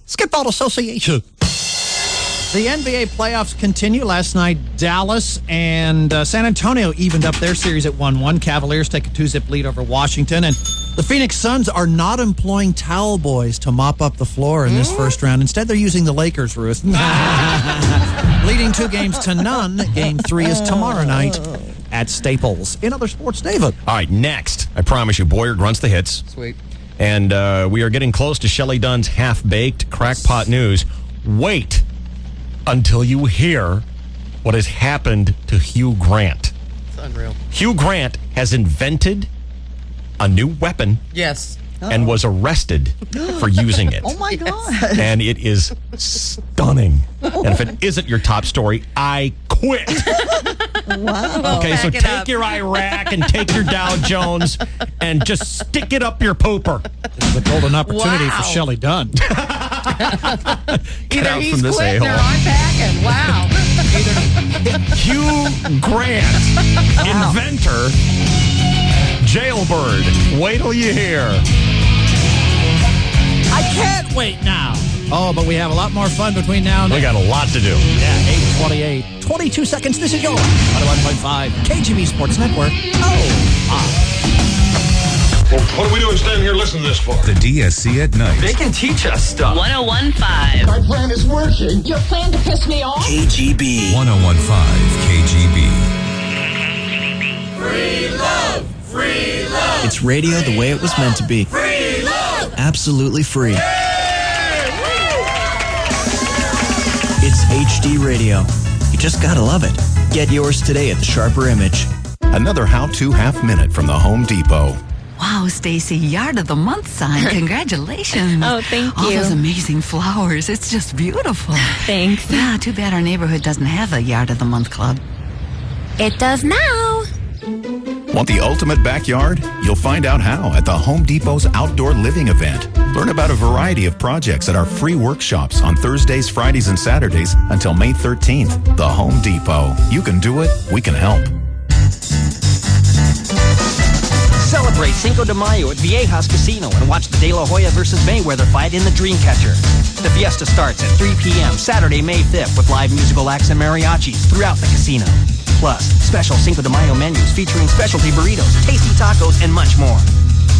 Skip out association. The NBA playoffs continue. Last night, Dallas and San Antonio evened up their series at 1-1. Cavaliers take a 2-zip lead over Washington. And the Phoenix Suns are not employing towel boys to mop up the floor in this first round. Instead, they're using the Lakers, Ruth. Leading 2-0. Game 3 is tomorrow night at Staples. In other sports, David. All right, next, I promise you, Boyer grunts the hits. Sweet. And we are getting close to Shelley Dunn's half-baked crackpot news. Wait until you hear what has happened to Hugh Grant. It's unreal. Hugh Grant has invented a new weapon. Yes. And was arrested for using it. Oh, my God. And it is stunning. And if it isn't your top story, I quit. Wow. Okay, so take your Iraq and take your Dow Jones and just stick it up your pooper. This is a golden opportunity for Shelley Dunn. Either he's from this quitting or a-hole. I'm packing. Wow. Hugh Grant, inventor, jailbird. Wait till you hear. I can't wait now. Oh, but we have a lot more fun between now and then. We got a lot to do. Yeah, 8:28. 22 seconds. This is your 101.5 KGB Sports Network. Well, what are we doing standing here listening to this for? The DSC at night. They can teach us stuff. 101.5. My plan is working. Your plan to piss me off? KGB. 101.5 KGB. Free love! Free love! It's radio the way it was meant to be. Free love! Absolutely free. It's HD radio. You just gotta love it. Get yours today at the Sharper Image. Another how-to half-minute from the Home Depot. Wow, Stacy, Yard of the Month sign. Congratulations. Oh, thank All you. those amazing flowers. It's just beautiful. Thanks. Yeah, too bad our neighborhood doesn't have a Yard of the Month club. It does now. Want the ultimate backyard? You'll find out how at the Home Depot's Outdoor Living event. Learn about a variety of projects at our free workshops on Thursdays, Fridays, and Saturdays until May 13th. The Home Depot. You can do it. We can help. Celebrate Cinco de Mayo at Viejas Casino and watch the De La Hoya versus Mayweather fight in the Dreamcatcher. The fiesta starts at 3 p.m. Saturday, May 5th with live musical acts and mariachis throughout the casino. Plus, special Cinco de Mayo menus featuring specialty burritos, tasty tacos, and much more.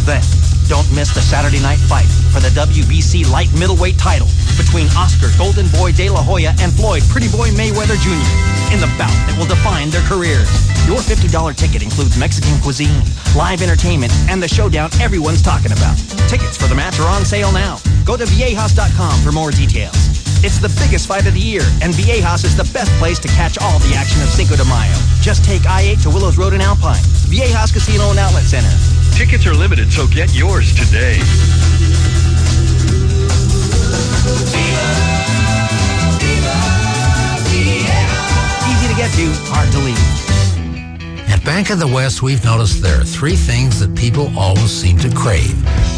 Then, don't miss the Saturday night fight for the WBC light middleweight title between Oscar Golden Boy De La Hoya and Floyd Pretty Boy Mayweather Jr. in the bout that will define their careers. Your $50 ticket includes Mexican cuisine, live entertainment, and the showdown everyone's talking about. Tickets for the match are on sale now. Go to viejas.com for more details. It's the biggest fight of the year, and Viejas is the best place to catch all the action of Cinco de Mayo. Just take I-8 to Willows Road in Alpine. Viejas Casino and Outlet Center. Tickets are limited, so get yours today. Easy to get to, hard to leave. At Bank of the West, we've noticed there are three things that people always seem to crave: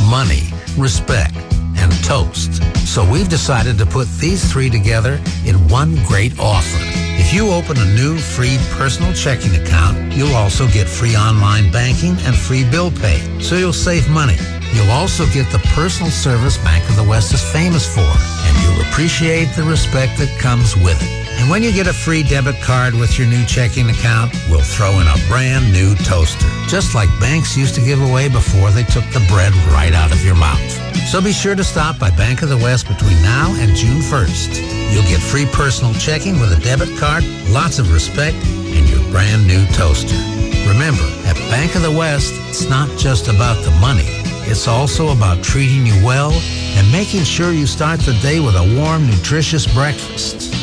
money, respect, and toast. So we've decided to put these three together in one great offer. If you open a new free personal checking account, you'll also get free online banking and free bill pay, so you'll save money. You'll also get the personal service Bank of the West is famous for, and you'll appreciate the respect that comes with it. And when you get a free debit card with your new checking account, we'll throw in a brand new toaster, just like banks used to give away before they took the bread right out of your mouth. So be sure to stop by Bank of the West between now and June 1st. You'll get free personal checking with a debit card, lots of respect, and your brand new toaster. Remember, at Bank of the West, it's not just about the money. It's also about treating you well and making sure you start the day with a warm, nutritious breakfast.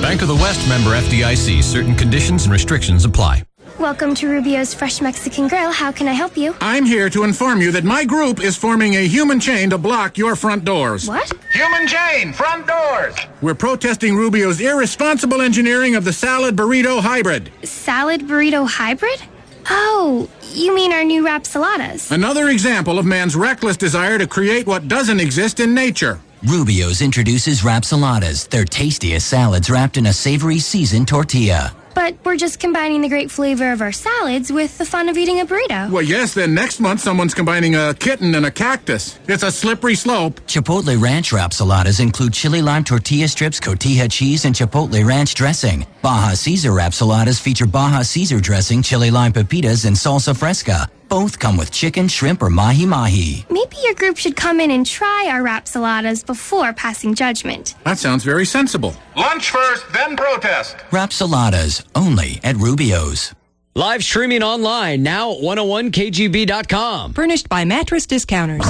Bank of the West, member FDIC. Certain conditions and restrictions apply. Welcome to Rubio's Fresh Mexican Grill. How can I help you? I'm here to inform you that my group is forming a human chain to block your front doors. What? Human chain, front doors! We're protesting Rubio's irresponsible engineering of the salad burrito hybrid. Salad burrito hybrid? Oh, you mean our new rapsaladas? Another example of man's reckless desire to create what doesn't exist in nature. Rubio's introduces rapsaladas. They're tastiest salads wrapped in a savory seasoned tortilla. But we're just combining the great flavor of our salads with the fun of eating a burrito. Well, yes, then next month someone's combining a kitten and a cactus. It's a slippery slope. Chipotle Ranch rapsaladas include chili lime tortilla strips, cotija cheese, and Chipotle Ranch dressing. Baja Caesar rapsaladas feature Baja Caesar dressing, chili lime pepitas, and salsa fresca. Both come with chicken, shrimp, or mahi-mahi. Maybe your group should come in and try our rapsaladas before passing judgment. That sounds very sensible. Lunch first, then protest. Rapsaladas, only at Rubio's. Live streaming online now at 101kgb.com. Furnished by Mattress Discounters.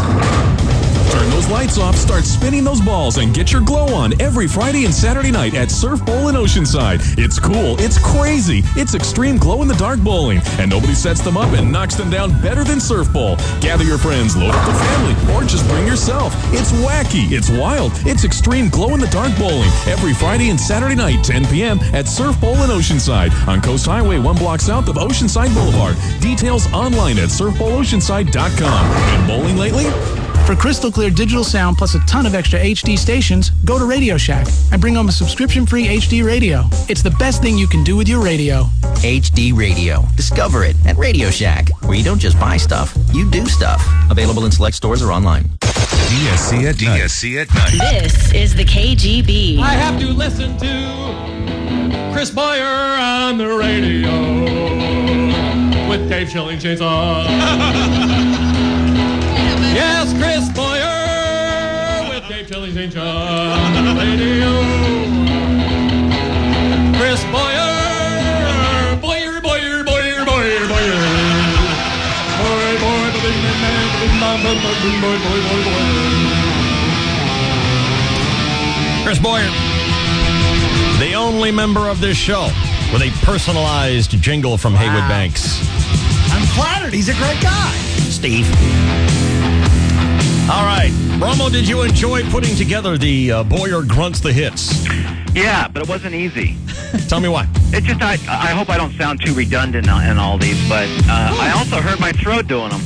Turn those lights off, start spinning those balls, and get your glow on every Friday and Saturday night at Surf Bowl in Oceanside. It's cool. It's crazy. It's extreme glow-in-the-dark bowling, and nobody sets them up and knocks them down better than Surf Bowl. Gather your friends, load up the family, or just bring yourself. It's wacky. It's wild. It's extreme glow-in-the-dark bowling every Friday and Saturday night, 10 p.m. at Surf Bowl in Oceanside on Coast Highway, 1 block south of Oceanside Boulevard. Details online at surfbowloceanside.com. Been bowling lately? For crystal clear digital sound plus a ton of extra HD stations, go to Radio Shack and bring home a subscription-free HD radio. It's the best thing you can do with your radio. HD Radio. Discover it at Radio Shack, where you don't just buy stuff, you do stuff. Available in select stores or online. DSC at night. DSC at night. This is the KGB. I have to listen to Chris Boyer on the radio with Dave Schilling Chainsaw. Yes, Chris Boyer with Dave Schilling Chainsaw on the radio. Chris Boyer, Boyer, Boyer, Boyer, Boyer, Boyer. Boy, boy, boy, boy, boy, boy. Chris Boyer, the only member of this show with a personalized jingle from Haywood Banks. I'm flattered. He's a great guy. Steve. All right. Romo, did you enjoy putting together the Boyer Grunts the Hits? Yeah, but it wasn't easy. Tell me why. It's just, I hope I don't sound too redundant in all these, but I also hurt my throat doing them.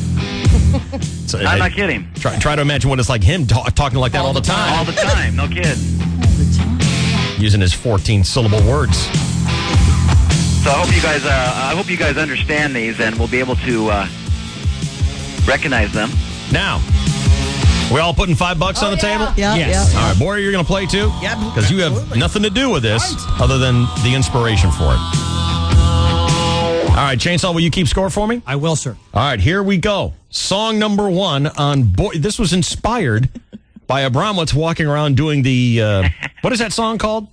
So, I'm not kidding. Try to imagine what it's like him talking like that all the time. All the time, no kid. Using his 14-syllable words. So I hope you guys understand these, and we'll be able to recognize them. Now, we all putting $5 on the table? Yeah, yes. yeah. All right, Boyer, you're going to play too? Yeah. Because you have nothing to do with this other than the inspiration for it. All right, Chainsaw, will you keep score for me? I will, sir. All right, here we go. Song number 1 on Boyer. This was inspired by Abramowitz walking around doing the, what is that song called?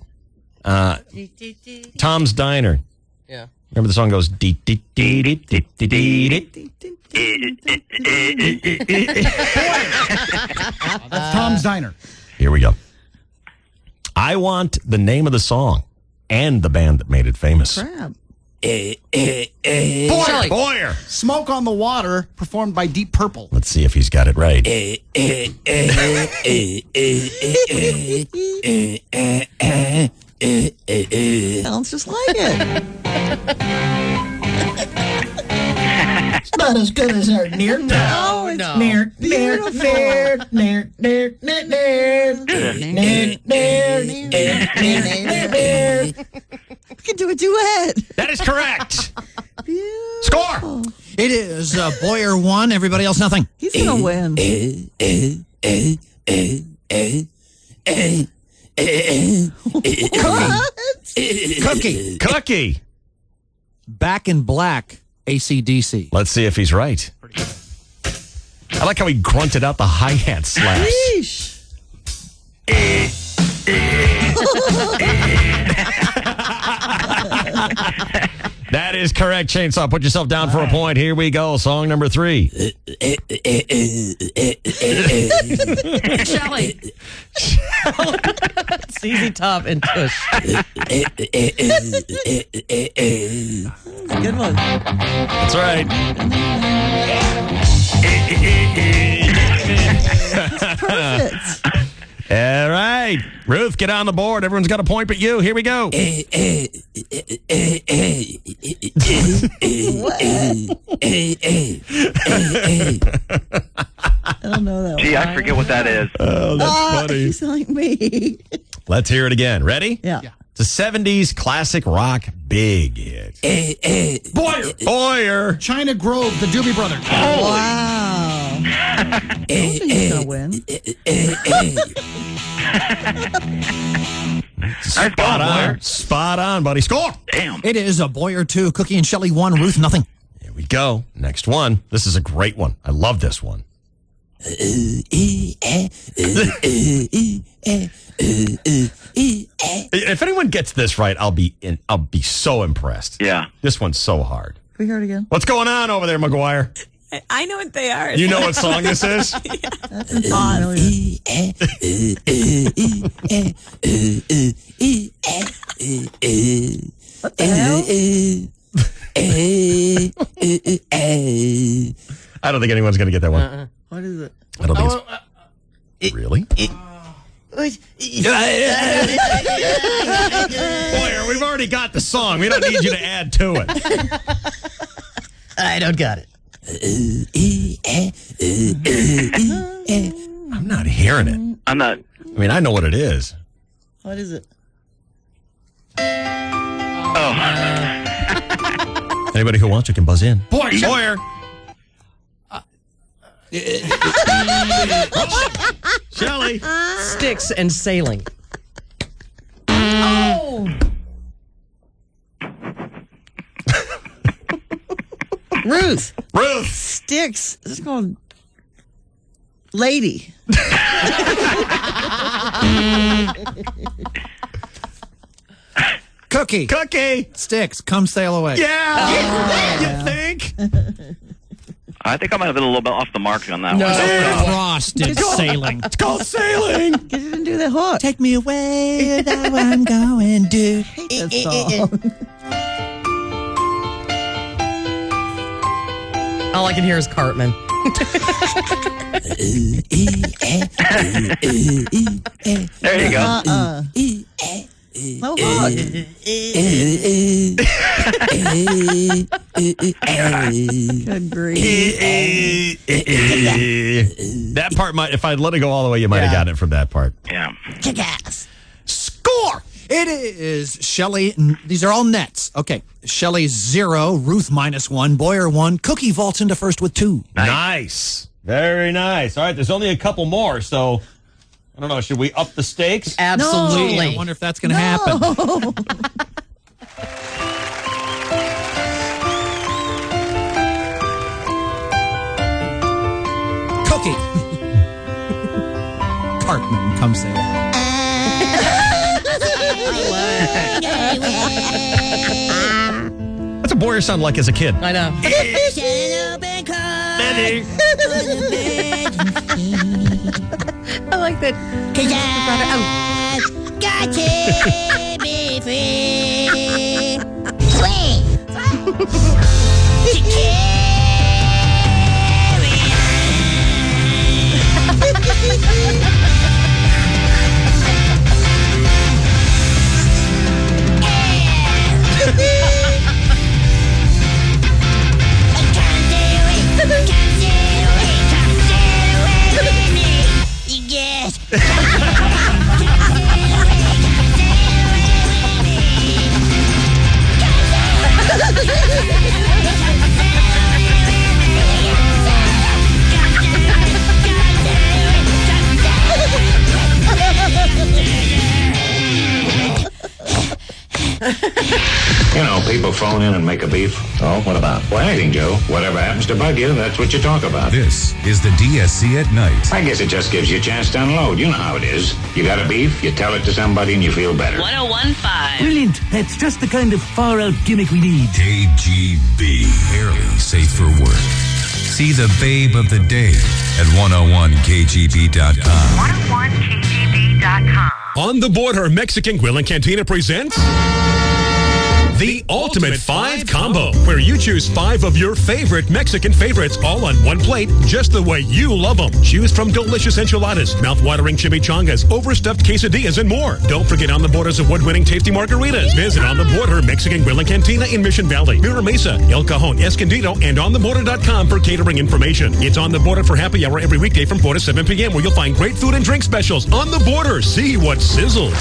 Tom's Diner. Yeah. Remember the song goes, dee dee dee dee dee dee dee. That's Tom's Diner. Here we go. I want the name of the song and the band that made it famous. Crap. Boyer. Smoke on the Water, performed by Deep Purple. Let's see if he's got it right. Sounds just like it. It's not as good as our near. No, it's no. near. We can do a duet. That is correct. Score. It is Boyer 1, everybody else nothing. He's going to win. Cookie. Back in Black, AC/DC. Let's see if he's right. I like how he grunted out the hi-hat slaps. Sheesh. That is correct, Chainsaw. Put yourself down for a point. Here we go. Song number 3. Shelly. CZ Top and Tush. Good one. That's right. Perfect. All right. Ruth, get on the board. Everyone's got a point but you. Here we go. What? I don't know that Gee, one. I forget what that is. Oh, that's funny. He's like me. Let's hear it again. Ready? Yeah. It's a 70s classic rock big hit. Boyer. China Grove, the Doobie Brothers. Wow. I don't think he's going to win. Spot on. Spot on, buddy. Score. Damn. It is a Boyer 2, Cookie and Shelly 1, Ruth nothing. Here we go. Next one. This is a great one. I love this one. If anyone gets this right, I'll be so impressed. Yeah. This one's so hard. Can we hear it again? What's going on over there, McGuire? I know what they are. You know what song this is? That's impossible. What the hell? I don't think anyone's going to get that one. What is it? I don't think it's... Really? Boyer, we've already got the song. We don't need you to add to it. I don't got it. I'm not hearing it. I'm not. I mean, I know what it is. What is it? Oh. Anybody who wants to can buzz in. Boyer. Shelley. Sticks and sailing. Oh. Ruth. Sticks. It's called Lady. Cookie. Sticks. Come sail away. Yeah. You think? I think I might have been a little bit off the mark on that No. one. Frosted sailing. It's called sailing. Because you didn't do the hook. Take me away, now I'm going to. That song. All I can hear is Cartman. There you go. No hook. Good grief. That part might, if I'd let it go all the way, you might have gotten it from that part. Yeah. Kick ass. Score! It is Shelley. These are all nets. Okay. Shelley 0, Ruth -1, Boyer 1. Cookie vaults into first with 2. Nice. Very nice. All right, there's only a couple more, so I don't know. Should we up the stakes? Absolutely. I wonder if that's going to happen. Cookie. Cartman, come say it. That's what Boyer sounded like as a kid. I know. I like that. Got to be free. Wait. To You know, people phone in and make a beef. Oh, what about? Well, anything, Joe. Whatever happens to bug you, that's what you talk about. This is the DSC at night. I guess it just gives you a chance to unload. You know how it is. You got a beef, you tell it to somebody, and you feel better. 1015. Brilliant. That's just the kind of far-out gimmick we need. KGB, barely safe for work. See the babe of the day at 101kgb.com. 101kgb.com. On the Border Mexican Grill and Cantina presents the Ultimate 5 Combo, where you choose 5 of your favorite Mexican favorites all on one plate, just the way you love them. Choose from delicious enchiladas, mouth-watering chimichangas, overstuffed quesadillas, and more. Don't forget On the Border's award-winning tasty margaritas. Visit On the Border Mexican Grill and Cantina in Mission Valley, Mira Mesa, El Cajon, Escondido, and OnTheBorder.com for catering information. It's On the Border for happy hour every weekday from 4 to 7 p.m. where you'll find great food and drink specials. On the Border, see what sizzles.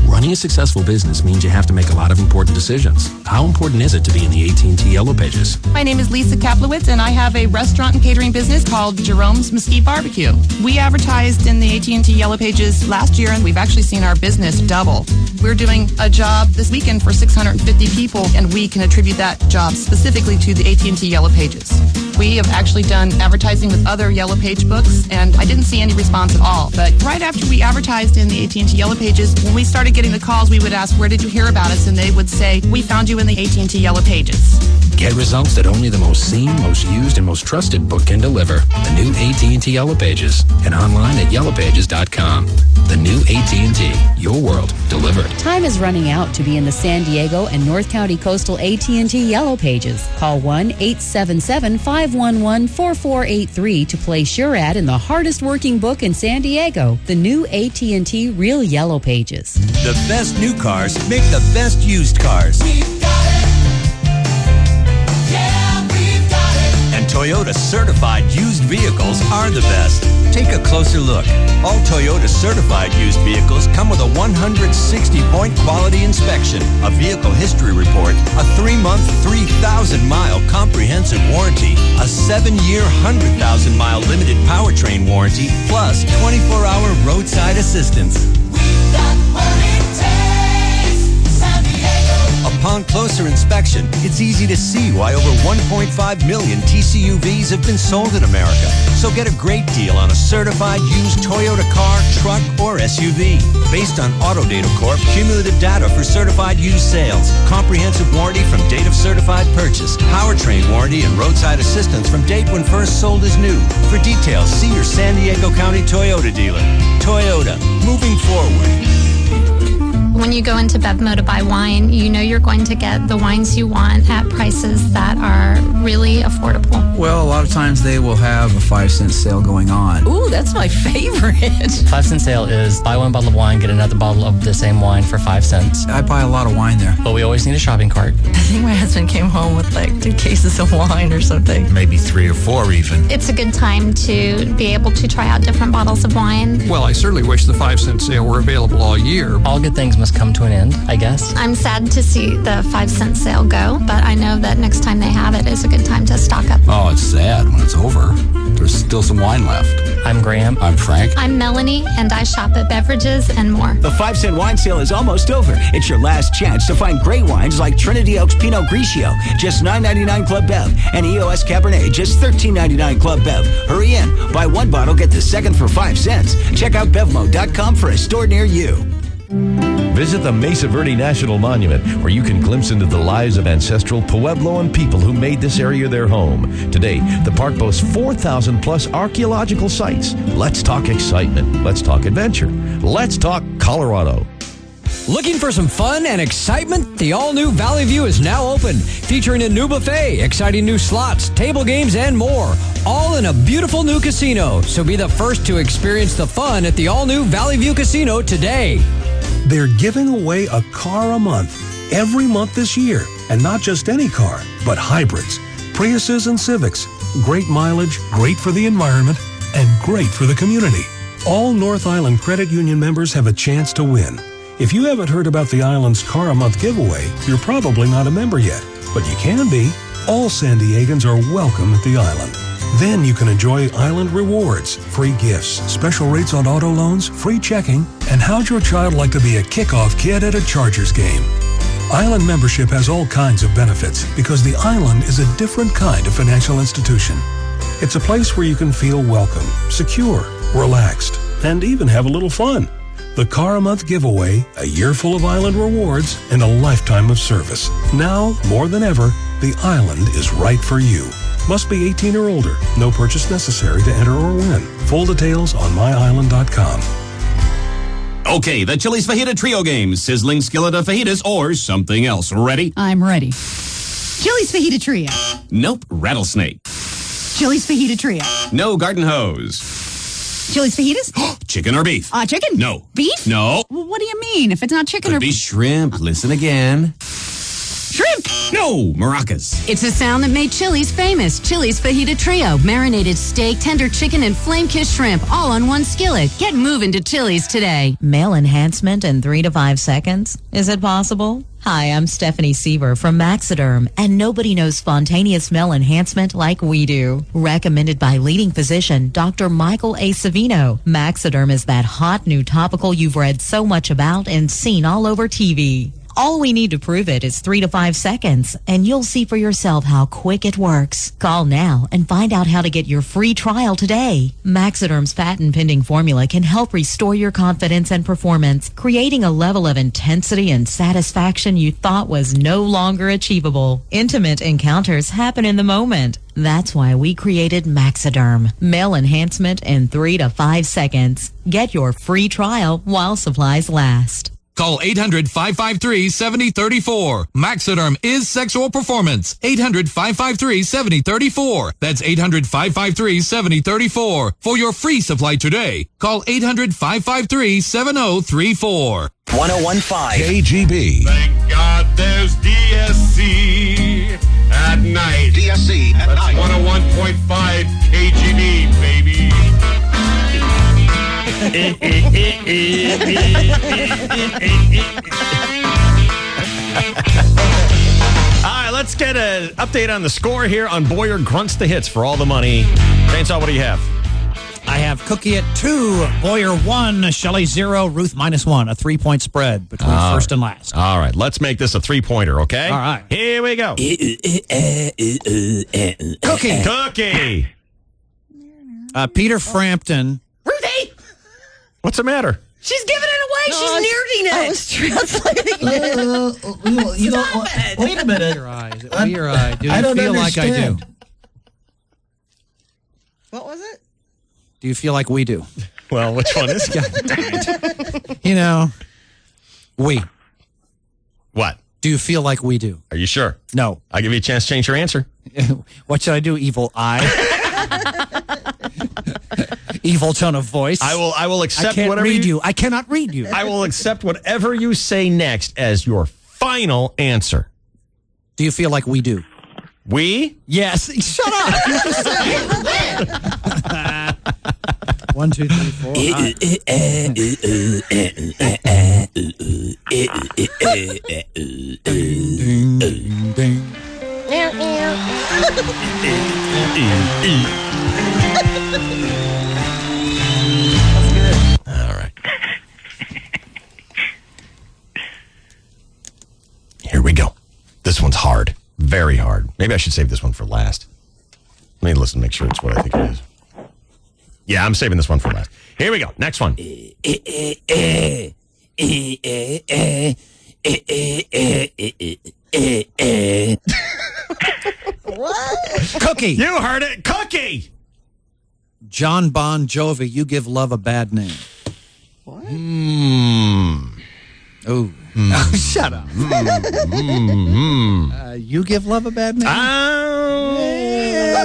Running a successful business means you have to make a lot of important decisions. How important is it to be in the AT&T Yellow Pages? My name is Lisa Kaplowitz, and I have a restaurant and catering business called Jerome's Mesquite Barbecue. We advertised in the AT&T Yellow Pages last year, and we've actually seen our business double. We're doing a job this weekend for 650 people, and we can attribute that job specifically to the AT&T Yellow Pages. We have actually done advertising with other Yellow Page books, and I didn't see any response at all. But right after we advertised in the AT&T Yellow Pages, when we started getting the calls, we would ask, where did you hear about us? And they would say, we found you in the AT&T Yellow Pages. Get results that only the most seen, most used, and most trusted book can deliver. The new AT&T Yellow Pages, and online at yellowpages.com. The new AT&T, your world delivered. Time is running out to be in the San Diego and North County Coastal AT&T Yellow Pages. Call 1-877-511-4483 to place your ad in the hardest working book in San Diego, the new AT&T Real Yellow Pages. The best new cars make the best used cars. And Toyota certified used vehicles are the best. Take a closer look. All Toyota certified used vehicles come with a 160-point quality inspection, a vehicle history report, a 3-month, 3,000-mile comprehensive warranty, a 7-year, 100,000-mile limited powertrain warranty, plus 24-hour roadside assistance. We've got what it takes, San Diego. Upon closer inspection, it's easy to see why over 1.5 million TCUVs have been sold in America. So get a great deal on a certified used Toyota car, truck, or SUV. Based on Autodata Corp, cumulative data for certified used sales, comprehensive warranty from date of certified purchase, powertrain warranty, and roadside assistance from date when first sold as new. For details, see your San Diego County Toyota dealer. Toyota, moving forward. When you go into Bevmo to buy wine, you know you're going to get the wines you want at prices that are really affordable. Well, a lot of times they will have a 5-cent sale going on. Ooh, that's my favorite. 5-cent sale is buy one bottle of wine, get another bottle of the same wine for 5 cents. I buy a lot of wine there. But we always need a shopping cart. I think my husband came home with like 2 cases of wine or something. Maybe 3 or 4 even. It's a good time to be able to try out different bottles of wine. Well, I certainly wish the 5-cent sale were available all year. All good things must come to an end, I guess. I'm sad to see the 5-cent sale go, but I know that next time they have it is a good time to stock up. Oh, it's sad when it's over. There's still some wine left. I'm Graham. I'm Frank. I'm Melanie, and I shop at Beverages and More. The 5-cent wine sale is almost over. It's your last chance to find great wines like Trinity Oaks Pinot Grigio, just $9.99 Club Bev, and EOS Cabernet, just $13.99 Club Bev. Hurry in. Buy one bottle, get the second for 5 cents. Check out Bevmo.com for a store near you. Visit the Mesa Verde National Monument, where you can glimpse into the lives of ancestral Puebloan people who made this area their home. Today, the park boasts 4,000 plus archaeological sites. Let's talk excitement. Let's talk adventure. Let's talk Colorado. Looking for some fun and excitement? The all-new Valley View is now open, featuring a new buffet, exciting new slots, table games, and more. All in a beautiful new casino. So be the first to experience the fun at the all-new Valley View Casino today. They're giving away a car a month, every month this year. And not just any car, but hybrids, Priuses and Civics. Great mileage, great for the environment, and great for the community. All North Island Credit Union members have a chance to win. If you haven't heard about the island's Car a Month giveaway, you're probably not a member yet. But you can be. All San Diegans are welcome at the island. Then you can enjoy island rewards, free gifts, special rates on auto loans, free checking, and how'd your child like to be a kickoff kid at a Chargers game? Island membership has all kinds of benefits because the island is a different kind of financial institution. It's a place where you can feel welcome, secure, relaxed, and even have a little fun. The Car a Month giveaway, a year full of island rewards, and a lifetime of service. Now, more than ever, the island is right for you. Must be 18 or older. No purchase necessary to enter or win. Full details on myisland.com. Okay, the Chili's Fajita Trio game. Sizzling skillet of fajitas or something else. Ready? I'm ready. Chili's Fajita Trio. Nope. Rattlesnake. Chili's Fajita Trio. No garden hose. Chili's Fajitas? Chicken or beef? Chicken. No. Beef? No. Well, what do you mean? If it's not chicken Could or be shrimp. Listen again. Shrimp! No, maracas. It's a sound that made Chili's famous. Chili's Fajita Trio. Marinated steak, tender chicken, and flame-kissed shrimp, all on one skillet. Get moving to Chili's today. Male enhancement in 3 to 5 seconds? Is it possible? Hi, I'm Stephanie Siever from Maxiderm, and nobody knows spontaneous male enhancement like we do. Recommended by leading physician Dr. Michael A. Savino, Maxiderm is that hot new topical you've read so much about and seen all over TV. All we need to prove it is 3 to 5 seconds, and you'll see for yourself how quick it works. Call now and find out how to get your free trial today. Maxiderm's patent-pending formula can help restore your confidence and performance, creating a level of intensity and satisfaction you thought was no longer achievable. Intimate encounters happen in the moment. That's why we created Maxiderm. Male enhancement in 3 to 5 seconds. Get your free trial while supplies last. Call 800-553-7034. Maxiderm is sexual performance. 800-553-7034. That's 800-553-7034. For your free supply today, call 800-553-7034. 101.5 KGB. Thank God there's DSC at night. DSC at That's night. 101.5 KGB, baby. All right, let's get an update on the score here on Boyer Grunts the Hits for all the money. Chainsaw, what do you have? I have Cookie at 2, Boyer 1, Shelley 0, Ruth -1, a 3-point spread between first and last. All right, let's make this a 3-pointer, okay? All right. Here we go. Cookie. Peter Frampton. Ruthie! What's the matter? She's giving it away. She's nerding it. I was translating it. Stop it. Wait a minute. Your eye. Is it me or I? Do I you don't feel like I do? understand. What was it? Do you feel like we do? Well, which one is it? You know, we. What? Do you feel like we do? Are you sure? No. I'll give you a chance to change your answer. What should I do, evil eye? Evil tone of voice. I will accept I can't whatever read you. I cannot read you. I will accept whatever you say next as your final answer. Do you feel like we do? We? Yes. Shut up. You just said it. 1, 2, 3, 4. All right. Here we go. This one's hard. Very hard. Maybe I should save this one for last. Let me listen, make sure it's what I think it is. Yeah, I'm saving this one for last. Here we go. Next one. What? Cookie. You heard it. Cookie. John Bon Jovi, You Give Love a Bad Name. What? Oh. Shut up. You Give Love a Bad Name?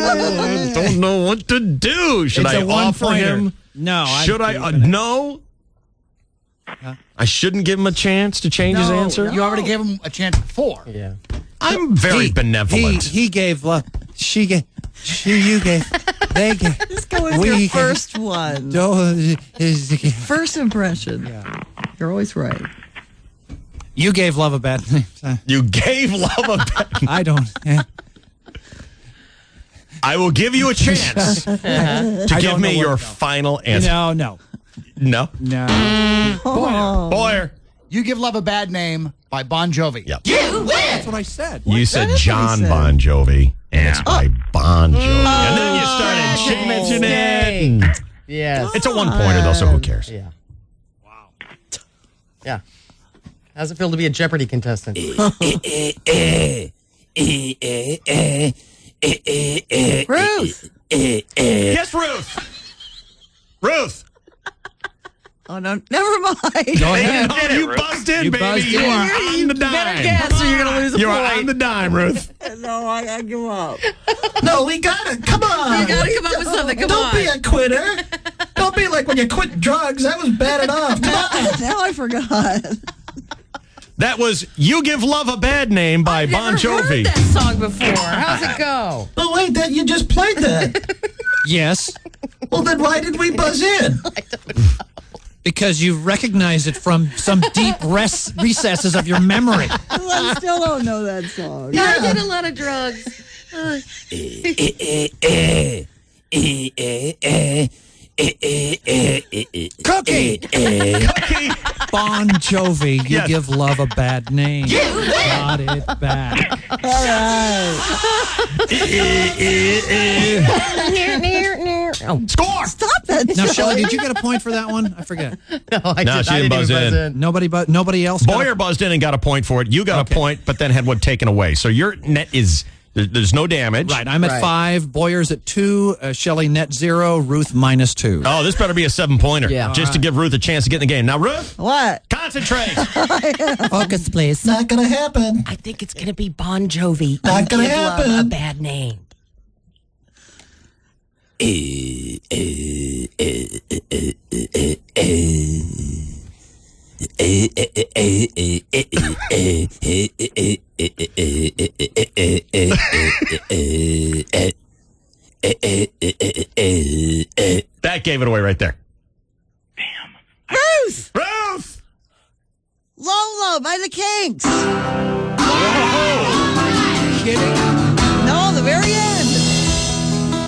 I don't know what to do. Should It's I a offer one-pointer. him? No. Should I? No. I shouldn't give him a chance to change his answer? You already gave him a chance before. Yeah. I'm very benevolent. He gave love. She gave. You gave. They gave. Just go with your first one. First impression. Yeah. You're always right. You gave love a bad name. You gave love a bad name. I don't. I will give you a chance to give me your final answer. No. Boyer. You Give Love a Bad Name by Bon Jovi. Yep. You win! That's what I said. You said John Bon Jovi, and it's by Bon Jovi. And then you started mentioning it. Yes. It's a one-pointer, though, so who cares? Yeah. Wow. Yeah. How's it feel to be a Jeopardy contestant? Ruth! Yes, Ruth! Ruth! Oh, no, never mind. Go ahead. You buzzed in, You baby. buzzed You in. are on the dime. Better guess or you're going to lose a You point. are on the dime, Ruth. No, I give up. No, we got it. Come on. You gotta come up with something. Come Don't on. be a quitter. Don't be like when you quit drugs. That was bad enough. Come on. Now I forgot. That was You Give Love a Bad Name by Bon Jovi. Heard that song before. How's it go? But wait, that you just played that. Yes. Well, then why did we buzz in? Because you recognize it from some deep recesses of your memory. I still don't know that song. Yeah, I did a lot of drugs. Cookie. Bon Jovi, you give love a bad name. Got it back. All right. Score! Stop it. Now, Shelley, did you get a point for that one? I forget. No, she didn't buzz in. Nobody else. Boyer buzzed in and got a point for it. You got a point, but then had one taken away. So your net is there's no damage. Right. I'm at 5. Boyer's at 2. Shelley net 0. Ruth minus 2. Oh, this better be a 7-pointer. Yeah. Just to give Ruth a chance to get in the game. Now, Ruth. What? Concentrate. Focus, please. Not gonna happen. I think it's going to be Bon Jovi. Not gonna Give Love happen. a bad name. That gave it away right there. Ruth! Ruth! Lolo by the Kinks. Kidding? No, the very end.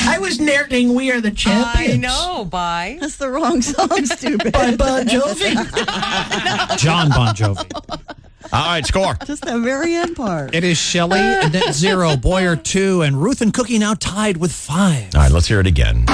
I was nerding We Are the Champions. I know, bye. That's the wrong song, stupid. By Bon Jovi. John Bon Jovi. All right, score. Just that very end part. It is Shelley net 0. Boyer 2. And Ruth and Cookie now tied with 5. All right, let's hear it again.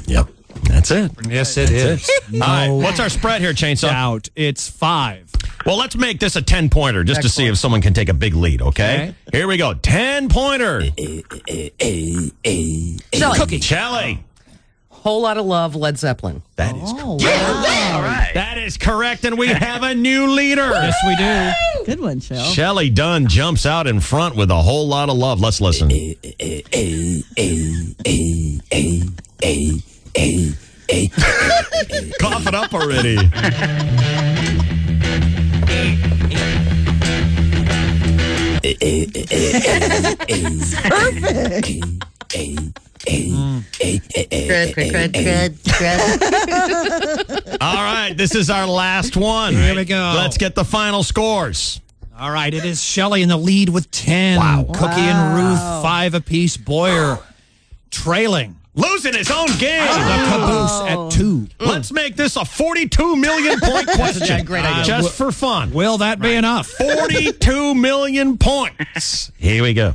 Yep, that's it. Yes, it is. All right, what's our spread here, Chainsaw? Doubt. It's 5. Well, let's make this a 10-pointer just to see if someone can take a big lead, okay? Here we go. 10-pointer. Cookie. Shelley. Whole Lot of Love, Led Zeppelin. That is Oh, correct. wow. All right. That is correct, and we have a new leader. Yes, we do. Good one, Shell. Shelley Dunn jumps out in front with a whole lot of love. Let's listen. Cough it up already. All right, this is our last one. Here we go. Let's get the final scores. All right, it is Shelley in the lead with 10. Wow. Cookie and Ruth 5 apiece. Boyer trailing. Losing his own game. The caboose at 2. Let's make this a 42 million point question. Great idea. Just for fun. Will that be enough? 42 million points. Here we go.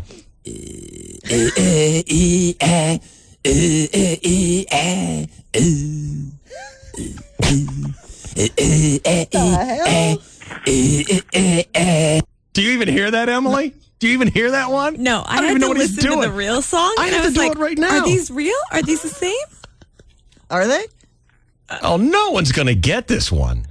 Do you even hear that, Emily? Do you even hear that one? No, I don't had even know to what he's listen to doing. the real song. I and have I was to do like, it right now. Are these real? Are these the same? Are they? Oh, no one's going to get this one.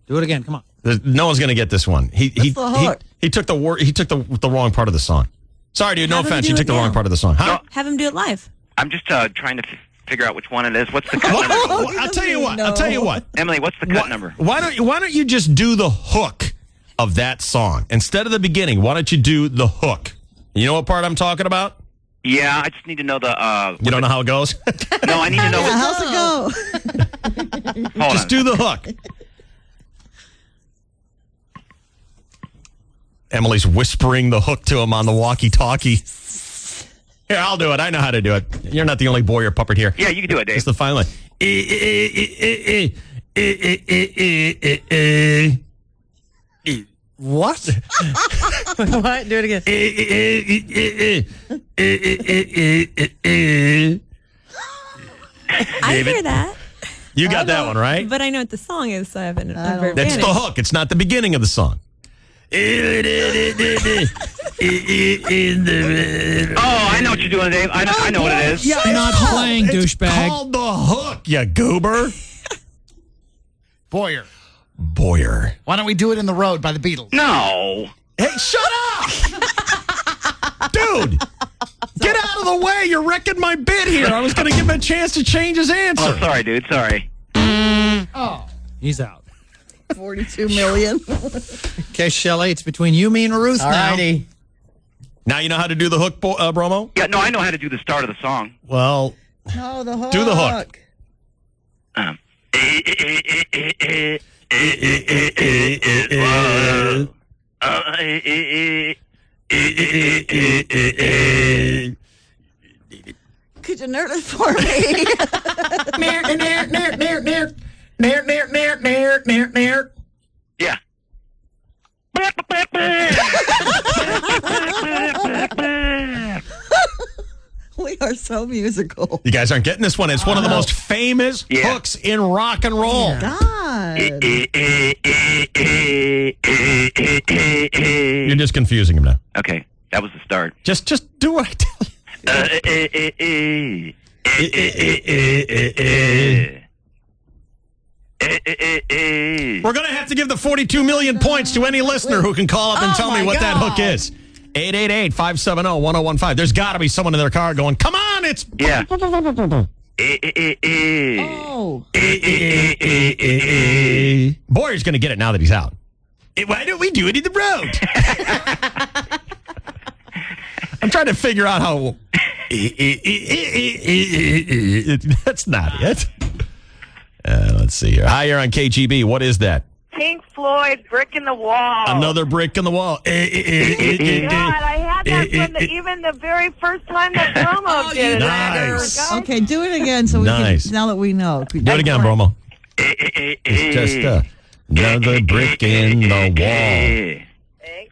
Do it again. Come on. No one's going to get this one. He the hook? he took the wrong part of the song. Sorry, dude. No Have him offense. do You it took the wrong now. part of the song. Huh? Have him do it live. I'm just trying to figure out which one it is. What's the cut number? I'll tell you what. I'll tell you what. Emily, what's the cut number? Why don't you just do the hook of that song instead of the beginning? Why don't you do the hook? You know what part I'm talking about? Yeah, I just need to know the. You don't know how it goes? No, I need to know. Yeah, What, how's it go? hold Just on. do the hook. Emily's whispering the hook to him on the walkie-talkie. Here, I'll do it. I know how to do it. You're not the only Boyer puppet here. Yeah, you can do it, Dave. It's the final line. What? What? Do it again. I hear that. You got that one, right? But I know what the song is, so I have an don't- advantage. That's the hook. It's not the beginning of the song. Oh, I know what you're doing, Dave. I know what it is. You're not playing, douchebag. Called the hook, you goober. Boyer. Boyer. Why don't we do it in the road by the Beatles? No. Hey, shut up! Dude! Get out of the way! You're wrecking my bit here. I was going to give him a chance to change his answer. Oh, sorry, dude. Sorry. He's out. 42 million. Okay, Shelley, it's between you, me, and Ruth All now. righty. Now you know how to do the hook, Bromo? Yeah, no, I know how to do the start of the song. Well, No, the hook. do the hook. Could you nerd it for me? Yeah. We are so musical. You guys aren't getting this one. It's one of the most famous hooks in rock and roll. God. You're just confusing him now. Okay, that was the start. Just do what I tell you. We're going to have to give the 42 million points to any listener who can call up and tell me what that hook is. 888-570-1015. There's got to be someone in their car going, come on, it's... Yeah. Oh. Boyer's going to get it now that he's out. Why don't we do it in the road? I'm trying to figure out how... That's not it. Let's see here. Hi, you're on KGB. What is that? Pink Floyd, Brick in the Wall. Another brick in the wall. God, I had that from even the very first time that Bromo did it. Nice. Okay, do it again so we can, now that we know. Do it again, Bromo. It's just another brick in the wall.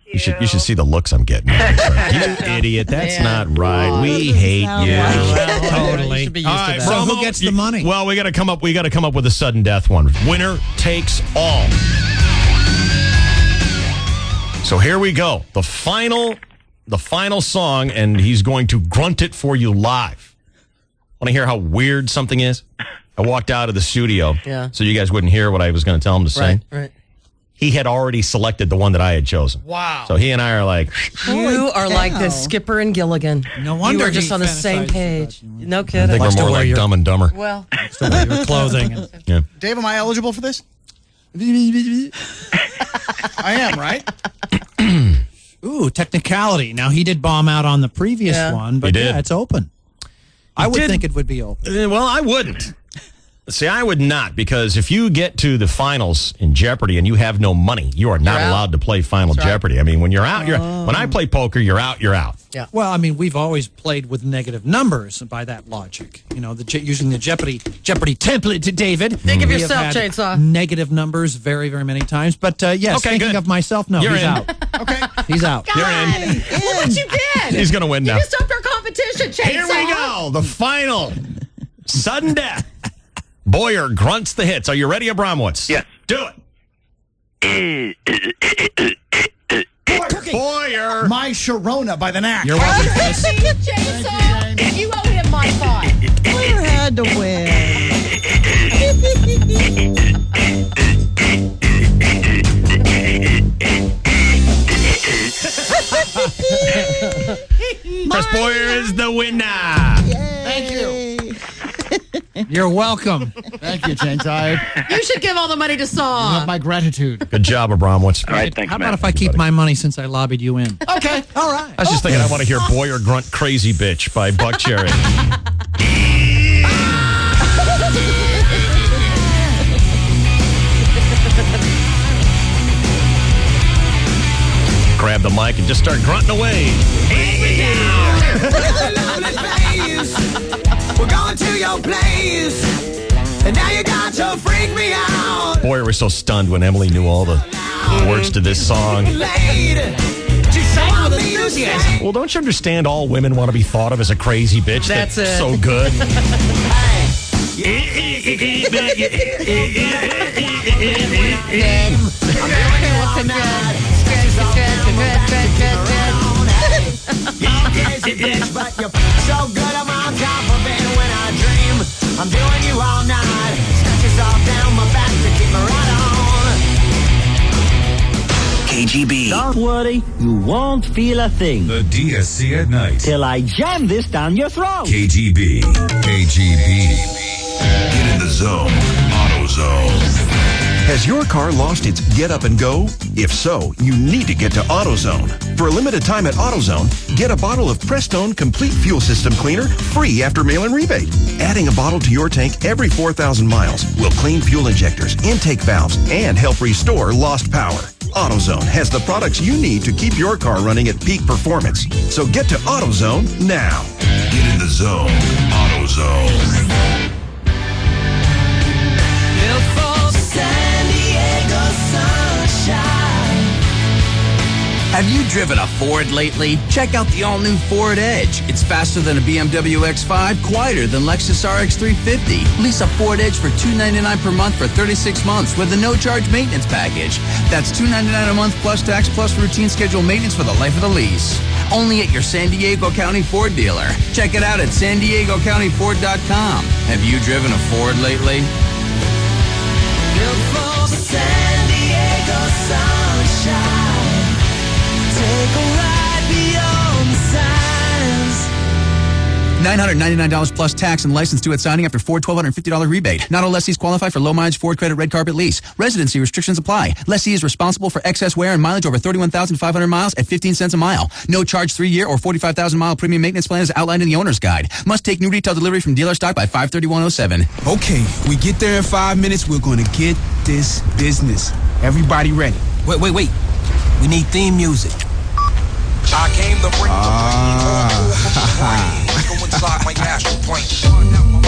You should see the looks I'm getting. You idiot. That's not right. We hate you. Totally. All right, so who gets the money? Well, we got to come up with a sudden death one. Winner takes all. So here we go. The final song, and he's going to grunt it for you live. Want to hear how weird something is? I walked out of the studio, so you guys wouldn't hear what I was going to tell him to sing. Right. He had already selected the one that I had chosen. Wow. So he and I are like... You are like the Skipper and Gilligan. No wonder you are just he on the same fantasizes page. No I kidding. think we're more like Dumb and Dumber. Well, your clothing. Yeah. Dave, am I eligible for this? I am, right? Ooh, technicality. Now, he did bomb out on the previous one, but He did. it's open. I would think it would be open. Well, I wouldn't. See, I would not, because if you get to the finals in Jeopardy and you have no money, you are not allowed to play Final Jeopardy. I mean, when you're out, when I play poker, you're out, you're out. Yeah. Well, I mean, we've always played with negative numbers by that logic. You know, using the Jeopardy template, David. Think of We yourself, have had Chainsaw. Negative numbers very, very many times. But yes, Okay, thinking good. of myself, no, You're he's in. out. Okay. He's out. You're in. Look what you did. He's going to win now. You just upped our competition, Chainsaw. Here we go. The final. Sudden death. Boyer grunts the hits. Are you ready, Abramowitz? Yes. Do it. Boyer. My Sharona by the Knack. You're welcome. Chainsaw. You owe him my five. Boyer had to win. Chris Boyer is the winner. Thank you. You're welcome. Thank you, Chainsaw. You should give all the money to Saw. My gratitude. Good job, Abramowitz. All right, thanks, How man. about if I keep my money since I lobbied you in? Okay. All right. I was just thinking I want to hear Boyer grunt Crazy Bitch by Buck Cherry. Grab the mic and just start grunting away. We're going to your place, and now you got to freak me out. Boyer was so stunned when Emily knew all the words to this song. Well, don't you understand all women want to be thought of as a crazy bitch? That's it. So good. But you're so good, I'm on top of it when I dream. I'm doing you all night. Scratches all down my back to keep me right on. KGB. Don't worry, you won't feel a thing. The DSC at night. Till I jam this down your throat. KGB. KGB. Get in the zone. AutoZone. Has your car lost its get up and go? If so, you need to get to AutoZone. For a limited time at AutoZone, get a bottle of Prestone Complete Fuel System Cleaner free after mail-in rebate. Adding a bottle to your tank every 4,000 miles will clean fuel injectors, intake valves, and help restore lost power. AutoZone has the products you need to keep your car running at peak performance. So get to AutoZone now. Get in the zone. AutoZone. Have you driven a Ford lately? Check out the all-new Ford Edge. It's faster than a BMW X5, quieter than Lexus RX 350. Lease a Ford Edge for $299 per month for 36 months with a no-charge maintenance package. That's $299 a month plus tax plus routine scheduled maintenance for the life of the lease. Only at your San Diego County Ford dealer. Check it out at SanDiegoCountyFord.com. Have you driven a Ford lately? Built for San Diego sunshine. Take a ride beyond the signs. $999 plus tax and license due at signing after Ford $1,250 rebate. Not all lessees qualify for low mileage Ford credit red carpet lease. Residency restrictions apply. Lessee is responsible for excess wear and mileage over 31,500 miles at 15 cents a mile. No charge 3-year or 45,000 mile premium maintenance plan is outlined in the owner's guide. Must take new retail delivery from dealer stock by 5/31/07. Okay, we get there in 5 minutes. We're going to get this business. Everybody ready? Wait. We need theme music. I came to bring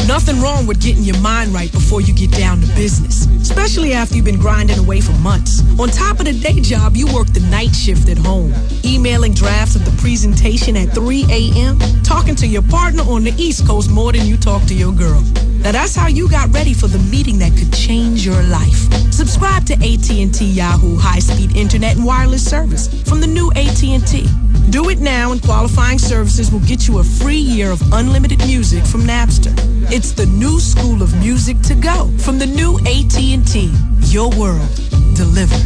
Nothing wrong with getting your mind right before you get down to business, especially after you've been grinding away for months. On top of the day job, you work the night shift at home, emailing drafts of the presentation at 3 a.m., talking to your partner on the East Coast more than you talk to your girl. Now that's how you got ready for the meeting that could change your life. Subscribe to AT&T Yahoo high-speed internet and wireless service from the new AT&T. Do it now, and qualifying services will get you a free year of unlimited music from Napster. It's the new school of music to go from the new AT&T. Your world delivered.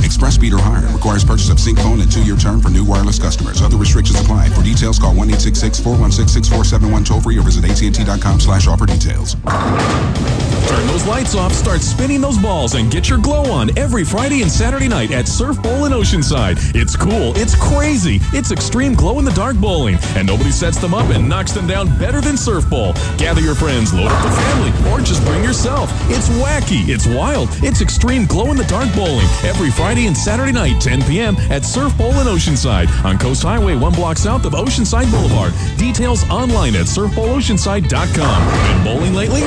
Express speed or higher. Requires purchase of sync phone and 2-year term for new wireless customers. Other restrictions apply. For details, call 1-866-416-6471 toll free or visit AT&T.com/offer details. Turn those lights off, start spinning those balls, and get your glow on every Friday and Saturday night at Surf Bowl in Oceanside. It's cool. It's crazy. It's extreme glow-in-the-dark bowling, and nobody sets them up and knocks them down better than Surf Bowl. Gather your friends, load up the family, or just bring yourself. It's wacky. It's wild. It's extreme glow-in-the-dark bowling every Friday and Saturday night, 10 p.m. at Surf Bowl in Oceanside on Coast Highway 1 block south of Oceanside Boulevard. Details online at surfbowloceanside.com. Been bowling lately?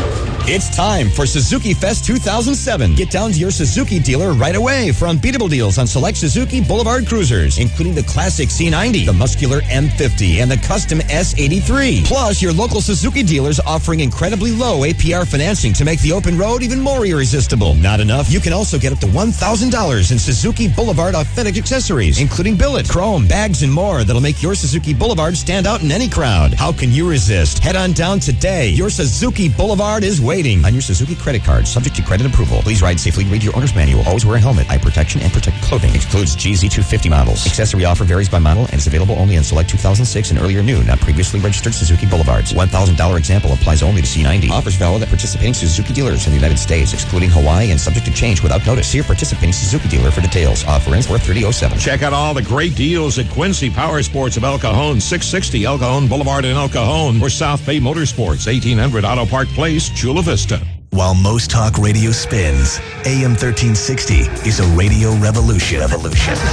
It's time for Suzuki Fest 2007. Get down to your Suzuki dealer right away for unbeatable deals on select Suzuki Boulevard cruisers, including the classic C90, the muscular M50, and the custom S83. Plus, your local Suzuki dealers offering incredibly low APR financing to make the open road even more irresistible. Not enough? You can also get up to $1,000 in Suzuki Boulevard authentic accessories, including billet, chrome, bags, and more that'll make your Suzuki Boulevard stand out in any crowd. How can you resist? Head on down today. Your Suzuki Boulevard is waiting on your Suzuki credit card, subject to credit approval. Please ride safely. Read your owner's manual. Always wear a helmet. Eye protection and protect clothing. Excludes GZ250 models. Accessory offer varies by model and is available only on select 2006 and earlier new, not previously registered Suzuki Boulevards. $1,000 example applies only to C90. Offers valid at participating Suzuki dealers in the United States, excluding Hawaii, and subject to change without notice. See your participating Suzuki dealer for details. Offer ends 4/30/07. Check out all the great deals at Quincy Power Sports of El Cajon, 660 El Cajon Boulevard in El Cajon, or South Bay Motorsports, 1800 Auto Park Place, Chula Vista. While most talk radio spins, AM 1360 is a radio revolution. This is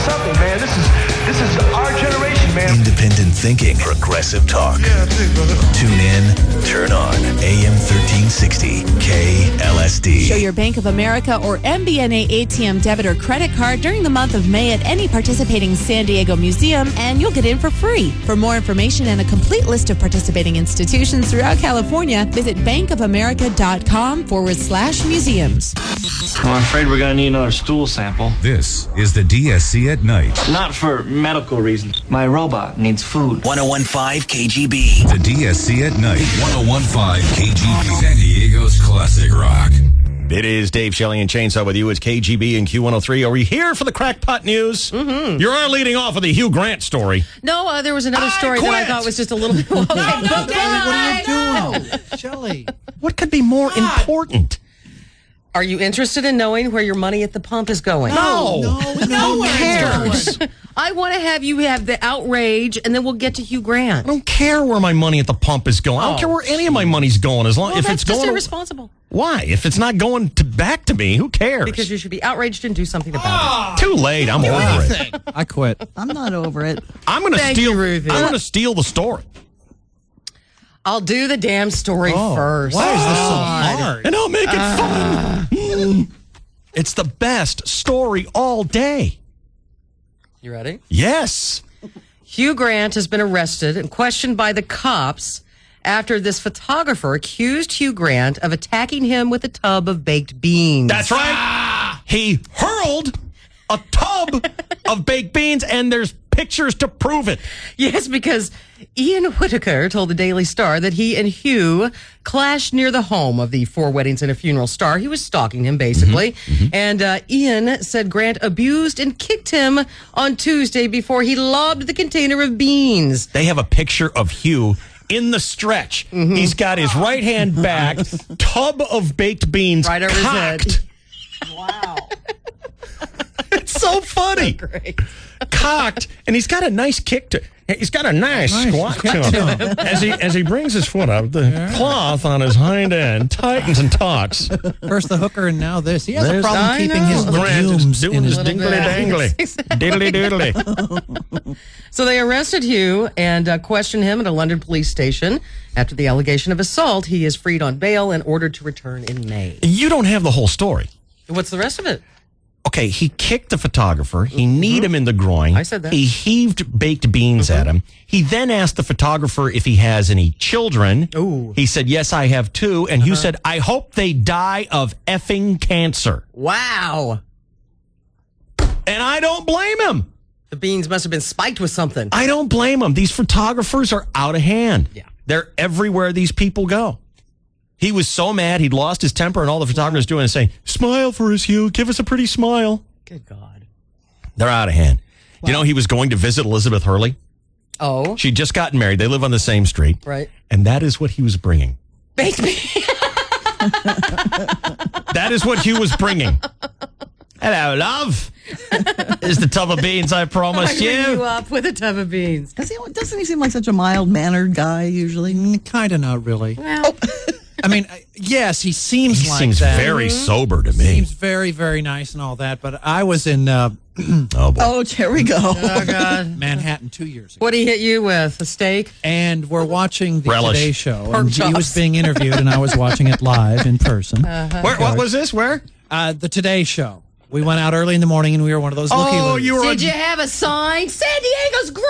something, man. This is our generation, man. Independent thinking, progressive talk. Yeah, that's it, brother. Tune in, turn on AM 1360 KLSD. Show your Bank of America or MBNA ATM debit or credit card during the month of May at any participating San Diego museum, and you'll get in for free. For more information and a complete list of participating institutions throughout California, visit bankofamerica.com/museums. I'm afraid we're going to need another stool sample. This is the DSC at night. Not for medical reasons. My robot needs food. 101.5 KGB. The DSC at night. 101.5 KGB. San Diego's classic rock. It is Dave Shelley and Chainsaw with you. It's KGB and Q103. Are we here for the crackpot news? Mm-hmm. You are leading off with the Hugh Grant story. No, there was another story that I thought was just a little bit... What are you doing? Shelley. What could be more important? Are you interested in knowing where your money at the pump is going? No one cares. I want to have you have the outrage, and then we'll get to Hugh Grant. I don't care where my money at the pump is going. I don't care where any of my money's going, as long Well, if that's it's going. just irresponsible. Why? If it's not going back to me, who cares? Because you should be outraged and do something about Too late. I'm over it. I quit. I'm not over it. I'm going to Thank steal. you, Ruthie. I'm going to steal the story. it. I'll do the damn story first. Why is this so hard? And I'll make it fun. It's the best story all day. You ready? Yes. Hugh Grant has been arrested and questioned by the cops after this photographer accused Hugh Grant of attacking him with a tub of baked beans. That's right. He hurled a tub of baked beans, and there's pictures to prove it. Yes, because Ian Whitaker told the Daily Star that he and Hugh clashed near the home of the Four Weddings and a Funeral star. He was stalking him, basically. And Ian said Grant abused and kicked him on Tuesday before he lobbed the container of beans. They have a picture of Hugh in the stretch. He's got his right hand back, tub of baked beans Right over his cocked. head. It's so funny. Great. Cocked, and he's got a nice kick to. He's got a nice squat to him. As he brings his foot up, the cloth on his hind end tightens and tauts. First the hooker and now this. He has a There's- problem I keeping know. his Grant is legumes doing in his his dingly dangly, diddly doodly. So they arrested Hugh and questioned him at a London police station. After the allegation of assault, he is freed on bail and ordered to return in May. You don't have the whole story. What's the rest of it? Okay, he kicked the photographer. He kneed him in the groin. I said that. He heaved baked beans at him. He then asked the photographer if he has any children. Ooh. He said, yes, I have two. And Hugh said, I hope they die of effing cancer. Wow. And I don't blame him. The beans must have been spiked with something. I don't blame him. These photographers are out of hand. Yeah. They're everywhere these people go. He was so mad he'd lost his temper, and all the photographers doing is saying, smile for us, Hugh. Give us a pretty smile. Good God. They're out of hand. You know, he was going to visit Elizabeth Hurley. Oh. She'd just gotten married. They live on the same street. Right. And that is what he was bringing. Baked beans. That is what Hugh was bringing. Hello, love. Is the tub of beans I promised I ring you. you up with a tub of beans. Doesn't he seem like such a mild-mannered guy usually? Kind of not really. Well, I mean, yes, he seems He like seems that. very sober to me. Seems very, very nice and all that. But I was in Oh, boy. Oh, here we go. oh, God. Manhattan 2 years ago. What did he hit you with? A steak? And we're watching the Relish. Today Show. Pork And he was chops. being interviewed, and I was watching it live in person. What was this? Where? The Today Show. We went out early in the morning, and we were one of those Oh, you were Did you have a sign? San Diego's great.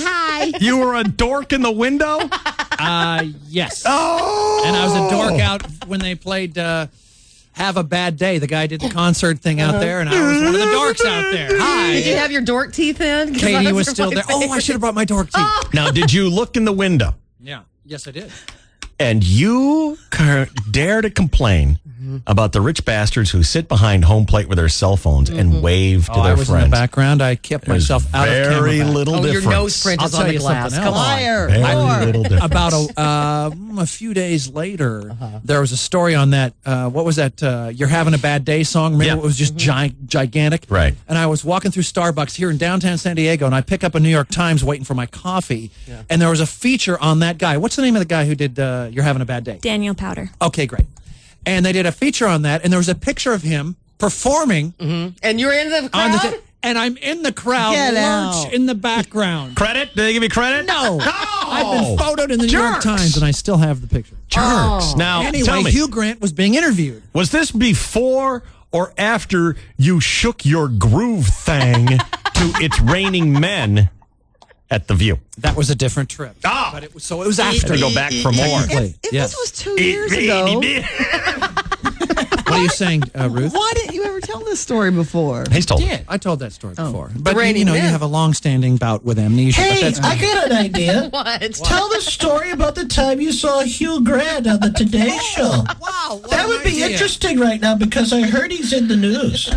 Hi. you were a dork in the window? Yes. Oh! And I was a dork out when they played Have a Bad Day. The guy did the concert thing out there, and I was one of the dorks out there. Hi. Did you have your dork teeth in? 'Cause Katie those was are still my there. Oh, I should have brought my dork teeth. Now, did you look in the window? Yeah. Yes, I did. And you dare to complain about the rich bastards who sit behind home plate with their cell phones and wave to Oh, their I was friends. in the background. I kept There's myself out of camera. very back. little Oh, difference. your nose print I'll is tell on the you glass. something Come else. on. Liar. Very Liar. little difference. About a few days later, there was a story on that. What was that? You're Having a Bad Day song. Remember, Yeah. it was just gigantic. Right. And I was walking through Starbucks here in downtown San Diego, and I pick up a New York Times waiting for my coffee, and there was a feature on that guy. What's the name of the guy who did You're Having a Bad Day? Daniel Powder. Okay, great. And they did a feature on that, and there was a picture of him performing And you're in the on crowd? the. And I'm in the crowd, Get lurch out. in the background. Credit? Did they give you credit? No. I've been photoed in the New York Jerks. Times, and I still have the picture. Jerks. Now, tell Anyway, me, Hugh Grant was being interviewed. was this before or after you shook your groove thing to It's Raining Men at the View? That was a different trip. Ah. But it was after. To go back for more. Technically, If yes. this was 2 years ago, What are you saying, Ruth? why didn't you ever tell this story before? He's told me. I told that story before. The But Raining you know, Men. you have a long-standing bout with amnesia. but Hey, that's I got an idea. What? Tell the story about the time you saw Hugh Grant on the Today Show. Wow, what That an would be idea. interesting right now because I heard he's in the news.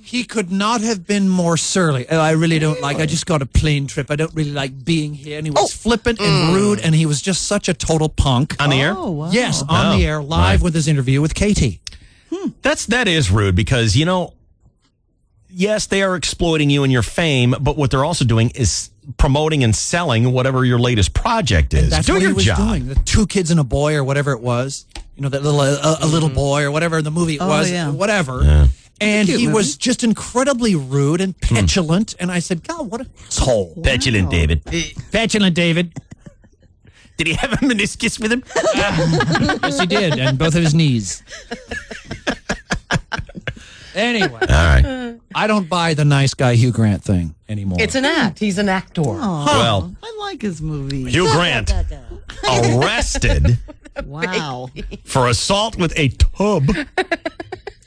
He could not have been more surly. Oh, I really don't like. I just got a plane trip. I don't really like being here. And he was flippant and rude, and he was just such a total punk. On the air? Oh, wow. Yes, on the air, live with his interview with Katie. That is rude because, yes, they are exploiting you and your fame, but what they're also doing is promoting and selling whatever your latest project is. That's Do what your he was job. doing. The 2 kids and a boy or whatever it was. That little a little boy or whatever the movie was. yeah. Whatever. Yeah. And Cute he movie. was just incredibly rude and petulant. And I said, God, what a asshole. Petulant David. Petulant David. Did he have a meniscus with him? Yes, he did. And both of his knees. Anyway. All right. I don't buy the nice guy Hugh Grant thing anymore. It's an act. He's an actor. Well, I like his movie. Hugh Grant arrested Wow. for assault with a tub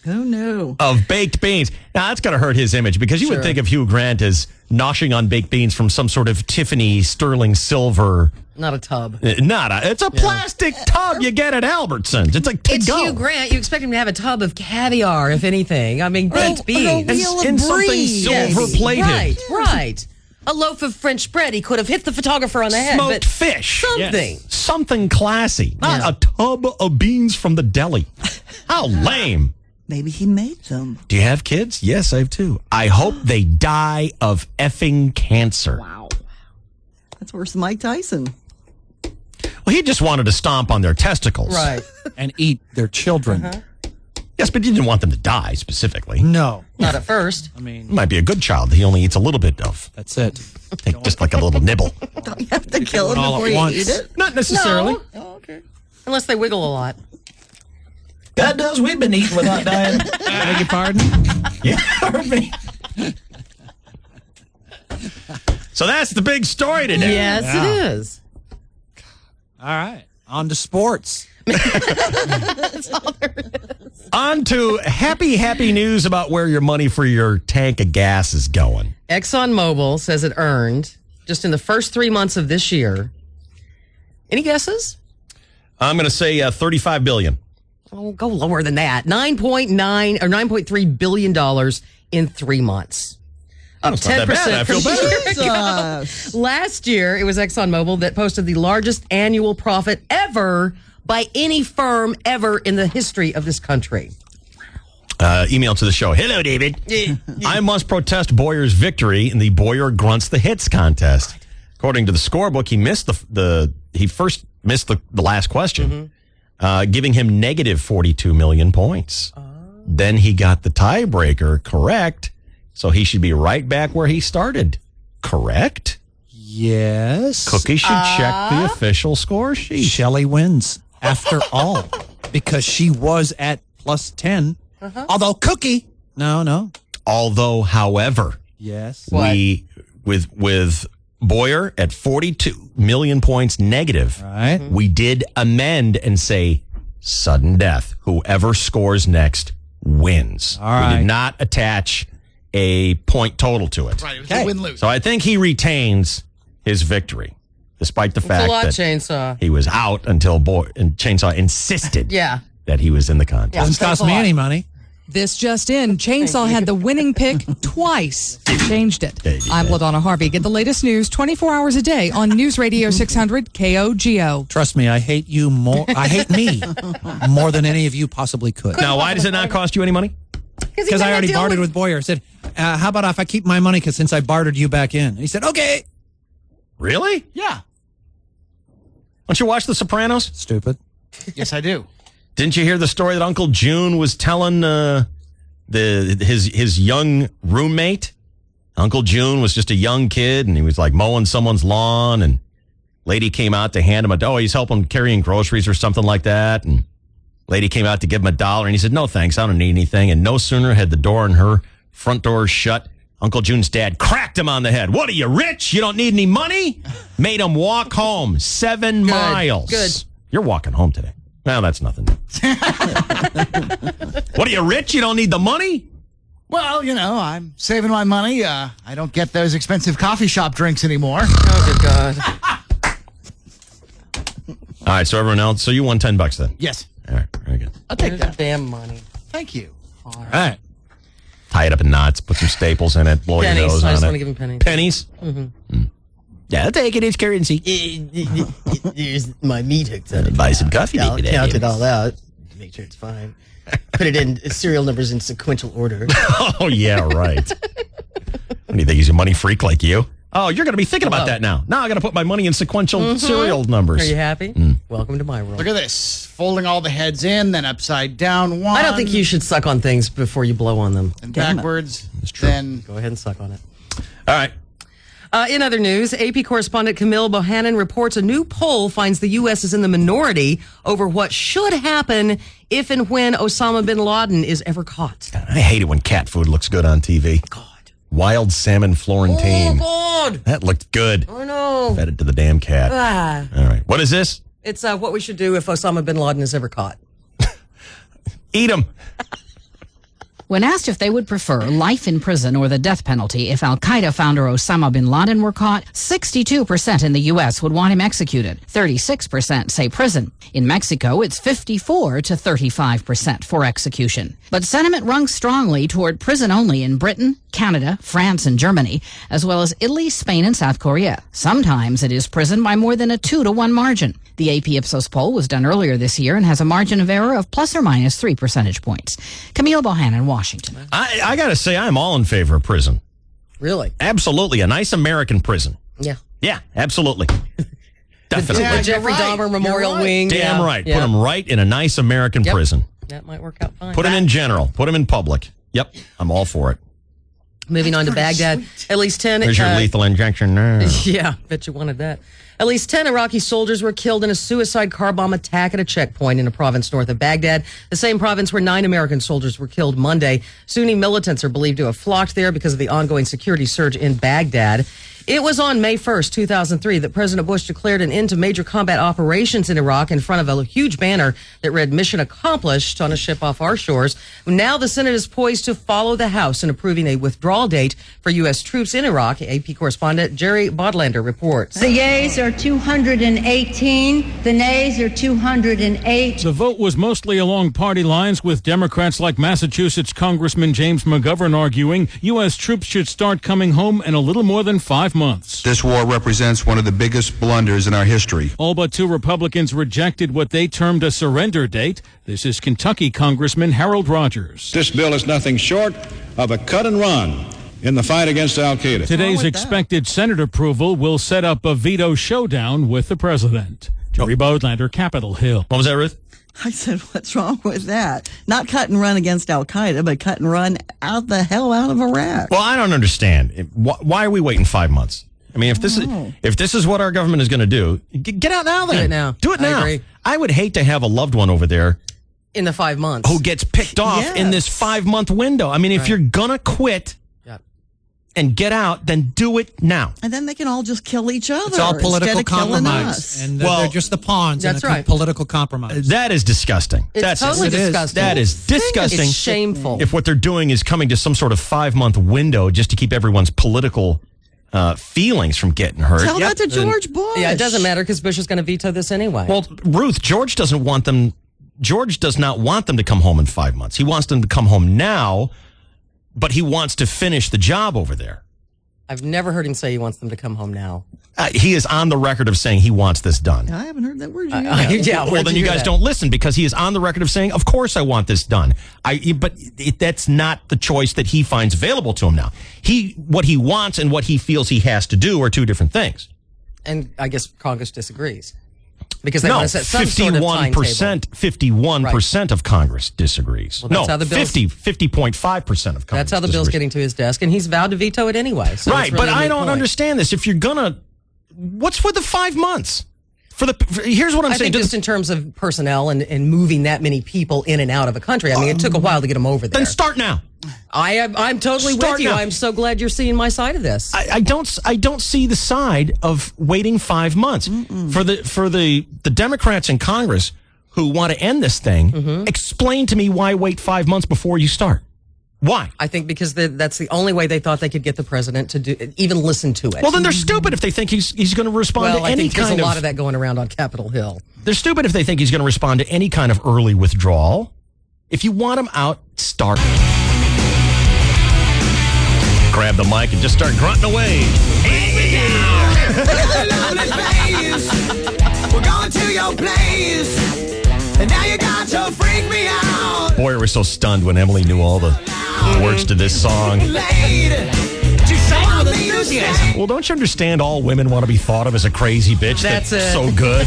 Who knew? of baked beans. Now, that's going to hurt his image because you would Sure. think of Hugh Grant as noshing on baked beans from some sort of Tiffany sterling silver. Not a tub. It's a plastic tub you get at Albertsons. It's like to It's go. Hugh Grant. You expect him to have a tub of caviar, if anything. I mean, baked beans. in something silver plated. Right. A loaf of French bread. He could have hit the photographer on the head. Smoked but fish. Something. Something classy. Not Yeah. a tub of beans from the deli. How lame. Maybe he made them. Do you have kids? Yes, I have two. I hope they die of effing cancer. Wow. That's worse than Mike Tyson. Well, he just wanted to stomp on their testicles. Right. And eat their children. Yes, but you didn't want them to die specifically. No. Not at first. I mean, He might be a good child. He only eats a little bit of. that's it. Just like a little nibble. Don't you have to kill him all before at you once. eat it? Not necessarily. No. Oh, okay. Unless they wiggle a lot. God knows we've been eating without dying. Beg your pardon? You heard me. So that's the big story today. Yes, Yeah. it is. All right. On to sports. On to happy news about where your money for your tank of gas is going. ExxonMobil says it earned, just in the first 3 months of this year, any guesses? I'm going to say $35 billion. Oh, go lower than that. $9.9 or $9.3 billion in 3 months. Up That's not that 10% bad. I feel from a better. year ago. Last year, it was ExxonMobil that posted the largest annual profit ever by any firm ever in the history of this country. Email to the show. Hello, David. I must protest Boyer's victory in the Boyer Grunts the Hits contest. According to the scorebook, he missed he first missed the last question, giving him negative 42 million points. Then he got the tiebreaker correct, so he should be right back where he started. Correct? Yes. Cookie should check the official score sheet. Shelley wins after all because she was at plus 10. Although Cookie, no. Although, however, Yes. we with Boyer at 42 million points negative, Right. we did amend and say sudden death. Whoever scores next wins. All We right. did not attach a point total to it. Right, it was Okay. a win-lose. So I think he retains his victory, despite the It's a fact lot, that Chainsaw. he was out until Chainsaw insisted Yeah. that he was in the contest. Yeah. Doesn't cost me any money. This just in, Chainsaw had the winning pick twice. Changed it. I'm LaDonna Harvey. Get the latest news 24 hours a day on News Radio 600 KOGO. Trust me, I hate you more. I hate me more than any of you possibly could. Now, why does it not cost you any money? Because I already bartered with Boyer. I said, how about if I keep my money because since I bartered you back in? And he said, okay. Really? Yeah. Don't you watch The Sopranos? Stupid. Yes, I do. Didn't you hear the story that Uncle June was telling his young roommate? Uncle June was just a young kid, and he was like mowing someone's lawn, and lady came out to hand him he's helping carrying groceries or something like that, and lady came out to give him $1, and he said, no thanks, I don't need anything. And no sooner had the door in her front door shut, Uncle June's dad cracked him on the head. What are you, rich? You don't need any money? Made him walk home 7 miles. Good. You're walking home today. Well, that's nothing. What are you, rich? You don't need the money? Well, I'm saving my money. I don't get those expensive coffee shop drinks anymore. Oh, good God. All right, so everyone else, so you won $10 then? Yes. All right, very good. I'll take There's that. damn money. Thank you. All right. Tie it up in knots, put some staples in it, blow your Pennies. nose I on just it. want to give him pennies. Pennies? Yeah, I'll take it. It's currency. There's my meat hooked on it. Buy some coffee. I'll maybe count that it is. all out. Make sure it's fine. put it in serial numbers in sequential order. Oh, yeah, right. What do you think? He's a money freak like you? Oh, you're going to be thinking about that now. Now I got to put my money in sequential serial numbers. Are you happy? Welcome to my world. Look at this. Folding all the heads in, then upside down one. I don't think you should suck on things before you blow on them. And backwards. It's true. Then go ahead and suck on it. All right. In other news, AP correspondent Camille Bohannon reports a new poll finds the U.S. is in the minority over what should happen if and when Osama bin Laden is ever caught. I hate it when cat food looks good on TV. God. Wild salmon Florentine. Oh, God. That looked good. I know. Fed it to the damn cat. All right. What is this? It's what we should do if Osama bin Laden is ever caught. Eat him. When asked if they would prefer life in prison or the death penalty if al-Qaeda founder Osama bin Laden were caught, 62% in the U.S. would want him executed. 36% say prison. In Mexico, it's 54 to 35% for execution. But sentiment rung strongly toward prison only in Britain, Canada, France, and Germany, as well as Italy, Spain, and South Korea. Sometimes it is prison by more than a 2-to-1 margin. The AP Ipsos poll was done earlier this year and has a margin of error of plus or minus 3 percentage points. Camille Bohannon, Washington. I got to say, I'm all in favor of prison. Really? Absolutely. A nice American prison. Yeah. Yeah, absolutely. Definitely. The Jeffrey Dahmer Memorial Wing. Damn right. Yeah. Put them right in a nice American prison. That might work out fine. Put them in general. Put them in public. Yep. I'm all for it. Moving on to Baghdad. sweet. At least 10. There's your lethal injection now. Yeah, bet you wanted that. At least 10 Iraqi soldiers were killed in a suicide car bomb attack at a checkpoint in a province north of Baghdad, the same province where 9 American soldiers were killed Monday. Sunni militants are believed to have flocked there because of the ongoing security surge in Baghdad. It was on May 1st, 2003, that President Bush declared an end to major combat operations in Iraq in front of a huge banner that read "Mission Accomplished" on a ship off our shores. Now the Senate is poised to follow the House in approving a withdrawal date for U.S. troops in Iraq. AP correspondent Jerry Bodlander reports. The yeas are 218, the nays are 208. The vote was mostly along party lines, with Democrats like Massachusetts Congressman James McGovern arguing U.S. troops should start coming home in a little more than 5 months. This war represents one of the biggest blunders in our history. All but 2 Republicans rejected what they termed a surrender date. This is Kentucky Congressman Harold Rogers. This bill is nothing short of a cut and run in the fight against al-Qaeda. Today's expected Senate approval will set up a veto showdown with the president. Jerry Bodlander, Capitol Hill. What was that, Ruth? I said, what's wrong with that? Not cut and run against al-Qaeda, but cut and run out the hell out of Iraq. Well, I don't understand. Why are we waiting 5 months? I mean, if this is what our government is going to do, get out now then. Do it now. Do it now. I agree. I would hate to have a loved one over there In the 5 months. who gets picked off in this 5-month window. I mean, if you're going to quit and get out, then do it now. And then they can all just kill each other. It's all political instead of killing compromise. us. And they're just the pawns in That's a right. political compromise. That is disgusting. It's totally disgusting. That is disgusting. It's shameful. If what they're doing is coming to some sort of 5-month window just to keep everyone's political feelings from getting hurt. Tell that to George Bush. Yeah, it doesn't matter because Bush is going to veto this anyway. Well, Ruth, George does not want them to come home in 5 months. He wants them to come home now, but he wants to finish the job over there. I've never heard him say he wants them to come home now. He is on the record of saying he wants this done. I haven't heard that word Yeah, well, then you guys don't listen, because he is on the record of saying, of course I want this done. But that's not the choice that he finds available to him now. What he wants and what he feels he has to do are two different things. And I guess Congress disagrees. Because they no, want to set some sort of timetable. 51% of Congress disagrees. Well, that's how the bill's- 50.5% of Congress That's how the bill's disagrees. getting to his desk, and he's vowed to veto it anyway. So Right, it's really but a I moot don't point. understand this. If you're gonna, what's with the 5 months? Here's what I'm I saying. think just in terms of personnel and moving that many people in and out of a country. I mean, it took a while to get them over there. Then start now. I'm totally Start with you. now. I'm so glad you're seeing my side of this. I don't see the side of waiting 5 months for the Democrats in Congress who want to end this thing. Explain to me why wait 5 months before you start. Why? I think because that's the only way they thought they could get the president to even listen to it. Well, then they're stupid if they think he's going to respond Well, to I any think there's kind a lot of that going around on Capitol Hill. They're stupid if they think he's going to respond to any kind of early withdrawal. If you want him out, start. Grab the mic and just start grunting away. We're going to your place, and now you got to freak me out. Boyer was so stunned when Emily knew all the words to this song. She sang with enthusiasm. Well, don't you understand all women want to be thought of as a crazy bitch? That's it. So good.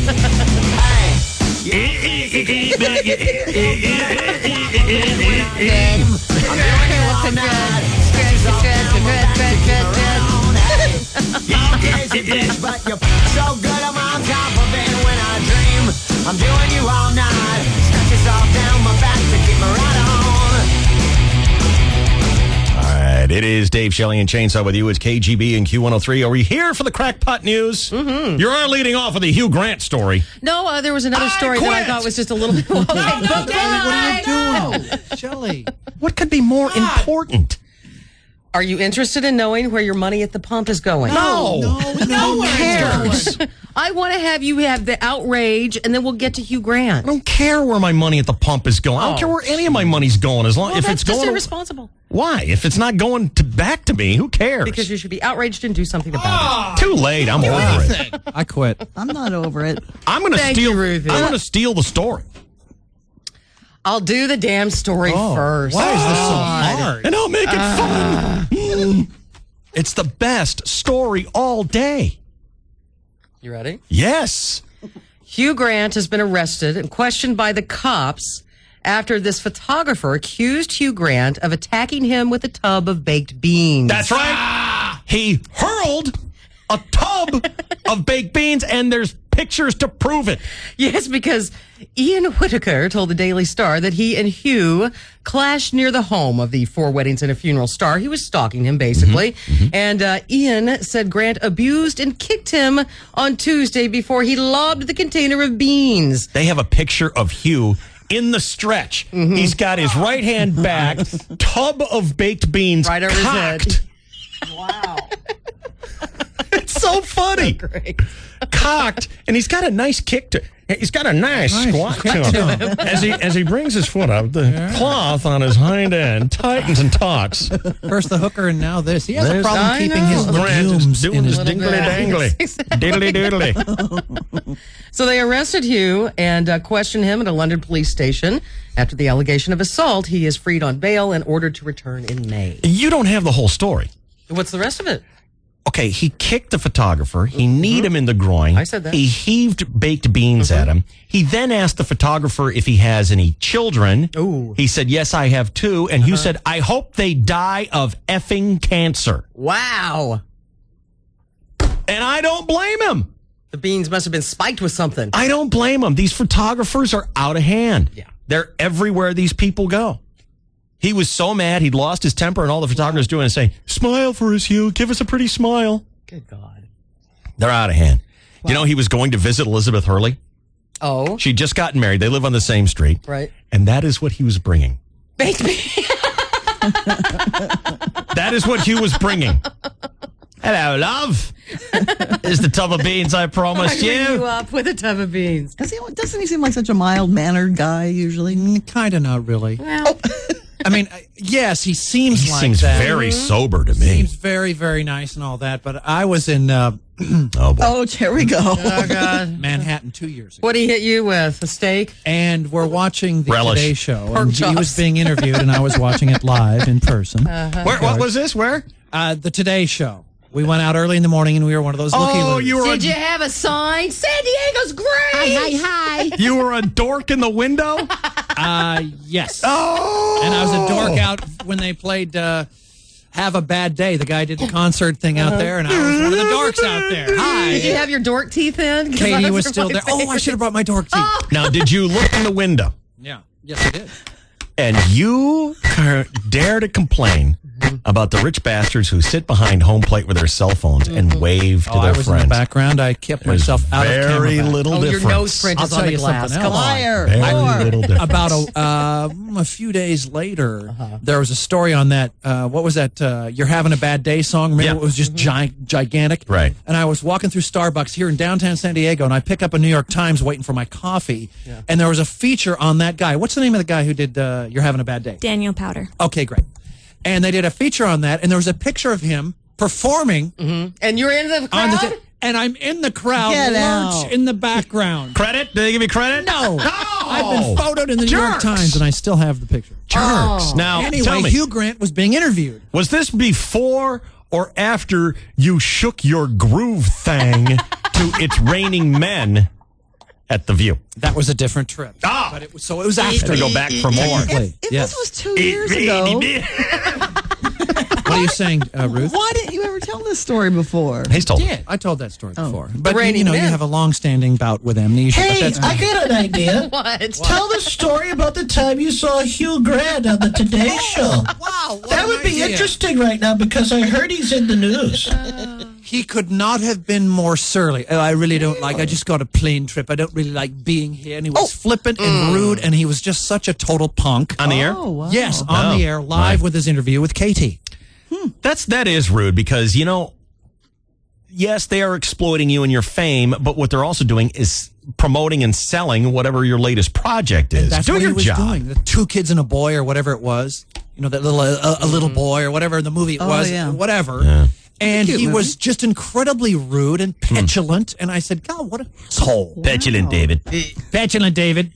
But you're so good, I'm on top of it when I dream. I'm doing you all night. Scratches off down my back to keep me right on. All right, it is Dave Shelley and Chainsaw with you. It's KGB and Q103. Are we here for the crackpot news? Mm-hmm. You are leading off with the Hugh Grant story. No, there was another story that I thought was just a little bit. What are you doing? Shelley. What could be more important? Are you interested in knowing where your money at the pump is going? No one cares. I want to have you have the outrage, and then we'll get to Hugh Grant. I don't care where my money at the pump is going. I don't care where any of my money's going, as long Well, if that's it's going. just irresponsible. Why? If it's not going back to me, who cares? Because you should be outraged and do something about Too late. I'm over it. I quit. I'm not over it. I'm going to Thank steal. you, Ruthie. I'm going to steal the story. it. I'll do the damn story first. Why is this so hard? And I'll make it fun. It's the best story all day. You ready? Yes. Hugh Grant has been arrested and questioned by the cops after this photographer accused Hugh Grant of attacking him with a tub of baked beans. That's right. He hurled a tub of baked beans, and there's pictures to prove it. Yes, because Ian Whitaker told the Daily Star that he and Hugh clashed near the home of the Four Weddings and a Funeral star. He was stalking him, basically. And Ian said Grant abused and kicked him on Tuesday before he lobbed the container of beans. They have a picture of Hugh in the stretch. He's got his right hand back, tub of baked beans Right over his cocked. head. Wow. It's so funny. Cocked, and he's got a nice kick to. He's got a nice squat to him. As he brings his foot up, the cloth on his hind end tightens and tauts. First the hooker, and now this. He has a problem I keeping know. his Grant is legumes doing in his his dingly dangly, diddly doodly. So they arrested Hugh and questioned him at a London police station. After the allegation of assault, he is freed on bail and ordered to return in May. You don't have the whole story. What's the rest of it? Okay, he kicked the photographer. He kneed him in the groin. I said that. He heaved baked beans at him. He then asked the photographer if he has any children. Ooh. He said, yes, I have two. And Hugh said, I hope they die of effing cancer. Wow. And I don't blame him. The beans must have been spiked with something. I don't blame him. These photographers are out of hand. Yeah. They're everywhere these people go. He was so mad he'd lost his temper, and all the photographers doing is saying, smile for us, Hugh. Give us a pretty smile. Good God. They're out of hand. Wow. You know, he was going to visit Elizabeth Hurley. Oh. She'd just gotten married. They live on the same street. Right. And that is what he was bringing. Baked beans. That is what Hugh was bringing. Hello, love. Is the tub of beans I promised I ring you. you up with a tub of beans. Doesn't he seem like such a mild-mannered guy usually? Kind of, not really. Well, I mean, yes, he seems He like seems that. very sober to me. Seems very, very nice and all that. But I was in Oh, boy. Oh, here we go. oh, God. Manhattan 2 years ago. What'd he hit you with? A steak? And we're watching the Relish. Today Show. Pork And he chops. was being interviewed, and I was watching it live in person. Where, what was this? Where? The Today Show. We went out early in the morning, and we were one of those looky-loos. you were Did you have a sign? San Diego's great. Hi. You were a dork in the window? Yes. Oh! And I was a dork out when they played Have a Bad Day. The guy did the concert thing out there, and I was one of the dorks out there. Hi. Did you have your dork teeth in? 'Cause Katie those was are still my there. Oh, I should have brought my dork teeth. Now, did you look in the window? Yeah. Yes, I did. And you dare to complain about the rich bastards who sit behind home plate with their cell phones and wave to I their was in friends. the background. I kept There's myself out of camera. very back. little Oh, difference. your nose print I'll is on tell the you glass. something Come else. on. Liar. Very little difference. About a few days later, there was a story on that. What was that? You're Having a Bad Day song. Remember, Yeah. it was just gigantic. Right. And I was walking through Starbucks here in downtown San Diego, and I pick up a New York Times waiting for my coffee. And there was a feature on that guy. What's the name of the guy who did You're Having a Bad Day? Daniel Powder. Okay, great. And they did a feature on that, and there was a picture of him performing And you're in the on crowd? the and I'm in the crowd, Get lurch out. in the background. Credit? Did they give you credit? No. No. I've been photoed in the New York Jerks. Times, and I still have the picture. Jerks. Now, tell Anyway, me, Hugh Grant was being interviewed. was this before or after you shook your groove thing to It's Raining Men at The View? That was a different trip. Ah! But it was after. To go back for more. If Yes. this was 2 years ago, What are you saying, Ruth? why didn't you ever tell this story before? He's told. I told that story before. The But Raining you Men. have a long-standing bout with amnesia. but Hey, that's I got an idea. What? Tell the story about the time you saw Hugh Grant on the Today Show. Wow, what That an would be idea. interesting right now because I heard he's in the news. He could not have been more surly. Oh, I really don't like. I just got a plane trip. I don't really like being here. And he was flippant and rude, and he was just such a total punk. On the air? Oh, wow. Yes, on the air, live with his interview with Katie. That is rude because, yes, they are exploiting you and your fame, but what they're also doing is promoting and selling whatever your latest project is. That's Do what your he was job. doing. The 2 kids and a boy, or whatever it was. That little a little boy, or whatever the movie was. yeah. Whatever. Yeah. And Cute he movie. was just incredibly rude and petulant. And I said, God, what a soul. Petulant David. Petulant David.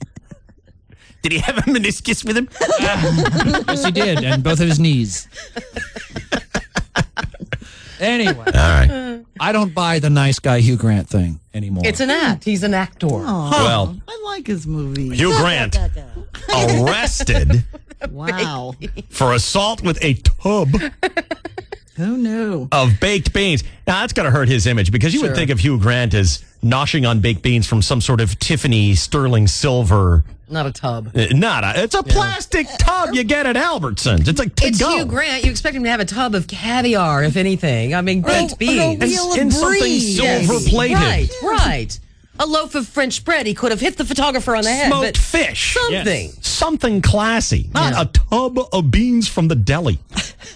Did he have a meniscus with him? Yes, he did. And both of his knees. Anyway. All right. I don't buy the nice guy Hugh Grant thing anymore. It's an act. He's an actor. Well, I like his movies. Hugh Grant arrested Wow. for assault with a tub Who knew? of baked beans. Now, that's going to hurt his image because you would think of Hugh Grant as noshing on baked beans from some sort of Tiffany sterling silver. Not a tub. It's a plastic tub you get at Albertsons. It's like It's to-go. Hugh Grant. You expect him to have a tub of caviar, if anything. I mean, baked beans. in something silver-plated. Right. A loaf of French bread. He could have hit the photographer on the head. Smoked But fish. something. Something classy. Not a tub of beans from the deli.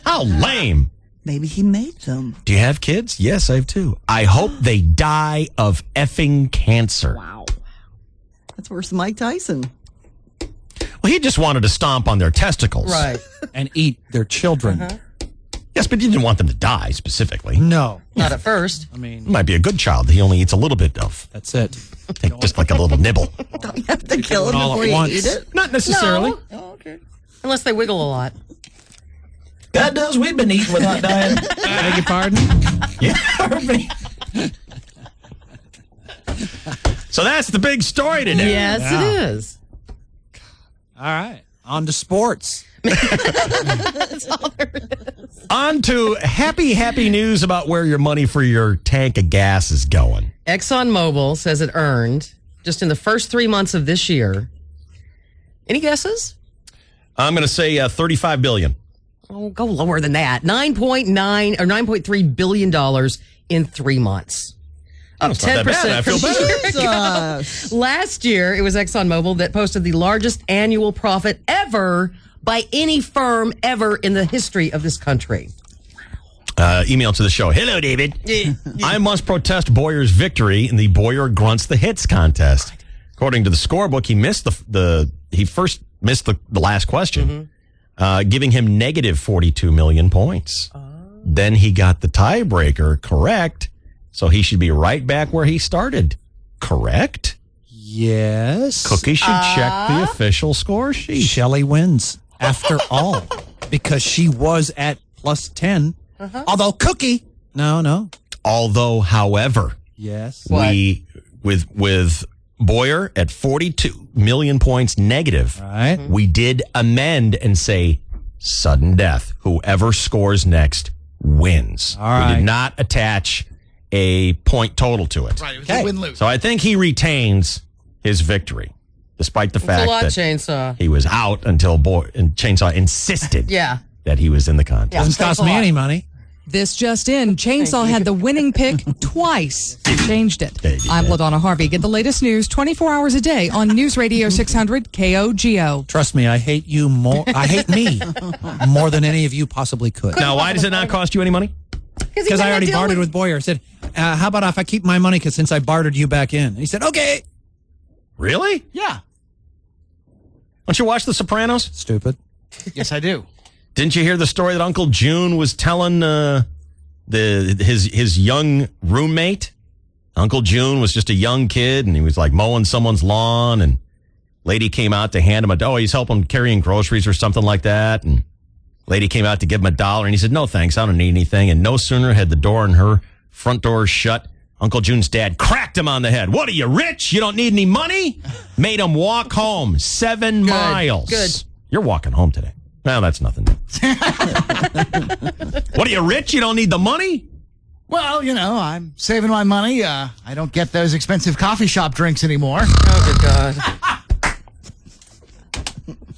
How lame. Maybe he made them. Do you have kids? Yes, I have 2. I hope they die of effing cancer. Wow. That's worse than Mike Tyson. Well, he just wanted to stomp on their testicles. Right. And eat their children. Yes, but he didn't want them to die specifically. No. Not at first. I mean, He might be a good child. He only eats a little bit of. that's it. Just like a little nibble. Don't you have to kill him all before at you once. eat it? Not necessarily. No. Oh, okay. Unless they wiggle a lot. God knows we've been eating without dying. Beg your pardon? So that's the big story today. Yes, it is. All right. On to sports. On to happy news about where your money for your tank of gas is going. ExxonMobil says it earned, just in the first 3 months of this year, any guesses? I'm going to say $35 billion. Oh, go lower than that. $9.9 or $9.3 billion in 3 months. Up It's not that bad. I feel from a year ago. Jesus. Last year, it was ExxonMobil that posted the largest annual profit ever by any firm ever in the history of this country. Email to the show. Hello, David. I must protest Boyer's victory in the Boyer Grunts the Hits contest. According to the scorebook, he missed he first missed the last question, giving him negative 42 million points. Then he got the tiebreaker correct, so he should be right back where he started. Correct? Yes. Cookie should check the official score sheet. Shelley wins after all because she was at plus 10. Although Cookie, no. Although, however, Yes. we with Boyer at 42 million points negative, Right. we did amend and say sudden death. Whoever scores next wins. All right. We did not attach a point total to it. Right, it was a win-lose. So I think he retains his victory, despite the It's a fact lot, that Chainsaw. he was out until Chainsaw insisted Yeah. that he was in the contest. Doesn't Thanks cost a me lot. any money. This just in, Chainsaw had the winning pick twice. Changed it. I'm LaDonna Harvey. Get the latest news 24 hours a day on News Radio 600 KOGO. Trust me, I hate you more. I hate me more than any of you possibly could. Now, why does it not cost you any money? Because I already bartered with Boyer. I said, how about if I keep my money since I bartered you back in? And he said, okay. Really? Yeah. Don't you watch The Sopranos? Stupid. Yes, I do. Didn't you hear the story that Uncle June was telling his young roommate Uncle June was just a young kid, and he was like mowing someone's lawn, and lady came out to hand him he's helping carrying groceries or something like that, and lady came out to give him $1, and he said, no, thanks, I don't need anything. And no sooner had the door in her front door shut, Uncle June's dad cracked him on the head. What are you, rich? You don't need any money? Made him walk home 7 miles. Good. You're walking home today. Well, that's nothing. What are you, rich? You don't need the money? Well, I'm saving my money. I don't get those expensive coffee shop drinks anymore. Oh, good God.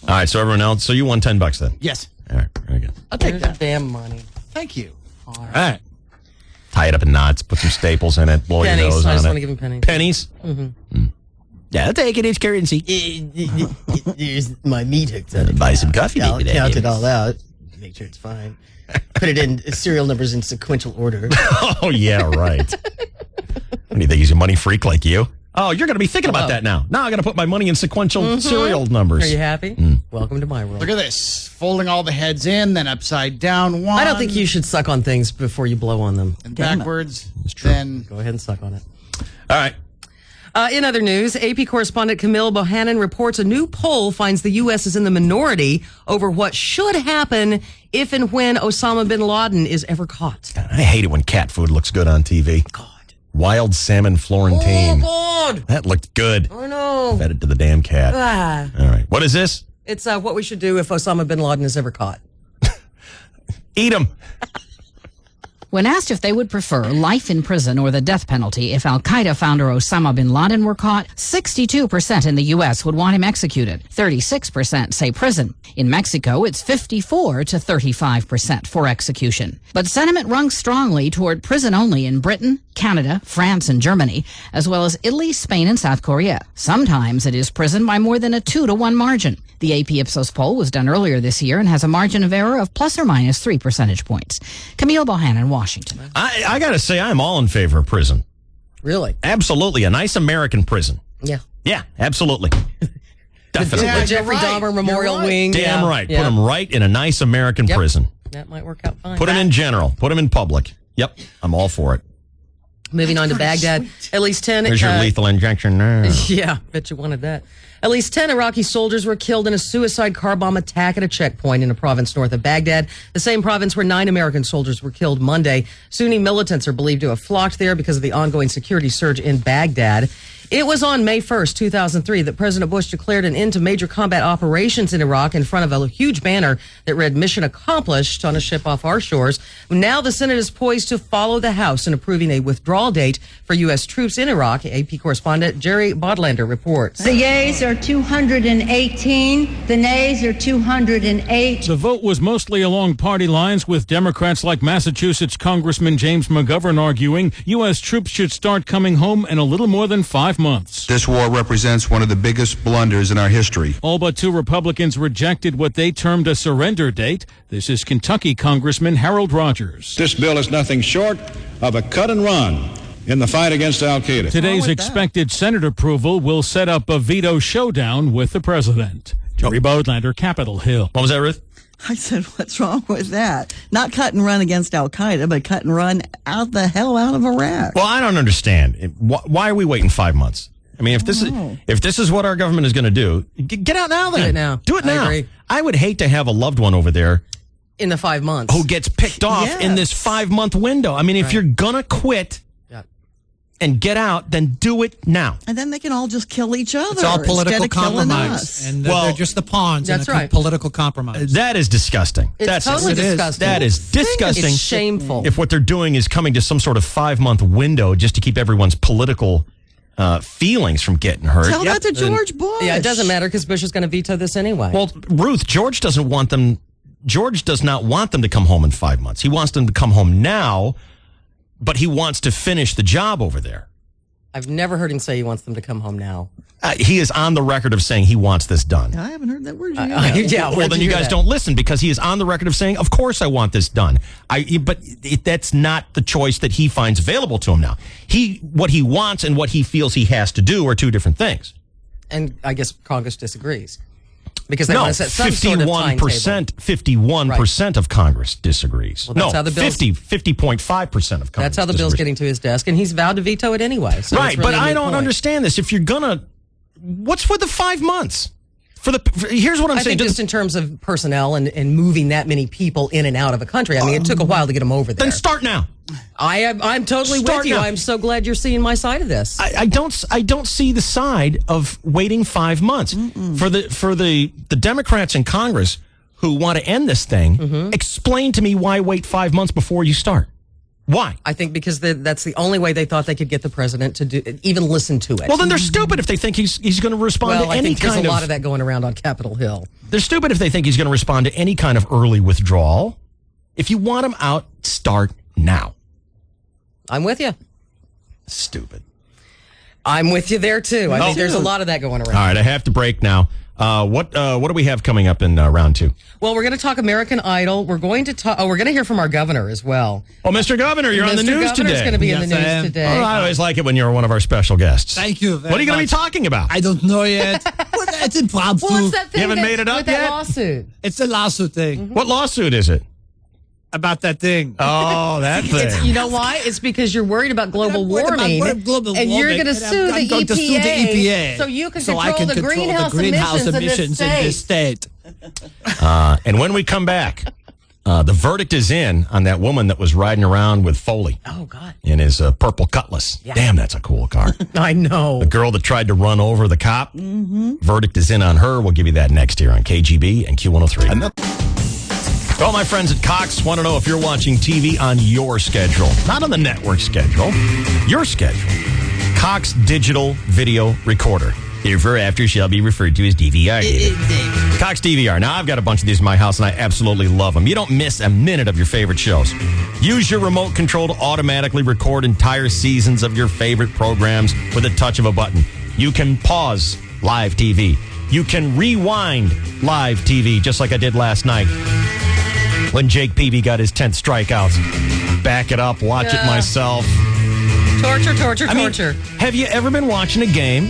All right, so everyone else, so you won $10 then? Yes. All right, very good. I'll take Here's that. the damn money. Thank you. All right. Tie it up in knots, put some staples in it, blow your Pennies. nose I on just it. want to give him pennies. Pennies? Mm-hmm. Yeah, I'll take it. It's currency. There's my meat hooked on it. Buy some coffee. I'll maybe count that it all out. Make sure it's fine. Put it in serial numbers in sequential order. Oh, yeah, right. What do you think? He's a money freak like you? Oh, you're going to be thinking about that now. Now I got to put my money in sequential serial numbers. Are you happy? Welcome to my world. Look at this. Folding all the heads in, then upside down one. I don't think you should suck on things before you blow on them. And backwards. Then go ahead and suck on it. All right. In other news, AP correspondent Camille Bohannon reports a new poll finds the U.S. is in the minority over what should happen if and when Osama bin Laden is ever caught. I hate it when cat food looks good on TV. God. Wild salmon Florentine. Oh, God. That looked good. I know. Fed it to the damn cat. Ah. All right. What is this? It's what we should do if Osama bin Laden is ever caught. Eat him. When asked if they would prefer life in prison or the death penalty if Al-Qaeda founder Osama bin Laden were caught, 62% in the U.S. would want him executed. 36% say prison. In Mexico, it's 54 to 35% for execution. But sentiment rung strongly toward prison only in Britain, Canada, France, and Germany, as well as Italy, Spain, and South Korea. Sometimes it is prison by more than a 2-to-1 margin. The AP Ipsos poll was done earlier this year and has a margin of error of plus or minus 3 percentage points. Camille Bohannon, Washington. I got to say, I'm all in favor of prison. Really? Absolutely. A nice American prison. Yeah. Yeah, absolutely. Definitely. The Jeffrey Dahmer Memorial Wing. Damn yeah. right. Yeah. Put him right in a nice American prison. That might work out fine. Put him in general. Put him in public. Yep. I'm all for it. Moving on to Baghdad. At least 10. There's your lethal injection now. Yeah, bet you wanted that. At least 10 Iraqi soldiers were killed in a suicide car bomb attack at a checkpoint in a province north of Baghdad, the same province where 9 American soldiers were killed Monday. Sunni militants are believed to have flocked there because of the ongoing security surge in Baghdad. It was on May 1st, 2003, that President Bush declared an end to major combat operations in Iraq in front of a huge banner that read "Mission Accomplished" on a ship off our shores. Now the Senate is poised to follow the House in approving a withdrawal date for U.S. troops in Iraq. AP correspondent Jerry Bodlander reports. The yeas are 218, the nays are 208. The vote was mostly along party lines, with Democrats like Massachusetts Congressman James McGovern arguing U.S. troops should start coming home in a little more than 5 months. This war represents one of the biggest blunders in our history. All but 2 Republicans rejected what they termed a surrender date. This is Kentucky Congressman Harold Rogers. This bill is nothing short of a cut and run in the fight against al-Qaeda. Today's expected Senate approval will set up a veto showdown with the president. Jerry Bodlander, Capitol Hill. What was that, Ruth? I said, what's wrong with that? Not cut and run against Al-Qaeda, but cut and run out the hell out of Iraq. Well, I don't understand. Why are we waiting 5 months? I mean, if this is what our government is going to do, get out now then. Do it now. Do it now. I agree. I would hate to have a loved one over there In the 5 months. who gets picked off in this 5-month window. I mean, if you're going to quit and get out, then do it now. And then they can all just kill each other. It's all political instead of killing compromise. us. And they're just the pawns in That's a right. political compromise. That is disgusting. It's totally disgusting. That is disgusting. It's shameful. If what they're doing is coming to some sort of 5-month window just to keep everyone's political feelings from getting hurt. Tell that to George Bush. Yeah, it doesn't matter because Bush is going to veto this anyway. Well, Ruth, George does not want them to come home in 5 months. He wants them to come home now, but he wants to finish the job over there. I've never heard him say he wants them to come home now. He is on the record of saying he wants this done. I haven't heard that word yet. Well, then you guys don't listen, because he is on the record of saying, of course I want this done. But that's not the choice that he finds available to him now. What he wants and what he feels he has to do are two different things. And I guess Congress disagrees. Because they want to set some sort of timetable. 51% of Congress disagrees. Well, that's how the bill's, 50.5% of Congress. That's how the bill's getting to his desk, and he's vowed to veto it anyway. So right, it's really but I don't point. understand this. If you're gonna, what's with the 5 months? Here's what I'm saying. I think just in terms of personnel and moving that many people in and out of a country. I mean, it took a while to get them over there. Then start now. I'm totally with you. Now. I'm so glad you're seeing my side of this. I don't see the side of waiting 5 months for the Democrats in Congress who want to end this thing. Explain to me why wait 5 months before you start. Why? I think because that's the only way they thought they could get the president to even listen to it. Well, then they're stupid if they think he's going to respond to any kind of... Well, I think there's a lot of that going around on Capitol Hill. They're stupid if they think he's going to respond to any kind of early withdrawal. If you want him out, start now. I'm with you. Stupid. I'm with you there, too. I think there's a lot of that going around. All right, I have to break now. What do we have coming up in round 2? Well, we're going to talk American Idol. We're going to talk. Oh, we're going to hear from our governor as well. Oh, Mr. Governor, you're on the news today. Mr. Governor's going to be in the news today. Oh, I always like it when you're one of our special guests. Thank you. What are you going to be talking about? I don't know yet. It's impromptu. Well, it's that thing you haven't made it up with yet? That lawsuit. It's a lawsuit thing. What lawsuit is it? About that thing. Oh, that thing. You know why? It's because you're worried about global warming, and you're going to sue the EPA, so you can control the greenhouse emissions in this state. And when we come back, the verdict is in on that woman that was riding around with Foley. Oh, God. In his purple Cutlass. Yeah. Damn, that's a cool car. I know. The girl that tried to run over the cop. Verdict is in on her. We'll give you that next here on KGB and Q103. Well, my friends at Cox want to know if you're watching TV on your schedule, not on the network schedule, your schedule. Cox Digital Video Recorder. Hereafter shall be referred to as DVR. Cox DVR. Now, I've got a bunch of these in my house, and I absolutely love them. You don't miss a minute of your favorite shows. Use your remote control to automatically record entire seasons of your favorite programs with a touch of a button. You can pause live TV. You can rewind live TV, just like I did last night when Jake Peavy got his 10th strikeouts. Back it up, watch it myself. Torture. Have you ever been watching a game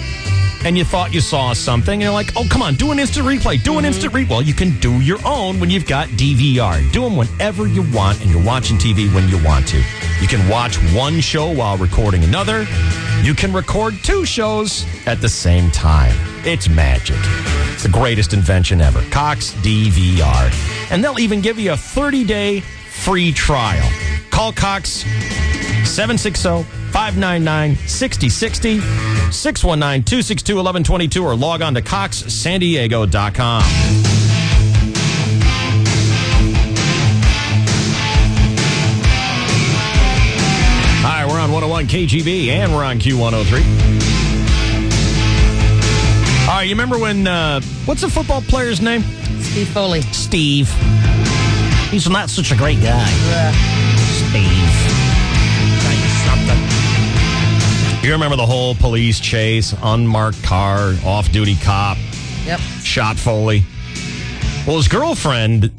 and you thought you saw something and you're like, oh, come on, do an instant replay, do an instant replay. Well, you can do your own when you've got DVR. Do them whenever you want, and you're watching TV when you want to. You can watch one show while recording another. You can record 2 shows at the same time. It's magic. It's the greatest invention ever. Cox DVR. And they'll even give you a 30-day free trial. Call Cox 760-599-6060, 619-262-1122, or log on to coxsandiego.com. Hi, we're on 101 KGB, and we're on Q103. All right, you remember when, what's the football player's name? Steve Foley. Steve. He's not such a great guy. Steve. You remember the whole police chase, unmarked car, off-duty cop. Yep. Shot Foley. Well, his girlfriend,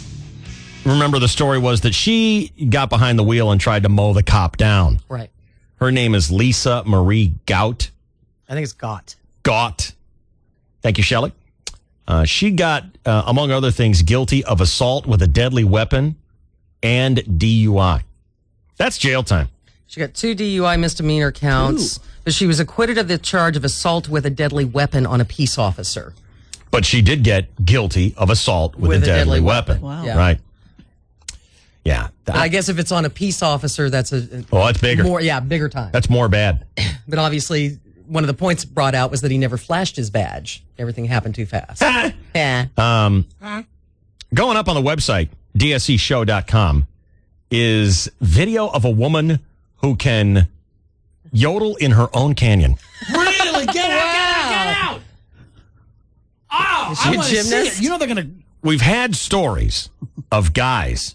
remember the story was that she got behind the wheel and tried to mow the cop down. Right. Her name is Lisa Marie Gout. I think it's Gott. Gott. Thank you, Shelley. She got, among other things, guilty of assault with a deadly weapon and DUI. That's jail time. She got 2 DUI misdemeanor counts, but she was acquitted of the charge of assault with a deadly weapon on a peace officer. But she did get guilty of assault with a deadly weapon. Wow. Yeah. Right. Yeah. But I guess if it's on a peace officer, that's that's bigger. Bigger time. That's more bad. But obviously, one of the points brought out was that he never flashed his badge. Everything happened too fast. Going up on the website, dscshow.com, is video of a woman who can yodel in her own canyon. Really? Get out! Oh, Is she a gymnast? You know they're going to... We've had stories of guys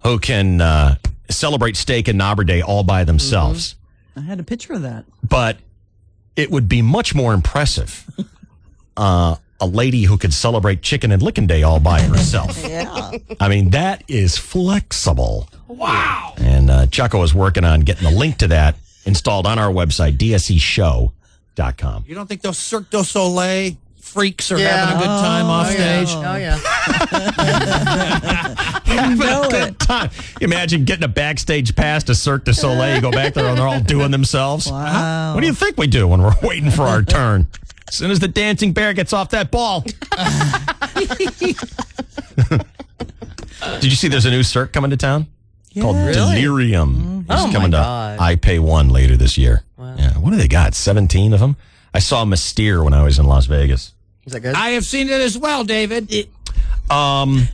who can celebrate steak and knobber day all by themselves. I had a picture of that. But it would be much more impressive a lady who could celebrate chicken and lickin' day all by herself. Yeah. I mean, that is flexible. Wow. And Chucko is working on getting the link to that installed on our website, dscshow.com. You don't think those Cirque du Soleil freaks are having a good time off stage. Oh, yeah. Having a good time. Imagine getting a backstage pass to Cirque du Soleil. You go back there and they're all doing themselves. Wow. What do you think we do when we're waiting for our turn? As soon as the dancing bear gets off that ball. Did you see there's a new Cirque coming to town? Called Delirium. It's coming to iPay1 later this year. Wow. Yeah. What do they got? 17 of them? I saw Mystere when I was in Las Vegas. Is that good? I have seen it as well, David. Trumper.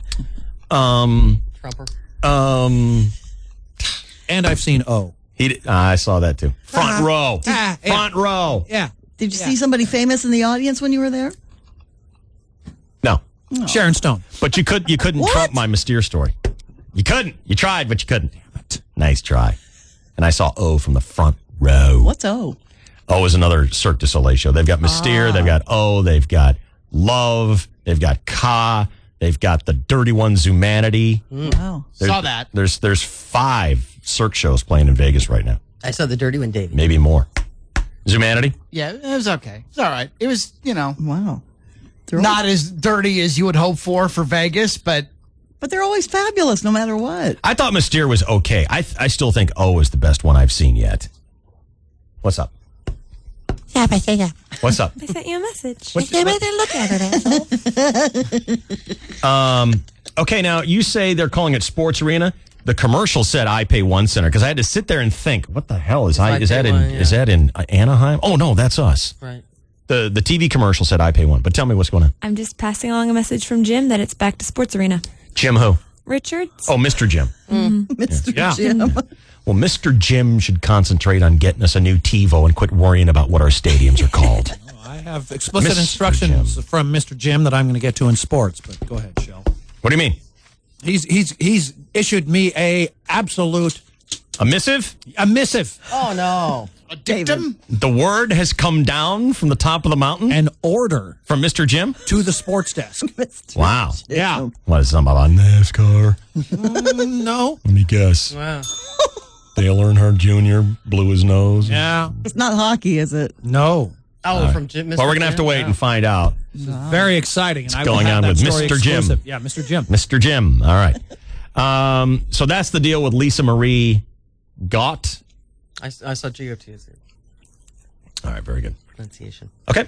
And I've seen O. I saw that too. Front row. Front row. Yeah. Did you see somebody famous in the audience when you were there? No. Sharon Stone. But you couldn't trump my Mystere story. You couldn't. You tried, but you couldn't. Nice try. And I saw O from the front row. What's O? O is another Cirque du Soleil show. They've got Mystere, they've got O, they've got Love, they've got Ka, they've got the Dirty Ones, Humanity. Wow. Saw that. There's 5 Cirque shows playing in Vegas right now. I saw the Dirty One, David. Maybe more. Humanity? Yeah, it was okay. It's all right. It was, Wow. not as dirty as you would hope for Vegas, but they're always fabulous no matter what. I thought Mystere was okay. I still think O is the best one I've seen yet. What's up? What's up? I sent you a message. Look at it. Okay, now you say they're calling it Sports Arena. The commercial said iPay1 Center because I had to sit there and think, what the hell is that in Anaheim? Oh no, that's us. Right. The TV commercial said iPay1, but tell me what's going on. I'm just passing along a message from Jim that it's back to Sports Arena. Jim who? Richards. Oh, Mr. Jim. Mr. Jim. Well, Mr. Jim should concentrate on getting us a new TiVo and quit worrying about what our stadiums are called. I have explicit Mr. instructions from Mr. Jim that I'm going to get to in sports, but go ahead, Shell. What do you mean? He's issued me a missive? A missive. Oh, no. a dictum. The word has come down from the top of the mountain? An order. From Mr. Jim? To the sports desk. Wow. Yeah. What is something about NASCAR? No. Let me guess. Wow. Dale Earnhardt Jr. blew his nose. Yeah. It's not hockey, is it? No. Oh, from Jim. Well, we're going to have to wait and find out. Very exciting. What's going on with Mr. Jim? Yeah, Mr. Jim. Mr. Jim. All right. So that's the deal with Lisa Marie Gott. I saw GOT. All right, very good. Pronunciation. Okay.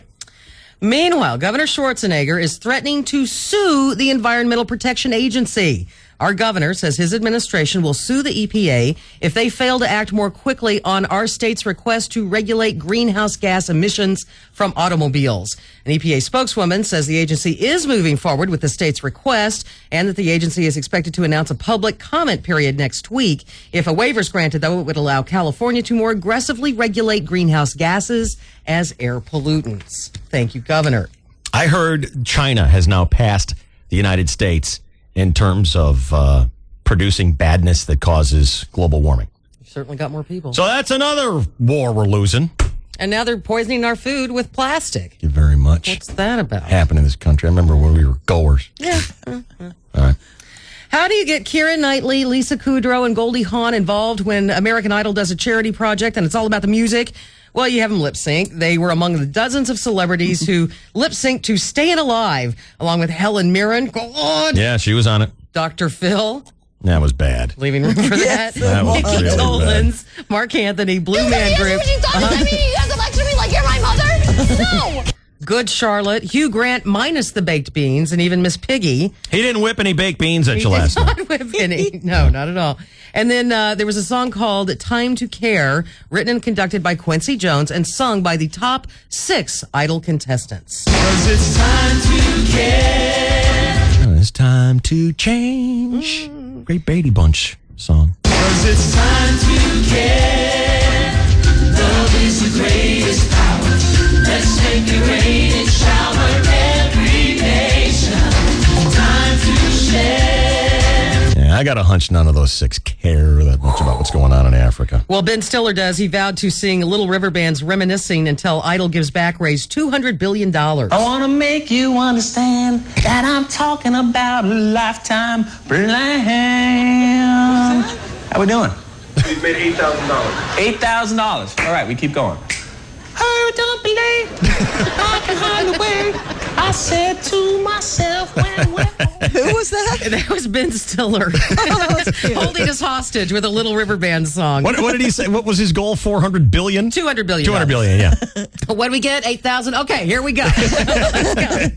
Meanwhile, Governor Schwarzenegger is threatening to sue the Environmental Protection Agency. Our governor says his administration will sue the EPA if they fail to act more quickly on our state's request to regulate greenhouse gas emissions from automobiles. An EPA spokeswoman says the agency is moving forward with the state's request and that the agency is expected to announce a public comment period next week. If a waiver is granted, though, it would allow California to more aggressively regulate greenhouse gases as air pollutants. Thank you, Governor. I heard China has now passed the United States in terms of producing badness that causes global warming. You've certainly got more people. So that's another war we're losing. And now they're poisoning our food with plastic. Thank you very much. What's that about? Happened in this country. I remember when we were goers. Yeah. All right. How do you get Keira Knightley, Lisa Kudrow, and Goldie Hawn involved when American Idol does a charity project and it's all about the music? Well, you have them lip sync. They were among the dozens of celebrities who lip synced to Stayin' Alive, along with Helen Mirren. Go on. Yeah, she was on it. Dr. Phil. That was bad. Leaving room for Yes, that. That was Nikki really Dolenz, Mark Anthony, Blue Man Group. You guys lecture me like you're my mother? No. Good Charlotte, Hugh Grant minus the baked beans, and even Miss Piggy. He didn't whip any baked beans at you last night. He did not whip any. No, not at all. And then there was a song called Time to Care, written and conducted by Quincy Jones and sung by the top 6 Idol contestants. 'Cause it's time to care. It's time to change. Great Brady Bunch song. 'Cause it's time to care. Love is the greatest power. Let's make it rain and shower every nation. Time to share. Yeah, I got a hunch none of those 6 care that much about what's going on in Africa. Well, Ben Stiller does. He vowed to sing Little River Band's Reminiscing until Idol Gives Back raised $200 billion. I want to make you understand that I'm talking about a lifetime plan. How we doing? We've made $8,000. $8,000. All right, we keep going. Oh, don't late. I can hardly wait. I said to myself, when. Who was that? That was Ben Stiller holding us hostage with a Little River Band song. What did he say? What was his goal? 400 billion? 200 billion. 200 billion, yeah. What do we get? 8,000? Okay, here we go. Let's go.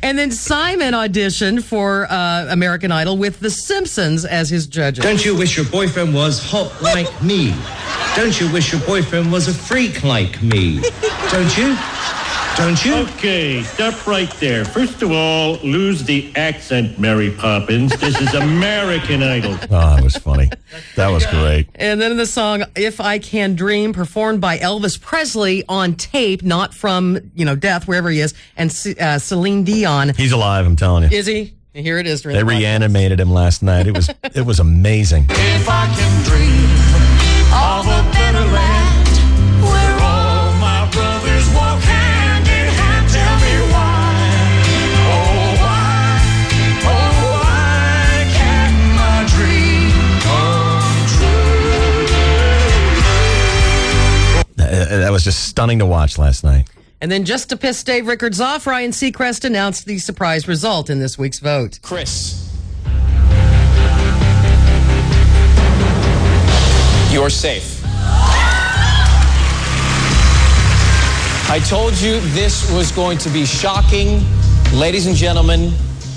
And then Simon auditioned for American Idol with The Simpsons as his judges. Don't you wish your boyfriend was hot like me? Don't you wish your boyfriend was a freak like me? Don't you? Don't you? Okay, stop right there. First of all, lose the accent, Mary Poppins. This is American Idol. Oh, that was funny. That was great. And then the song If I Can Dream, performed by Elvis Presley on tape, not from, death, wherever he is, and Celine Dion. He's alive, I'm telling you. Is he? Here it is. They reanimated him last night. It was amazing. If I can dream of a better land where all my brothers walk hand in hand, tell me why, why can't my dream come true? That was just stunning to watch last night. And then just to piss Dave Rickards off, Ryan Seacrest announced the surprise result in this week's vote. Chris, you're safe. I told you this was going to be shocking. Ladies and gentlemen,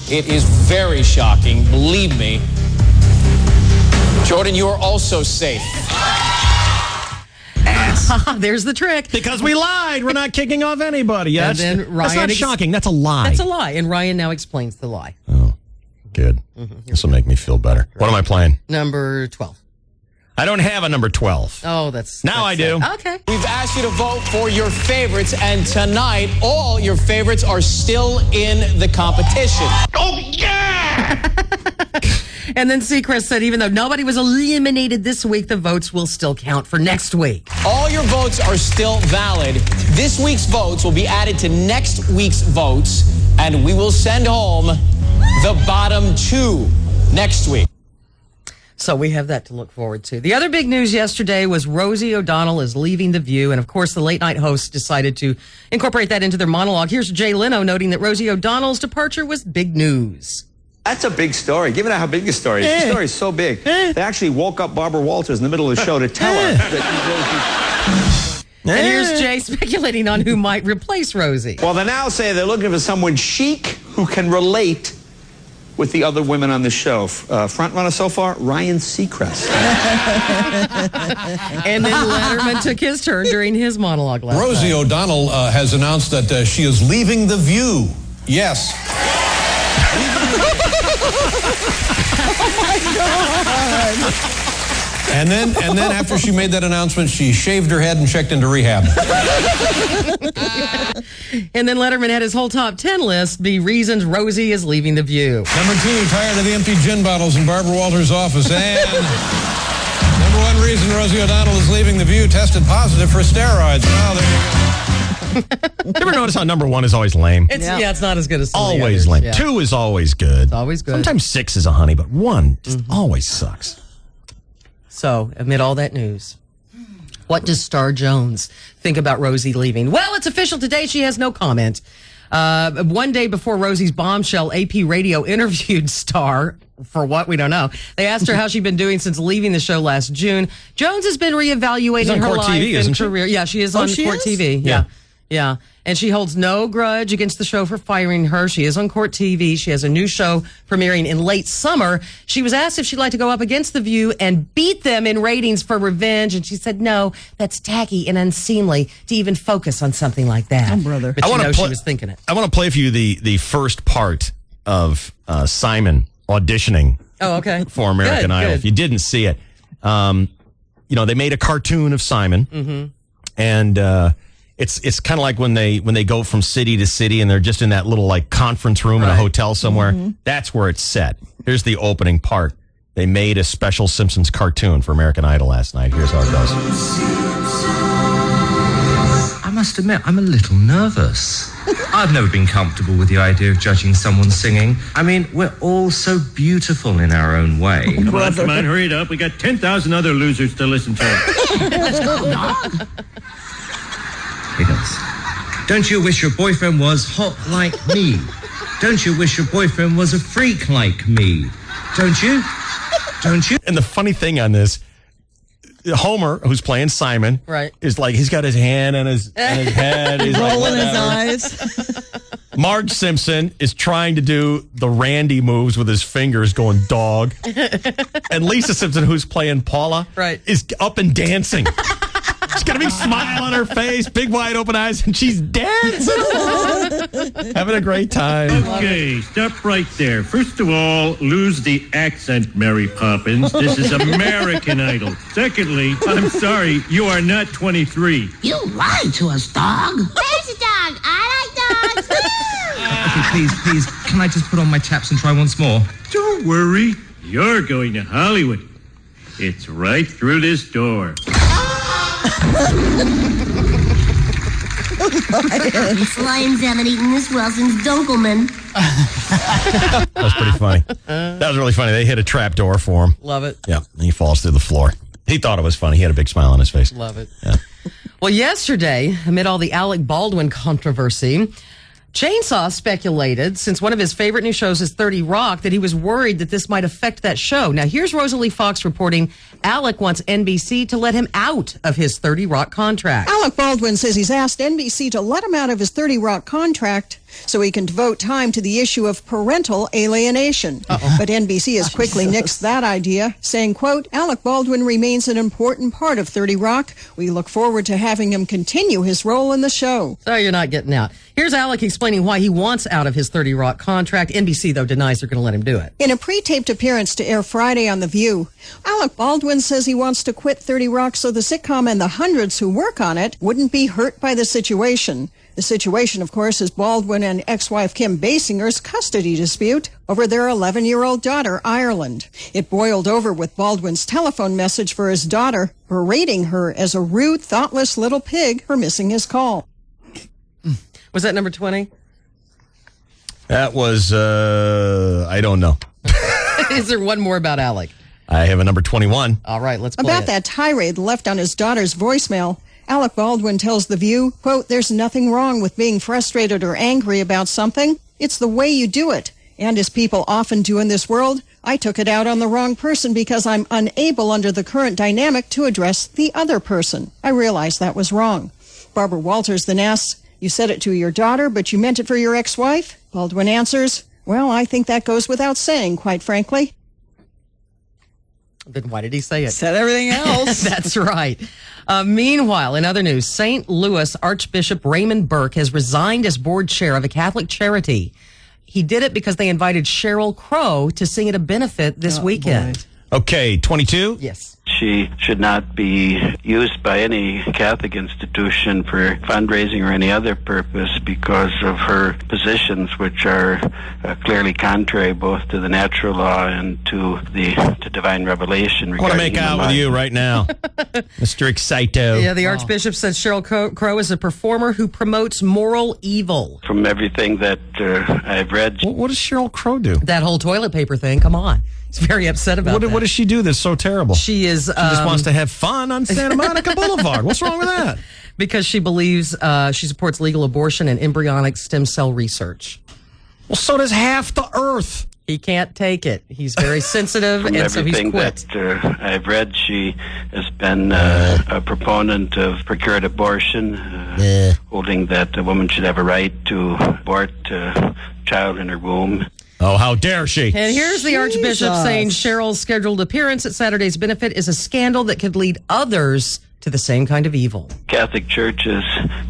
it is very shocking, believe me. Jordan, you are also safe. There's the trick. Because we lied. We're not kicking off anybody. Yeah, And then that's Ryan not shocking. That's a lie. That's a lie. And Ryan now explains the lie. Good. This will make me feel better. What am I playing? Number 12. I don't have a number 12. Oh, that's... Now I do. Okay. We've asked you to vote for your favorites, and tonight, all your favorites are still in the competition. Oh, yeah! And then Seacrest said even though nobody was eliminated this week, the votes will still count for next week. All your votes are still valid. This week's votes will be added to next week's votes, and we will send home the bottom two next week. So we have that to look forward to. The other big news yesterday was Rosie O'Donnell is leaving The View. And of course, the late night hosts decided to incorporate that into their monologue. Here's Jay Leno noting that Rosie O'Donnell's departure was big news. That's a big story. Given how big the story is. The story is so big. They actually woke up Barbara Walters in the middle of the show to tell her that And here's Jay speculating on who might replace Rosie. Well, they now say they're looking for someone chic who can relate with the other women on the show. Front runner so far, Ryan Seacrest. And then Letterman took his turn during his monologue last Rosie night. O'Donnell has announced that she is leaving The View. Yes. Oh my God. And then after she made that announcement, she shaved her head and checked into rehab. And then Letterman had his whole top 10 list be reasons Rosie is leaving The View. Number 2, tired of the empty gin bottles in Barbara Walters' office. And number 1 reason Rosie O'Donnell is leaving The View, tested positive for steroids. Well, there you go. You ever notice how number 1 is always lame? It's not as good as some of the Always others, lame. yeah. 2 is always good. It's always good. Sometimes 6 is a honey, but 1 just always sucks. So, amid all that news, what does Star Jones think about Rosie leaving? Well, it's official today. She has no comment. One day before Rosie's bombshell, AP Radio interviewed Star. For what? We don't know. They asked her how she'd been doing since leaving the show last June. Jones has been reevaluating her Court life TV, and isn't she? career. Yeah, she is on she Court is? TV. Yeah. Yeah. And she holds no grudge against the show for firing her. She is on Court TV. She has a new show premiering in late summer. She was asked if she'd like to go up against The View and beat them in ratings for revenge. And she said, no, that's tacky and unseemly to even focus on something like that. Oh, brother. But you know she was thinking it. I want to play for you the first part of Simon auditioning Oh, okay. for American Idol. If you didn't see it, they made a cartoon of Simon, and it's kind of like when they go from city to city and they're just in that little like conference room in a hotel somewhere. That's where it's set. Here's the opening part. They made a special Simpsons cartoon for American Idol last night. Here's how it goes. I must admit, I'm a little nervous. I've never been comfortable with the idea of judging someone singing. I mean, we're all so beautiful in our own way. Come on, hurry it up. We got 10,000 other losers to listen to. Let's go, dog. He does. Don't you wish your boyfriend was hot like me? Don't you wish your boyfriend was a freak like me? Don't you? Don't you? And the funny thing on this, Homer, who's playing Simon, right, is like, he's got his hand on his head. He's rolling like, his eyes. Marge Simpson is trying to do the Randy moves with his fingers going dog. And Lisa Simpson, who's playing Paula, is up and dancing. She's got a big smile on her face, big wide open eyes, and she's dancing along. Having a great time. Okay, stop right there. First of all, lose the accent, Mary Poppins. This is American Idol. Secondly, I'm sorry, you are not 23. You lied to us, dog. There's a dog. I like dogs. Okay, please, can I just put on my chaps and try once more? Don't worry, you're going to Hollywood. It's right through this door. Lions haven't eaten this well since Dunkelman. That was pretty funny. That was really funny. They hit a trap door for him. Love it. Yeah, and he falls through the floor. He thought it was funny. He had a big smile on his face. Love it. Yeah. Well, yesterday, amid all the Alec Baldwin controversy, Chainsaw speculated, since one of his favorite new shows is 30 Rock, that he was worried that this might affect that show. Now, here's Rosalie Fox reporting Alec wants NBC to let him out of his 30 Rock contract. Alec Baldwin says he's asked NBC to let him out of his 30 Rock contract so he can devote time to the issue of parental alienation. But NBC has quickly nixed that idea, saying, quote, Alec Baldwin remains an important part of 30 Rock. We look forward to having him continue his role in the show. So you're not getting out. Here's Alec explaining why he wants out of his 30 Rock contract. NBC, though, denies they're going to let him do it. In a pre-taped appearance to air Friday on The View, Alec Baldwin says he wants to quit 30 Rock so the sitcom and the hundreds who work on it wouldn't be hurt by the situation. The situation, of course, is Baldwin and ex-wife Kim Basinger's custody dispute over their 11-year-old daughter, Ireland. It boiled over with Baldwin's telephone message for his daughter, berating her as a rude, thoughtless little pig for missing his call. Was that number 20? That was, I don't know. Is there one more about Alec? I have a number 21. All right, let's play About it. that tirade left on his daughter's voicemail, Alec Baldwin tells The View, quote, there's nothing wrong with being frustrated or angry about something. It's the way you do it. And as people often do in this world, I took it out on the wrong person because I'm unable under the current dynamic to address the other person. I realized that was wrong. Barbara Walters then asks, you said it to your daughter, but you meant it for your ex-wife? Baldwin answers, well, I think that goes without saying, quite frankly. Then why did he say it? Said everything else. That's right. Meanwhile, in other news, St. Louis Archbishop Raymond Burke has resigned as board chair of a Catholic charity. He did it because they invited Sheryl Crow to sing at a benefit this weekend. Okay, 22? Yes. She should not be used by any Catholic institution for fundraising or any other purpose because of her positions, which are clearly contrary both to the natural law and to divine revelation. I want to make out with you right now, Mr. Excito. Yeah, the Archbishop says Sheryl Crow is a performer who promotes moral evil. From everything that I've read. What does Sheryl Crow do? That whole toilet paper thing, come on. He's very upset about that. What does she do that's so terrible? She is... She just wants to have fun on Santa Monica Boulevard. What's wrong with that? Because she believes she supports legal abortion and embryonic stem cell research. Well, so does half the earth. He can't take it. He's very sensitive, From and so he's everything quit. that I've read, she has been a proponent of procured abortion, holding that a woman should have a right to abort a child in her womb. Oh, how dare she? And here's the Archbishop saying Cheryl's scheduled appearance at Saturday's benefit is a scandal that could lead others to the same kind of evil. Catholic Church's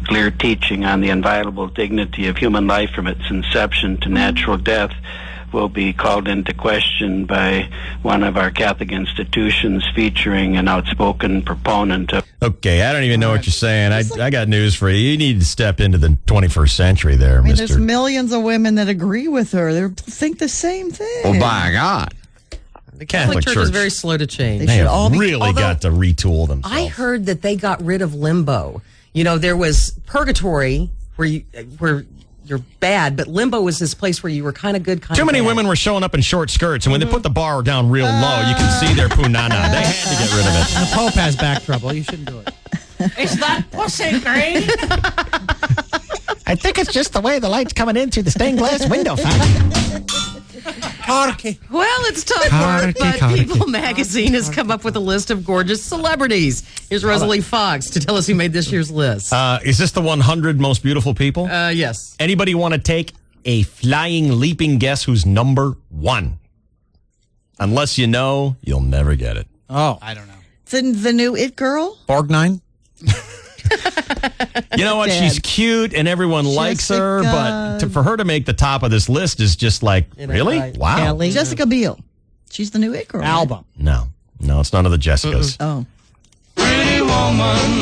clear teaching on the inviolable dignity of human life from its inception to natural death will be called into question by one of our Catholic institutions featuring an outspoken proponent of... Okay, I don't even know what you're saying. I got news for you. You need to step into the 21st century there, I mean, Mr. there's millions of women that agree with her. They think the same thing. Oh, my God. The Catholic Church is very slow to change. They have really got to retool themselves. I heard that they got rid of limbo. You know, there was purgatory where you're bad, but limbo was this place where you were kind of good, kind of Too many bad. women were showing up in short skirts, and when they put the bar down real low, you can see their punana. They had to get rid of it. And the Pope has back trouble. You shouldn't do it. Is that pussy green? I think it's just the way the light's coming in through the stained glass window, Father. Corky. Well, it's time for it, but People Magazine has come up with a list of gorgeous celebrities. Here's Rosalie Fox to tell us who made this year's list. Is this the 100 most beautiful people? Yes. Anybody want to take a flying, leaping guess who's number one? Unless you know, you'll never get it. Oh, I don't know. The new It Girl? Borgnine? You know what? She's cute and everyone likes her, but for her to make the top of this list is just like, really? Right. Wow. Kelly. Jessica Biel. She's the new It Girl. Album. No, it's none of the Jessicas. Oh.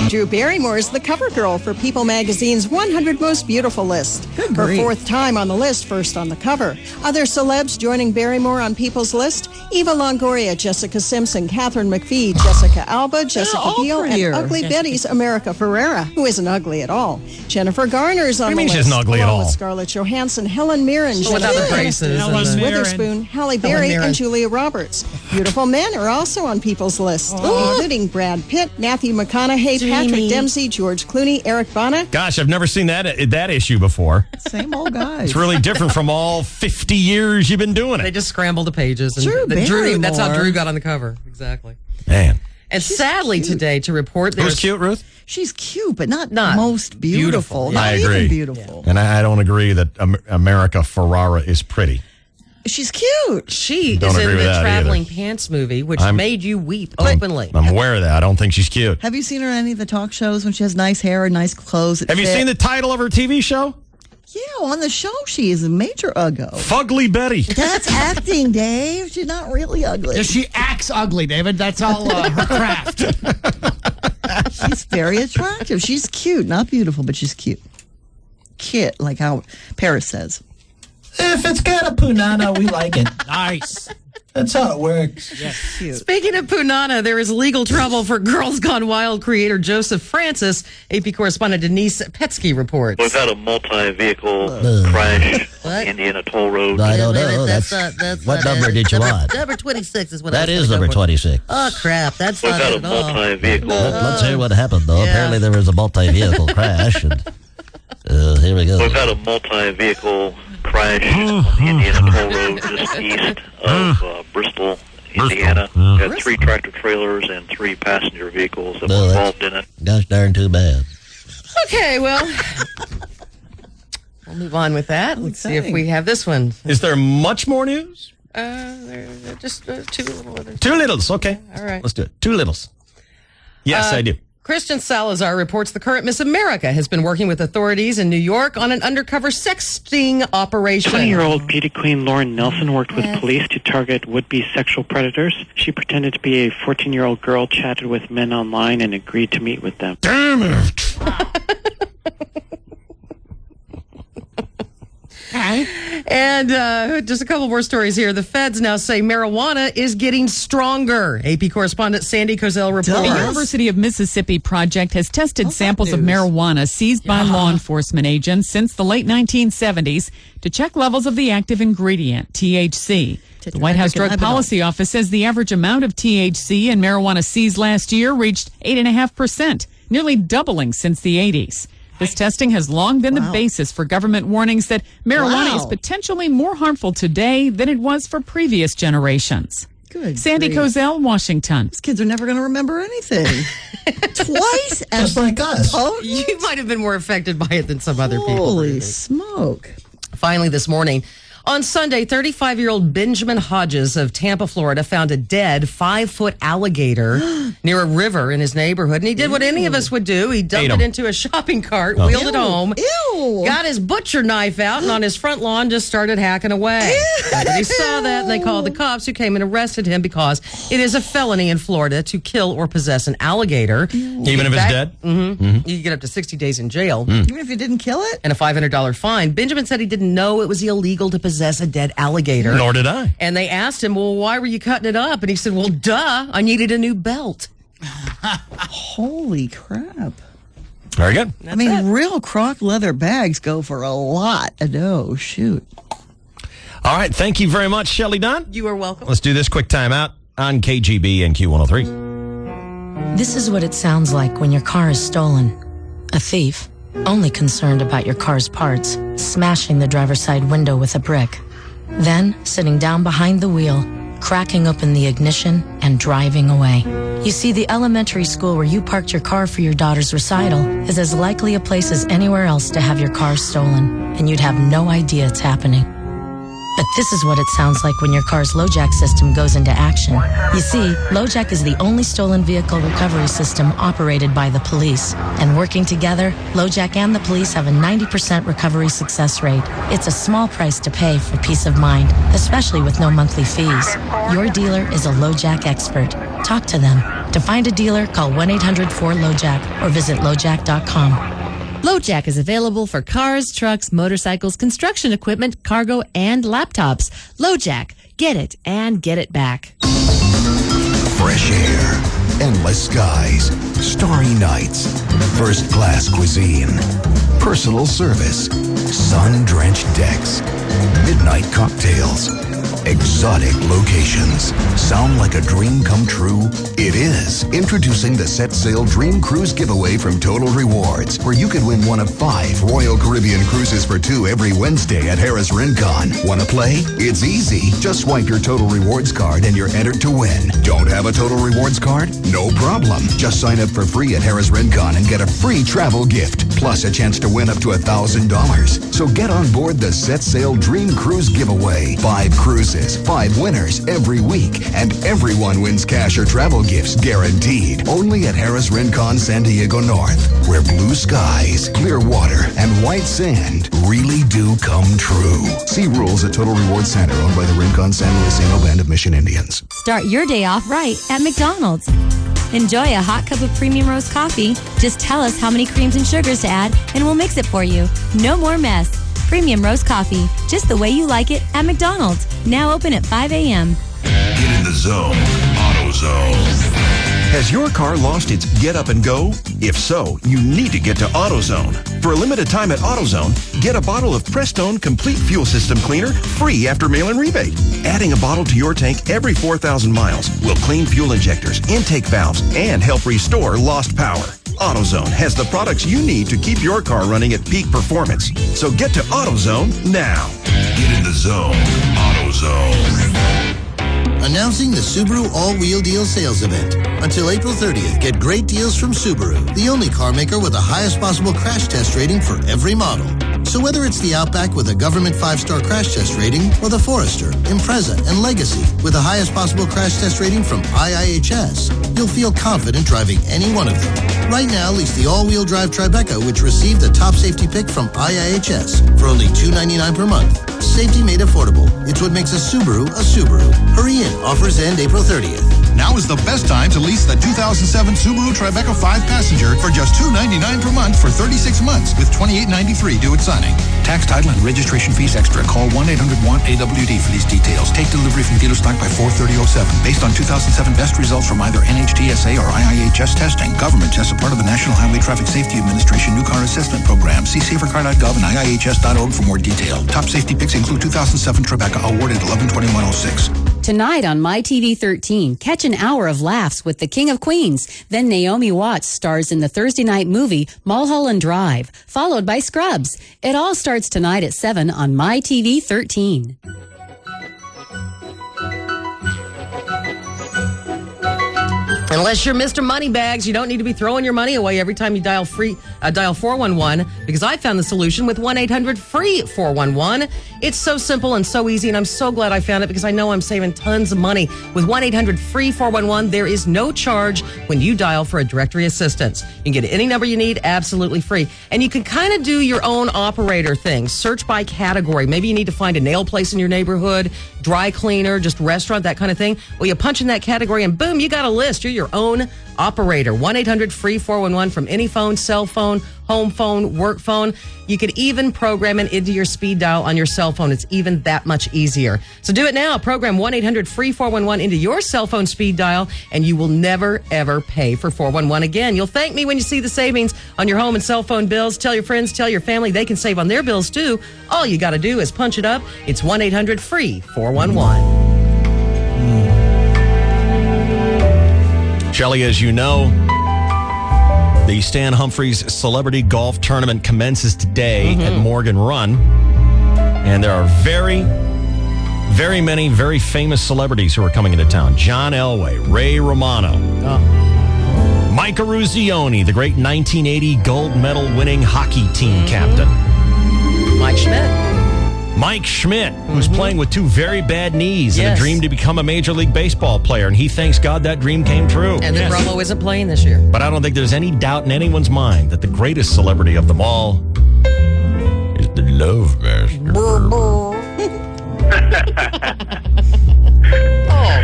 Drew Barrymore is the cover girl for People Magazine's 100 Most Beautiful list. Her grief. fourth time on the list, first on the cover. Other celebs joining Barrymore on People's list: Eva Longoria, Jessica Simpson, Catherine McPhee, Jessica Alba, Jessica all Biel, and prettier. Ugly Betty's America Ferrera, who isn't ugly at all. Jennifer Garner's on What do the you mean list. she's not ugly at along all? with Scarlett Johansson, Helen Mirren, without Jennifer the braces Aniston, and Reese the- Witherspoon, Halle Berry, Mirren. and Julia Roberts. Beautiful men are also on People's list, including Brad Pitt, Matthew McConaughey, Patrick Dempsey, George Clooney, Eric Bana. Gosh, I've never seen that issue before. Same old guys. It's really different from all 50 years you've been doing They it. just scrambled the pages. And Drew that's how Barrymore. Drew got on the cover. Exactly. Man. And sadly today to report Who's there's cute, Ruth? She's cute, but not Not most beautiful. beautiful. Not I agree. even beautiful. And I don't agree that America Ferrara is pretty. She's cute. She Don't is agree in with the that Traveling either. Pants movie, which I'm- made you weep openly. I'm aware of that. I don't think she's cute. Have you seen her in any of the talk shows when she has nice hair and nice clothes? that Have you fit? seen the title of her TV show? Yeah, on the show she is a major uggo. Fugly Betty. That's acting, Dave. She's not really ugly. She acts ugly, David. That's all her craft. She's very attractive. She's cute. Not beautiful, but she's cute. Kit, like how Paris says. If it's got a punana, we like it. Nice. That's how it works. Cute. Speaking of Punana, there is legal trouble for Girls Gone Wild creator Joseph Francis. AP correspondent Denise Petsky reports. We've had a multi-vehicle crash on the Indiana Toll Road. I don't know. That's what number did you want? Number 26 is what That is number 26. Oh, crap. That's We've not had it a at all. multi-vehicle. Let's hear what happened, though. Yeah. Apparently there was a multi-vehicle crash, and here we go. We've had a multi-vehicle crash on the Indiana Toll Road just east of Bristol, Indiana. We had 3 tractor trailers and 3 passenger vehicles that were No, involved in it. Gosh darn too bad. Okay, well, we'll move on with that. Let's see if we have this one. Is there much more news? Just 2 little others. 2 littles. Okay. All right. Let's do it. 2 littles. Yes, I do. Christian Salazar reports the current Miss America has been working with authorities in New York on an undercover sexting operation. 20-year-old beauty queen Lauren Nelson worked with police to target would-be sexual predators. She pretended to be a 14-year-old girl, chatted with men online, and agreed to meet with them. Damn it! And just a couple more stories here. The feds now say marijuana is getting stronger. AP correspondent Sandy Kozel The reports. University of Mississippi project has tested samples of marijuana seized by law enforcement agents since the late 1970s to check levels of the active ingredient, THC. The White House Drug Policy Office says the average amount of THC in marijuana seized last year reached 8.5%, nearly doubling since the 80s. This testing has long been the basis for government warnings that marijuana is potentially more harmful today than it was for previous generations. Good. Sandy grief. Kozel, Washington. These kids are never going to remember anything. Twice as like us. You might have been more affected by it than some other people. Holy smoke. Finally, this morning, on Sunday, 35-year-old Benjamin Hodges of Tampa, Florida, found a dead 5-foot alligator near a river in his neighborhood. And he did what any of us would do. He dumped it into a shopping cart, wheeled it home, got his butcher knife out, and on his front lawn just started hacking away. Nobody saw that, and they called the cops, who came and arrested him because it is a felony in Florida to kill or possess an alligator. Even if it's dead? Mm-hmm. You get up to 60 days in jail. Even if you didn't kill it? And a $500 fine. Benjamin said he didn't know it was illegal to possess a dead alligator. Nor did I. And they asked him, well, why were you cutting it up? And he said, well, duh, I needed a new belt. Holy crap. Very good. I mean, real croc leather bags go for a lot of dough. Shoot. All right. Thank you very much, Shelley Dunn. You are welcome. Let's do this quick timeout on KGB and Q103. This is what it sounds like when your car is stolen. A thief, only concerned about your car's parts, smashing the driver's side window with a brick. Then, sitting down behind the wheel, cracking open the ignition and driving away. You see, the elementary school where you parked your car for your daughter's recital is as likely a place as anywhere else to have your car stolen, and you'd have no idea it's happening. But this is what it sounds like when your car's LoJack system goes into action. You see, LoJack is the only stolen vehicle recovery system operated by the police. And working together, LoJack and the police have a 90% recovery success rate. It's a small price to pay for peace of mind, especially with no monthly fees. Your dealer is a LoJack expert. Talk to them. To find a dealer, call 1-800-4LoJack or visit LoJack.com. LoJack is available for cars, trucks, motorcycles, construction equipment, cargo, and laptops. LoJack. Get it and get it back. Fresh air, endless skies, starry nights, first-class cuisine, personal service, sun-drenched decks, midnight cocktails, exotic locations. Sound like a dream come true? It is. Introducing the Set Sail Dream Cruise giveaway from Total Rewards, where you could win one of 5 Royal Caribbean cruises for 2 every Wednesday at Harris Rincon. Want to play? It's easy. Just swipe your Total Rewards card and you're entered to win. Don't have a Total Rewards card? No problem. Just sign up for free at Harris Rincon and get a free travel gift, plus a chance to win up to $1,000. So get on board the Set Sail Dream Cruise giveaway. 5 cruises, 5 winners every week, and everyone wins cash or travel gifts guaranteed. Only at Harris Rincon San Diego North, where blue skies, clear water, and white sand really do come true. See rules at Total Rewards Center, owned by the Rincon San Luiseno Band of Mission Indians. Start your day off right at McDonald's. Enjoy a hot cup of premium roast coffee. Just tell us how many creams and sugars to add, and we'll mix it for you. No more mess. Premium roast coffee, just the way you like it at McDonald's. Now open at 5 a.m. Get in the zone. AutoZone. Has your car lost its get up and go? If so, you need to get to AutoZone. For a limited time at AutoZone, get a bottle of Prestone Complete Fuel System Cleaner free after mail-in rebate. Adding a bottle to your tank every 4,000 miles will clean fuel injectors, intake valves, and help restore lost power. AutoZone has the products you need to keep your car running at peak performance. So get to AutoZone now. Get in the zone. AutoZone. Announcing the Subaru All-Wheel Deal sales event. Until April 30th, get great deals from Subaru, the only car maker with the highest possible crash test rating for every model. So whether it's the Outback with a government 5-star crash test rating, or the Forester, Impreza, and Legacy with the highest possible crash test rating from IIHS, you'll feel confident driving any one of them. Right now, lease the all-wheel drive Tribeca, which received the top safety pick from IIHS for only $299 per month. Safety made affordable. It's what makes a Subaru a Subaru. Hurry in. Offers end April 30th. Now is the best time to lease the 2007 Subaru Tribeca 5-passenger for just $299 per month for 36 months with $28.93 due at signing. Tax, title, and registration fees extra. Call 1-800-1-AWD for these details. Take delivery from dealer stock by 4/30/07. Based on 2007 best results from either NHTSA or IIHS testing. Government tests are part of the National Highway Traffic Safety Administration New Car Assessment Program. See safercar.gov and IIHS.org for more detail. Top safety picks include 2007 Tribeca awarded 11/21/06. Tonight on MyTV13, catch an hour of laughs with the King of Queens. Then Naomi Watts stars in the Thursday night movie Mulholland Drive, followed by Scrubs. It all starts tonight at 7 on MyTV13. Unless you're Mr. Moneybags, you don't need to be throwing your money away every time you dial 411, because I found the solution with 1-800-FREE-411. It's so simple and so easy, and I'm so glad I found it because I know I'm saving tons of money. With 1-800-FREE-411, there is no charge when you dial for a directory assistance. You can get any number you need absolutely free. And you can kind of do your own operator thing. Search by category. Maybe you need to find a nail place in your neighborhood, dry cleaner, just restaurant, that kind of thing. Well, you punch in that category and boom, you got a list. You're your own operator. 1-800-FREE-411 from any phone, cell phone, home phone, work phone. You could even program it into your speed dial on your cell phone. It's even that much easier. So do it now. Program 1-800-FREE-411 into your cell phone speed dial, and you will never, ever pay for 411 again. You'll thank me when you see the savings on your home and cell phone bills. Tell your friends, tell your family. They can save on their bills, too. All you got to do is punch it up. It's 1-800-FREE-411. Shelley, as you know, the Stan Humphries Celebrity Golf Tournament commences today at Morgan Run. And there are very, very many very famous celebrities who are coming into town. John Elway, Ray Romano, Mike Eruzione, the great 1980 gold medal winning hockey team captain. Mike Schmidt, who's playing with two very bad knees and a dream to become a Major League Baseball player. And he thanks God that dream came true. And that Romo isn't playing this year. But I don't think there's any doubt in anyone's mind that the greatest celebrity of them all is the Love Master.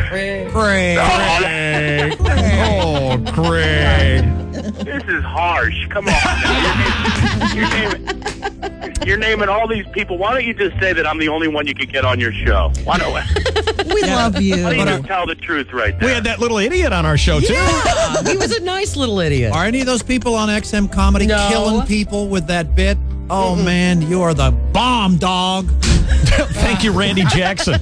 Craig. Craig. This is harsh. Come on. You're naming all these people. Why don't you just say that I'm the only one you could get on your show? Why don't we love you? Why don't you just tell the truth right there? We had that little idiot on our show, too. Yeah, he was a nice little idiot. Are any of those people on XM Comedy killing people with that bit? Oh, man, you are the bomb, dog. Thank you, Randy Jackson.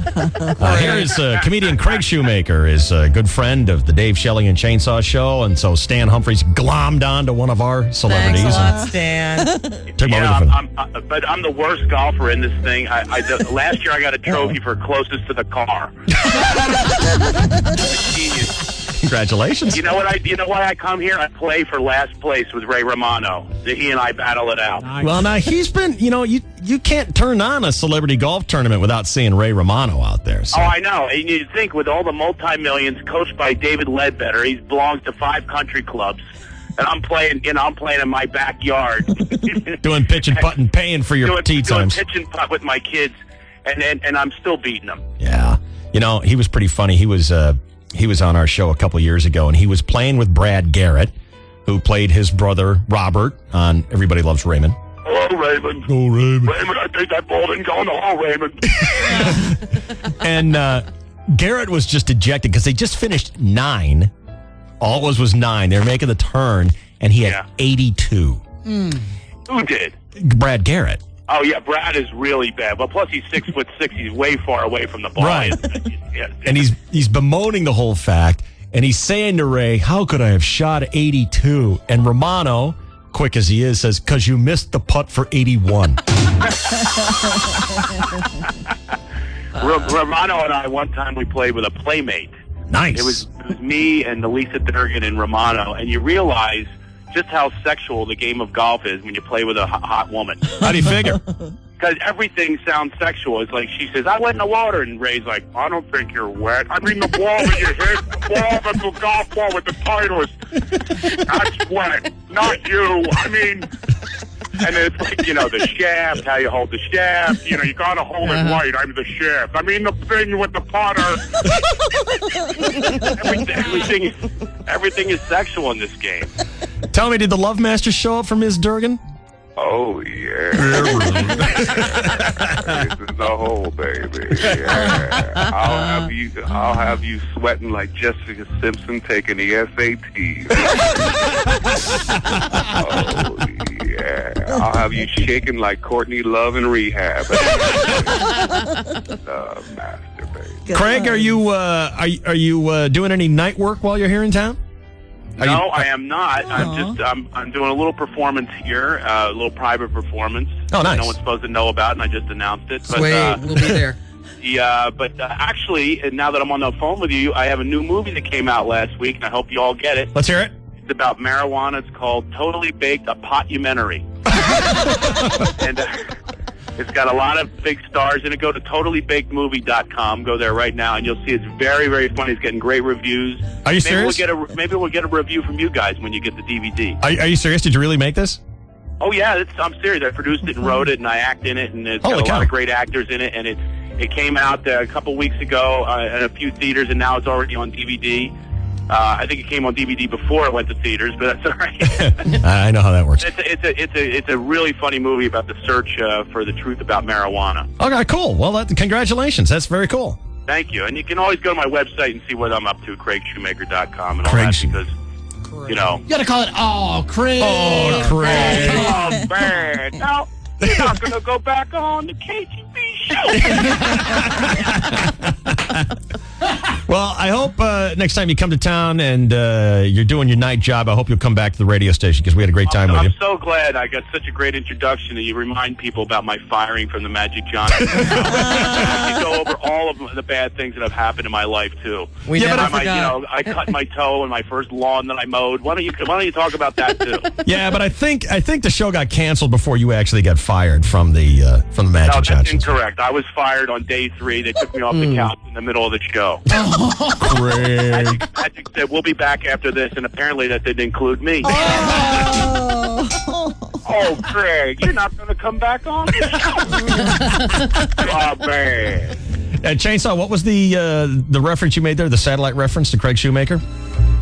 Here is comedian Craig Shoemaker, is a good friend of the Dave Shelley and Chainsaw Show, and so Stan Humphries glommed on to one of our celebrities. Thanks a lot, Stan. But I'm the worst golfer in this thing. Last year I got a trophy for closest to the car. Genius. Congratulations. You know why I come here? I play for last place with Ray Romano. He and I battle it out. Well, now he's been, you can't turn on a celebrity golf tournament without seeing Ray Romano out there. So. Oh, I know. And you'd think with all the multi-millions coached by David Ledbetter, he belongs to 5 country clubs. And I'm playing in my backyard. Doing pitch and putt and paying for your tee times. Doing pitch and putt with my kids, and I'm still beating them. Yeah. He was pretty funny. He was on our show a couple years ago, and he was playing with Brad Garrett, who played his brother Robert on Everybody Loves Raymond. Oh, Raymond. Oh, Raymond. Raymond, I think that ball didn't go in the hole, Raymond. And Garrett was just ejected because they just finished 9. All it was 9. They were making the turn, and he had 82. Who did? Brad Garrett. Oh, yeah, Brad is really bad. Well, plus he's 6'6". He's way far away from the ball. Right. And he's bemoaning the whole fact, and he's saying to Ray, how could I have shot 82? And Romano, quick as he is, says, because you missed the putt for 81. Romano and I, one time we played with a playmate. Nice. It was me and Lisa Durgan and Romano, and you realize just how sexual the game of golf is when you play with a hot woman. How do you figure? Because everything sounds sexual. It's like she says, I went in the water, and Ray's like, I don't think you're wet. I mean, the ball that you hit, the ball that's a golf ball with the titles, that's wet, not you. I mean, and it's like, the shaft, how you hold the shaft. You got to hold it right. I'm the shaft. I mean, the thing with the putter. everything is sexual in this game. Tell me, did the Love Master show up for Ms. Durgan? Oh, yeah. This is the whole, baby. Yeah. I'll have you sweating like Jessica Simpson taking the SATs. Oh, yeah. I'll have you shaking like Courtney Love in rehab. Master, baby. Craig, are you doing any night work while you're here in town? No, I am not. I'm doing a little performance here, a little private performance. Oh, nice. No one's supposed to know about, and I just announced it. Sweet, we'll be there. Yeah, but actually, now that I'm on the phone with you, I have a new movie that came out last week, and I hope you all get it. Let's hear it. It's about marijuana. It's called Totally Baked, a Potumentary. And it's got a lot of big stars in it. Go to totallybakedmovie.com. Go there right now, and you'll see it's very, very funny. It's getting great reviews. Are you serious? Maybe we'll get a review from you guys when you get the DVD. Are you serious? Did you really make this? Oh, yeah. I'm serious. I produced it and wrote it, and I act in it, and it's got a lot of great actors in it. And it came out a couple weeks ago in a few theaters, and now it's already on DVD. I think it came on DVD before it went to theaters, but that's all right. I know how that works. It's a really funny movie about the search for the truth about marijuana. Okay, cool. Well, congratulations. That's very cool. Thank you. And you can always go to my website and see what I'm up to, CraigShoemaker.com and all Craig that, because, You got to call it, Craig. Oh, Craig. Oh, man. Now, you're not going to go back on the KGB show. Well, I hope next time you come to town and you're doing your night job, I hope you'll come back to the radio station because we had a great time with you. I'm so glad I got such a great introduction that you remind people about my firing from the Magic Johnson. You go over all of the bad things that have happened in my life too. We never forgot. I cut my toe in my first lawn that I mowed. Why don't you talk about that too? Yeah, but I think the show got canceled before you actually got fired from the Magic No, Johnson. that's incorrect. I was fired on day 3. They took me off the couch in the middle of the show. Craig. Magic said, we'll be back after this, and apparently that didn't include me. Oh, Craig, you're not going to come back on this show? Oh, man. Chainsaw, what was the reference you made there, the satellite reference to Craig Shoemaker?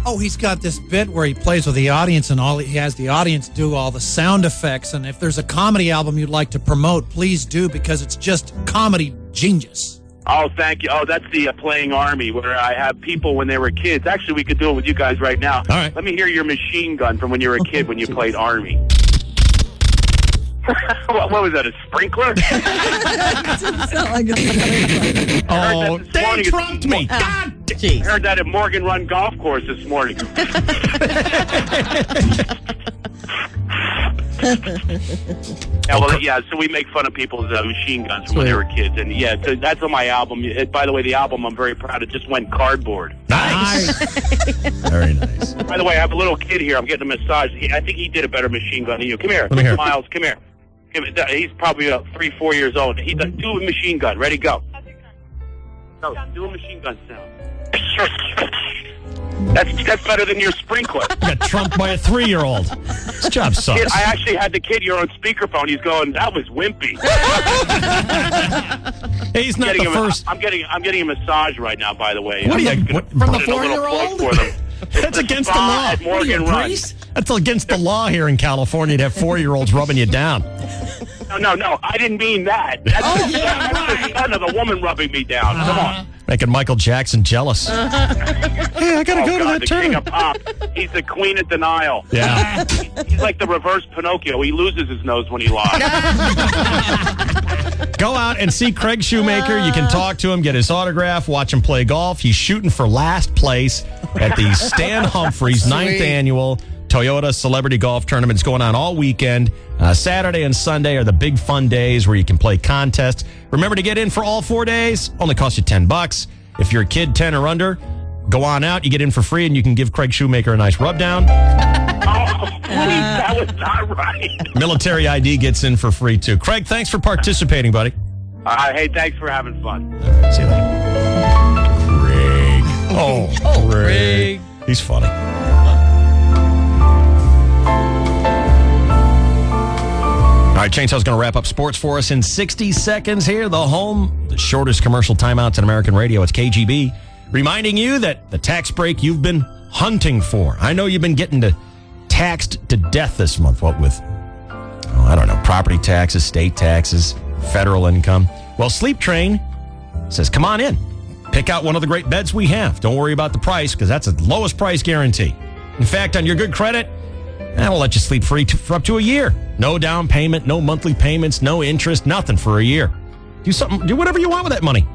Oh, he's got this bit where he plays with the audience and he has the audience do all the sound effects. And if there's a comedy album you'd like to promote, please do, because it's just comedy genius. Oh, thank you. Oh, that's the Playing Army, where I have people when they were kids. Actually, we could do it with you guys right now. All right. Let me hear your machine gun from when you were a kid when you played Army. What was that, a sprinkler? Oh, they trumped me. God, I heard that at Morgan Run Golf Course this morning. So we make fun of people's machine guns from when they were kids. And yeah, so that's on my album. By the way, the album, I'm very proud of, just went cardboard. Nice. Very nice. By the way, I have a little kid here. I'm getting a massage. I think he did a better machine gun than you. Come here. Let me hear. Miles, come here. He's probably 3-4 years old. He does, do a machine gun. Ready, go. No, do a machine gun sound. That's better than your sprinkler. You got trumped by a 3-year-old. This job sucks. Kid, I actually had the kid here on speakerphone. He's going, that was wimpy. Hey, he's not the first. I'm getting a massage right now, by the way. What are you, from the 4-year-old? That's against the law. At Morgan Run. That's against the law here in California to have 4-year-olds rubbing you down. No. I didn't mean that. That's the son of the woman rubbing me down. Come on. Making Michael Jackson jealous. Hey, I got to go to that the turn. King of pop. He's the queen of denial. Yeah. He's like the reverse Pinocchio. He loses his nose when he lies. Go out and see Craig Shoemaker. You can talk to him, get his autograph, watch him play golf. He's shooting for last place at the Stan Humphreys 9th annual Toyota Celebrity Golf Tournament. It's going on all weekend. Saturday and Sunday are the big fun days where you can play contests. Remember to get in for all 4 days. Only costs you $10. If you're a kid 10 or under, go on out. You get in for free, and you can give Craig Shoemaker a nice rub down. Oh, please, that was not right. Military ID gets in for free, too. Craig, thanks for participating, buddy. Hey, thanks for having fun. See you later. Craig. Oh, Craig. He's funny. All right, Chainsaw's going to wrap up sports for us in 60 seconds here. The shortest commercial timeouts in American radio. It's KGB, reminding you that the tax break you've been hunting for. I know you've been getting taxed to death this month. What with, property taxes, state taxes, federal income. Well, Sleep Train says, come on in. Pick out one of the great beds we have. Don't worry about the price, because that's the lowest price guarantee. In fact, on your good credit, we'll let you sleep free for up to a year. No down payment, no monthly payments, no interest, nothing for a year. Do whatever you want with that money.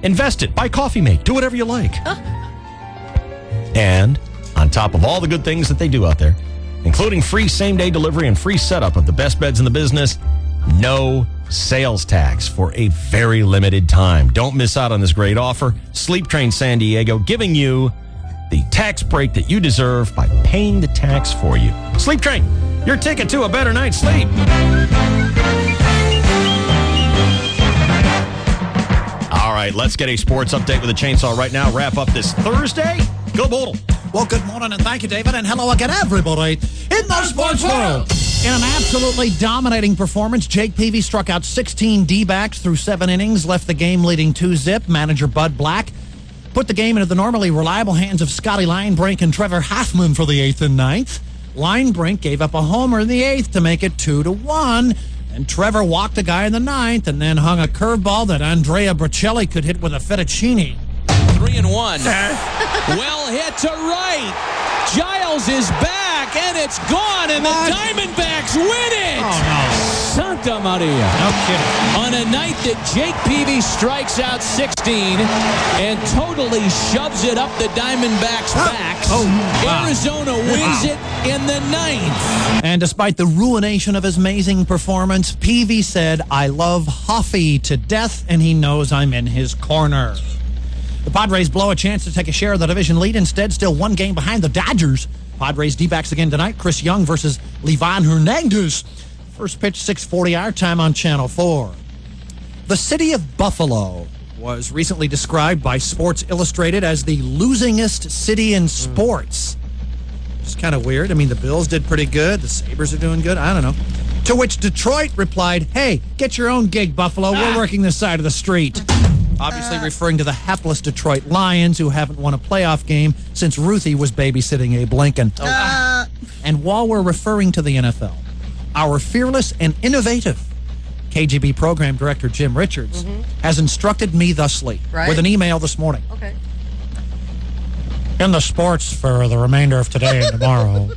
Invest it. Buy Coffee Mate. Do whatever you like. And on top of all the good things that they do out there, including free same-day delivery and free setup of the best beds in the business, no sales tax for a very limited time. Don't miss out on this great offer. Sleep Train San Diego, giving you the tax break that you deserve by paying the tax for you. Sleep Train, your ticket to a better night's sleep. All right, let's get a sports update with a chainsaw right now. Wrap up this Thursday. Go Boodle. Well, good morning, and thank you, David, and hello again, everybody in the sports world. In an absolutely dominating performance, Jake Peavy struck out 16 D-backs through 7 innings, left the game leading 2-zip. Manager Bud Black put the game into the normally reliable hands of Scotty Linebrink and Trevor Hoffman for the 8th and 9th. Linebrink gave up a homer in the 8th to make it 2-1, and Trevor walked a guy in the 9th and then hung a curveball that Andrea Bocelli could hit with a fettuccine. 3-1. Well hit to right. Giles is back, and it's gone, and the Diamondbacks win it. Oh, no. Santa Maria. No kidding. On a night that Jake Peavy strikes out 16 and totally shoves it up the Diamondbacks' backs, Arizona wins it in the 9th. And despite the ruination of his amazing performance, Peavy said, "I love Hoffy to death, and he knows I'm in his corner." The Padres blow a chance to take a share of the division lead. Instead, still one game behind the Dodgers. Padres D-backs again tonight. Chris Young versus Livan Hernandez. First pitch, 6:40 our time on Channel 4. The city of Buffalo was recently described by Sports Illustrated as the losingest city in sports. It's kind of weird. I mean, the Bills did pretty good. The Sabres are doing good. I don't know. To which Detroit replied, "Hey, get your own gig, Buffalo. We're working this side of the street." Obviously referring to the hapless Detroit Lions, who haven't won a playoff game since Ruthie was babysitting Abe Lincoln. And while we're referring to the NFL, our fearless and innovative KGB program director, Jim Richards, has instructed me thusly with an email this morning. Okay. In the sports for the remainder of today and tomorrow,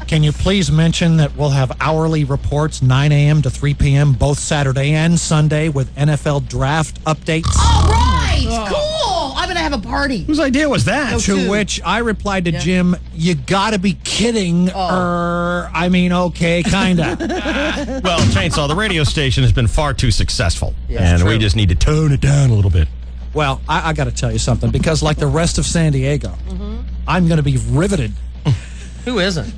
can you please mention that we'll have hourly reports 9 a.m. to 3 p.m. both Saturday and Sunday with NFL draft updates? All right, cool. I'm going to have a party. Whose idea was that? To which I replied to Jim, "You gotta be kidding." I mean, okay, kinda. Well, Chainsaw, the radio station has been far too successful. Yeah, and true. we just need to tone it down a little bit. Well, I got to tell you something, because like the rest of San Diego, I'm going to be riveted. Who isn't?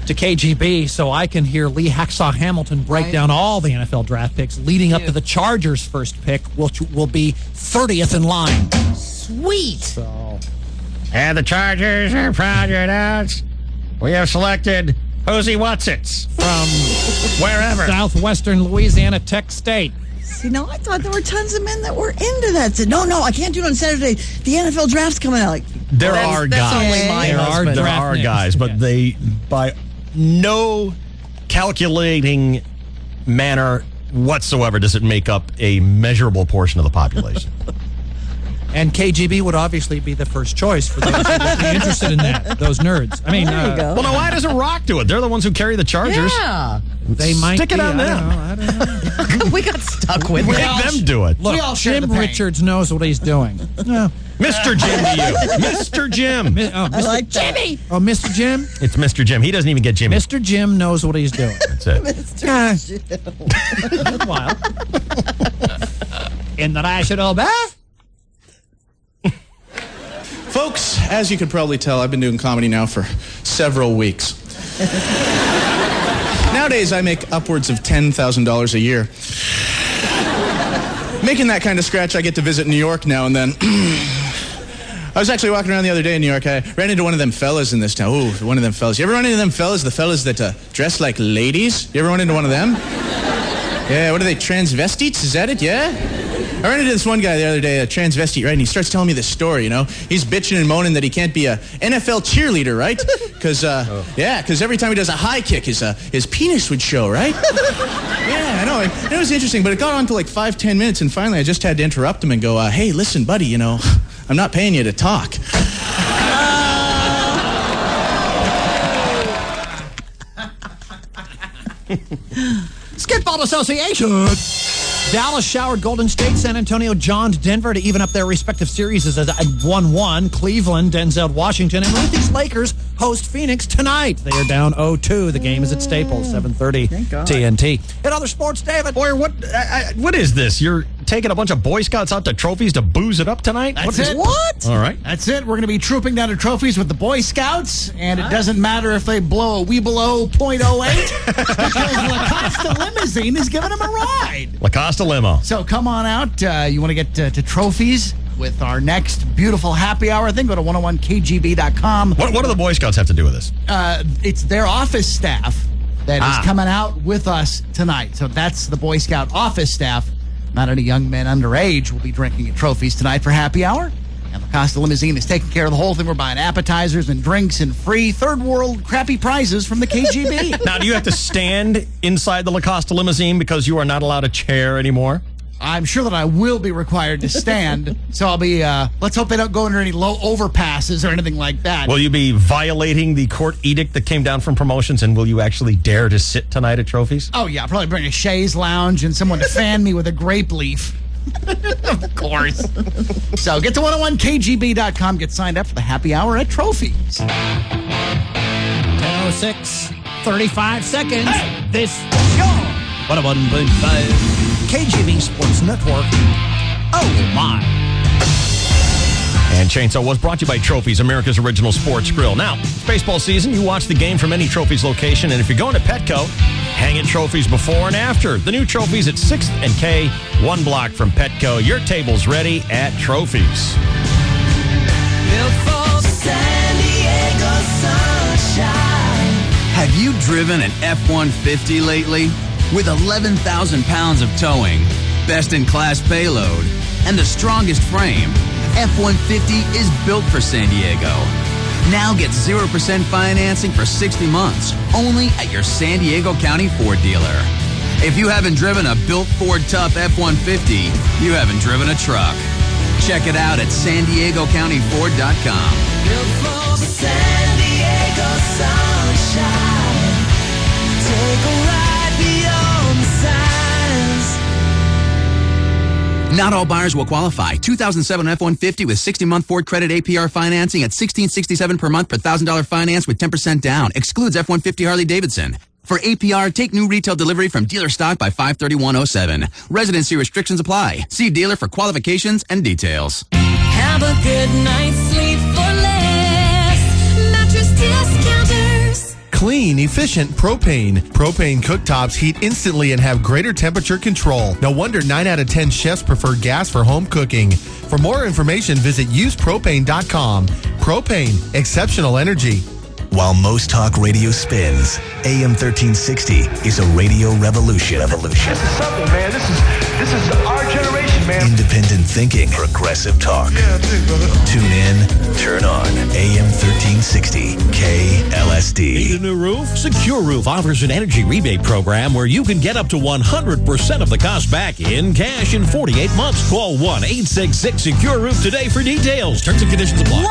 To KGB, so I can hear Lee Hacksaw Hamilton break down all the NFL draft picks leading up to the Chargers' first pick, which will be 30th in line. Sweet. So, And the Chargers are proud to announce we have selected Posey Watsits from wherever. Southwestern Louisiana Tech State. See, no, I thought there were tons of men that were into that. Said, no, I can't do it on Saturday. The NFL draft's coming out. Like, There are guys. There are guys, but they, by no calculating manner whatsoever, does it make up a measurable portion of the population. And KGB would obviously be the first choice for those who would be interested in that, those nerds. I mean, well, now why doesn't Rock do it? They're the ones who carry the Chargers. Yeah. They might stick it on them. I don't know. We got stuck with Make it. them do it. Look, Jim Richards knows what he's doing. Yeah. Mr. Jim to you. Mr. Jim. I like Jimmy. Oh, Mr. Jim? It's Mr. Jim. He doesn't even get Jimmy. Mr. Jim knows what he's doing. That's it. Mr. Jim. Wild. In the national bath. Folks, as you could probably tell, I've been doing comedy now for several weeks. Nowadays, I make upwards of $10,000 a year. Making that kind of scratch, I get to visit New York now and then. I was actually walking around the other day in New York. I ran into one of them fellas in this town. Ooh, one of them fellas. You ever run into them fellas? The fellas that dress like ladies? You ever run into one of them? Yeah, what are they, transvestites? Is that it? Yeah? I ran into this one guy the other day, a transvestite, right? And he starts telling me this story, you know? He's bitching and moaning that he can't be a NFL cheerleader, right? Because, because every time he does a high kick, his penis would show, right? Yeah, I know. It was interesting, but it got on to like 5-10 minutes, and finally I just had to interrupt him and go, hey, listen, buddy, you know, I'm not paying you to talk. Skitball Association. Dallas showered Golden State. San Antonio joined Denver to even up their respective series as a 1-1. Cleveland, Denzel Washington, and Ruthie's Lakers host Phoenix tonight. They are down 0-2. The game is at Staples, 7:30 TNT. In other sports, David. Boy, what is this? You're taking a bunch of Boy Scouts out to trophies to booze it up tonight? That's it. What? All right. That's it. We're going to be trooping down to trophies with the Boy Scouts, and it doesn't matter if they blow a wee below .08 because La Costa Limousine is giving them a ride. La Costa Limo. So come on out. You want to get to trophies with our next beautiful happy hour thing? Go to 101kgb.com. What do the Boy Scouts have to do with this? It's their office staff that is coming out with us tonight. So that's the Boy Scout office staff. Not any young men underage will be drinking at trophies tonight for happy hour. And La Costa Limousine is taking care of the whole thing. We're buying appetizers and drinks and free third world crappy prizes from the KGB. Now, do you have to stand inside the La Costa Limousine because you are not allowed a chair anymore? I'm sure that I will be required to stand. So I'll be, let's hope they don't go under any low overpasses or anything like that. Will you be violating the court edict that came down from promotions, and will you actually dare to sit tonight at Trophies? Oh, yeah. I'll probably bring a chaise lounge and someone to fan me with a grape leaf. Of course. So get to 101kgb.com. Get signed up for the happy hour at Trophies. 10:06, 35 seconds. Hey. This is your 101.5 KGB Sports Network. Oh, my. And Chainsaw was brought to you by Trophies, America's original sports grill. Now, it's baseball season. You watch the game from any Trophies location. And if you're going to Petco, hang at Trophies before and after. The new Trophies at 6th and K, one block from Petco. Your table's ready at Trophies. San Diego sunshine. Have you driven an F-150 lately? With 11,000 pounds of towing, best-in-class payload, and the strongest frame, F-150 is built for San Diego. Now get 0% financing for 60 months, only at your San Diego County Ford dealer. If you haven't driven a built Ford Tough F-150, you haven't driven a truck. Check it out at SanDiegoCountyFord.com. Built for San Diego sunshine. Take a ride beyond the signs. Not all buyers will qualify. 2007 F-150 with 60-month Ford credit APR financing at $1,667 per month per $1,000 finance with 10% down. Excludes F-150 Harley-Davidson. For APR, take new retail delivery from dealer stock by 5/31/07. Residency restrictions apply. See dealer for qualifications and details. Have a good night's sleep for less. Mattress Discounters. Clean, efficient propane. Propane cooktops heat instantly and have greater temperature control. No wonder 9 out of 10 chefs prefer gas for home cooking. For more information, visit usepropane.com. Propane, exceptional energy. While most talk radio spins, AM 1360 is a radio revolution. This is something, man. This is our generation, man. Independent thinking, progressive talk. Yeah, dude, brother. Tune in, turn on AM 1360 KLSD. Need a new roof? Secure Roof offers an energy rebate program where you can get up to 100% of the cost back in cash in 48 months. Call 1-866-SECURE-ROOF today for details. Terms and conditions apply.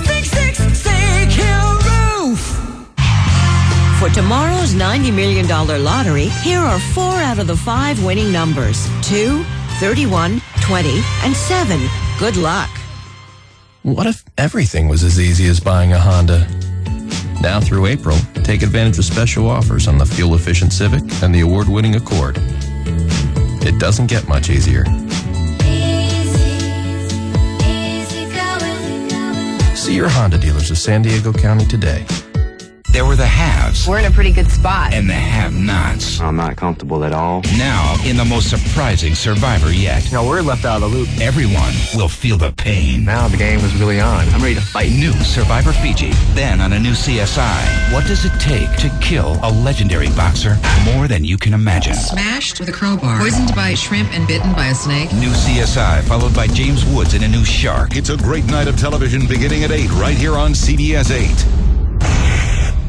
1-866-SECURE-ROOF. For tomorrow's $90 million lottery, here are 4 out of the 5 winning numbers: 2, 31, 20, and 7. Good luck. What if everything was as easy as buying a Honda? Now through April, take advantage of special offers on the fuel-efficient Civic and the award-winning Accord. It doesn't get much easier. See your Honda dealers of San Diego County today. There were the haves. We're in a pretty good spot. And the have-nots. I'm not comfortable at all. Now, in the most surprising Survivor yet. No, we're left out of the loop. Everyone will feel the pain. Now the game is really on. I'm ready to fight. New Survivor Fiji. Then on a new CSI. What does it take to kill a legendary boxer? More than you can imagine. Smashed with a crowbar. Poisoned by shrimp and bitten by a snake. New CSI, followed by James Woods in a new Shark. It's a great night of television beginning at 8 right here on CBS 8.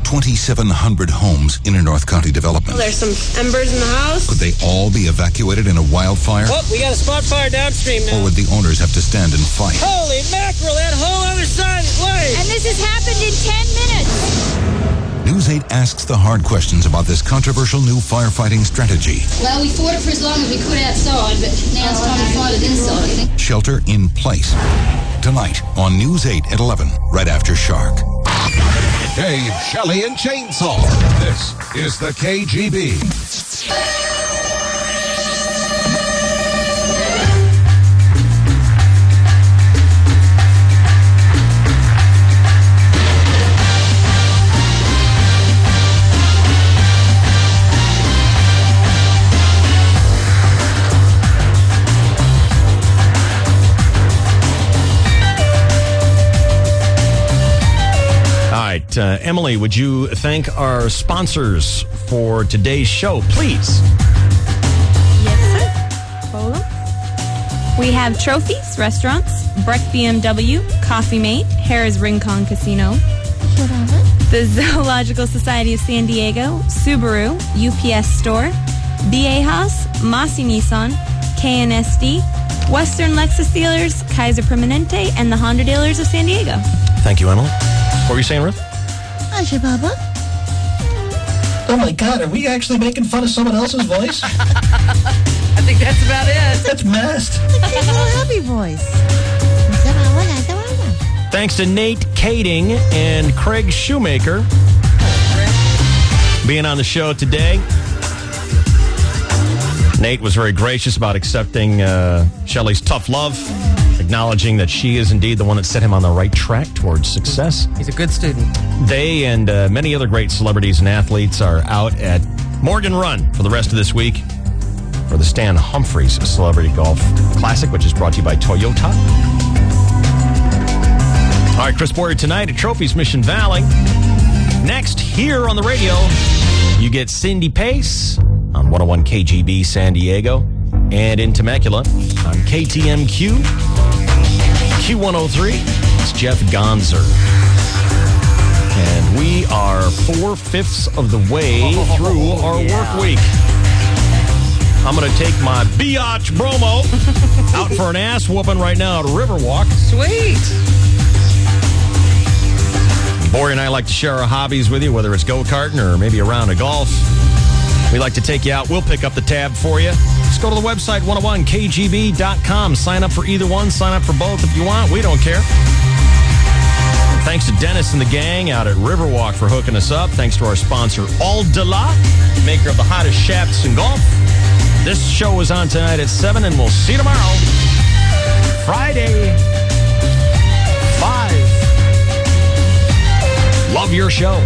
2,700 homes in a North County development. There's some embers in the house. Could they all be evacuated in a wildfire? Oh, we got a spot fire downstream now. Or would the owners have to stand and fight? Holy mackerel, that whole other side is light. And this has happened in 10 minutes. News 8 asks the hard questions about this controversial new firefighting strategy. Well, we fought it for as long as we could outside, but now it's time to fight it inside, I think. Shelter in place. Tonight on News 8 at 11, right after Shark. Dave, Shelley, and Chainsaw. This is the KGB. Emily, would you thank our sponsors for today's show, please? Yes, sir. Hold on. We have Trophies Restaurants, Breck BMW, Coffee Mate, Harrah's Rincon Casino, the Zoological Society of San Diego, Subaru, UPS Store, BA Haas, Massey Nissan, KNSD, Western Lexus Dealers, Kaiser Permanente, and the Honda Dealers of San Diego. Thank you, Emily. What were you saying, Ruth? Asha Baba. Oh my God, are we actually making fun of someone else's voice? I think that's about it. That's messed. Look at his little happy voice. Thanks to Nate Kading and Craig Shoemaker being on the show today. Nate was very gracious about accepting Shelley's tough love, acknowledging that she is indeed the one that set him on the right track towards success. He's a good student. They and many other great celebrities and athletes are out at Morgan Run for the rest of this week for the Stan Humphreys Celebrity Golf Classic, which is brought to you by Toyota. All right, Chris Boyer tonight at Trophies Mission Valley. Next, here on the radio, you get Cindy Pace on 101 KGB San Diego and in Temecula on KTMQ Q103. It's Jeff Gonzer. And we are 4/5 of the way through our work week. I'm going to take my biatch bromo out for an ass whooping right now at Riverwalk. Sweet. Bory and I like to share our hobbies with you, whether it's go-karting or maybe a round of golf. We like to take you out. We'll pick up the tab for you. Just go to the website, 101kgb.com. Sign up for either one. Sign up for both if you want. We don't care. And thanks to Dennis and the gang out at Riverwalk for hooking us up. Thanks to our sponsor, Aldela, maker of the hottest shafts in golf. This show is on tonight at 7, and we'll see you tomorrow, Friday, 5. Love your show.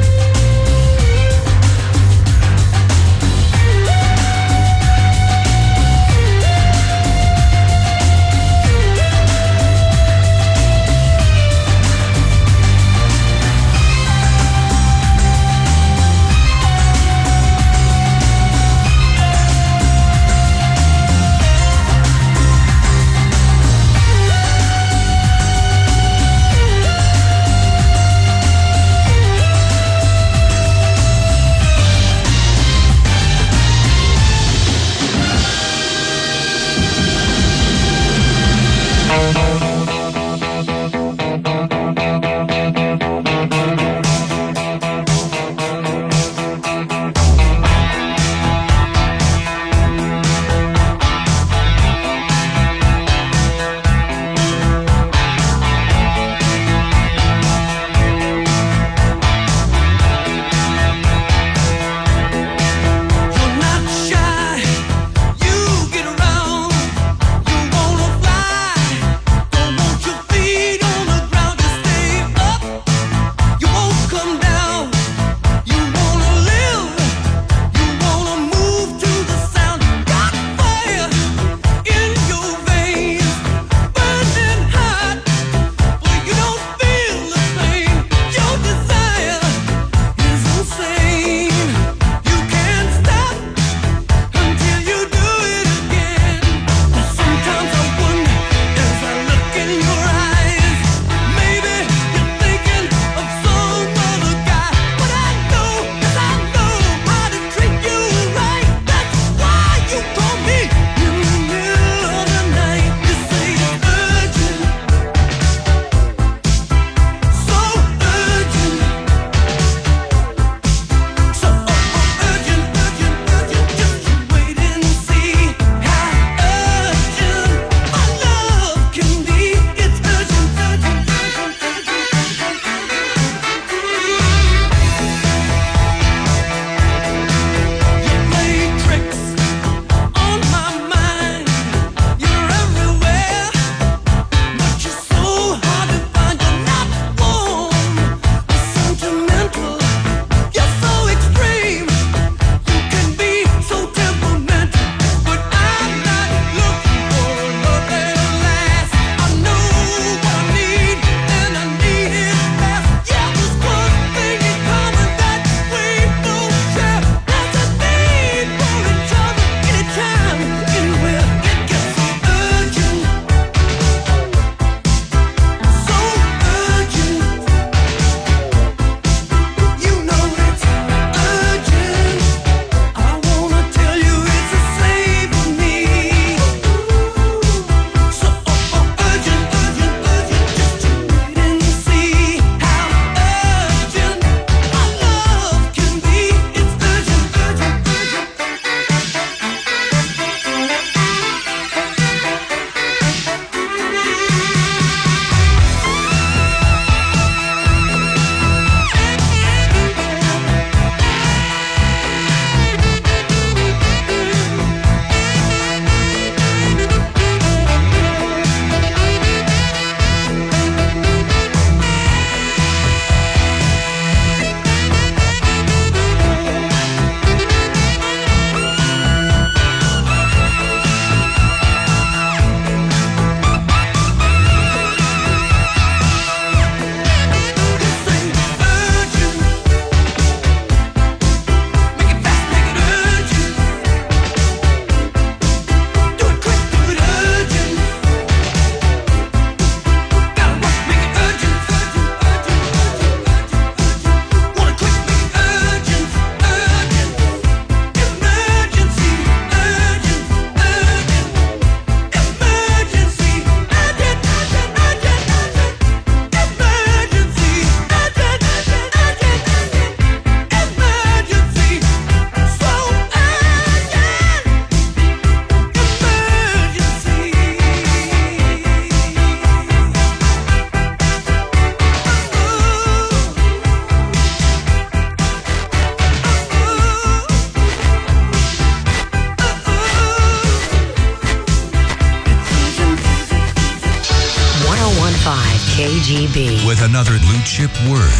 KGB. With another blue chip word.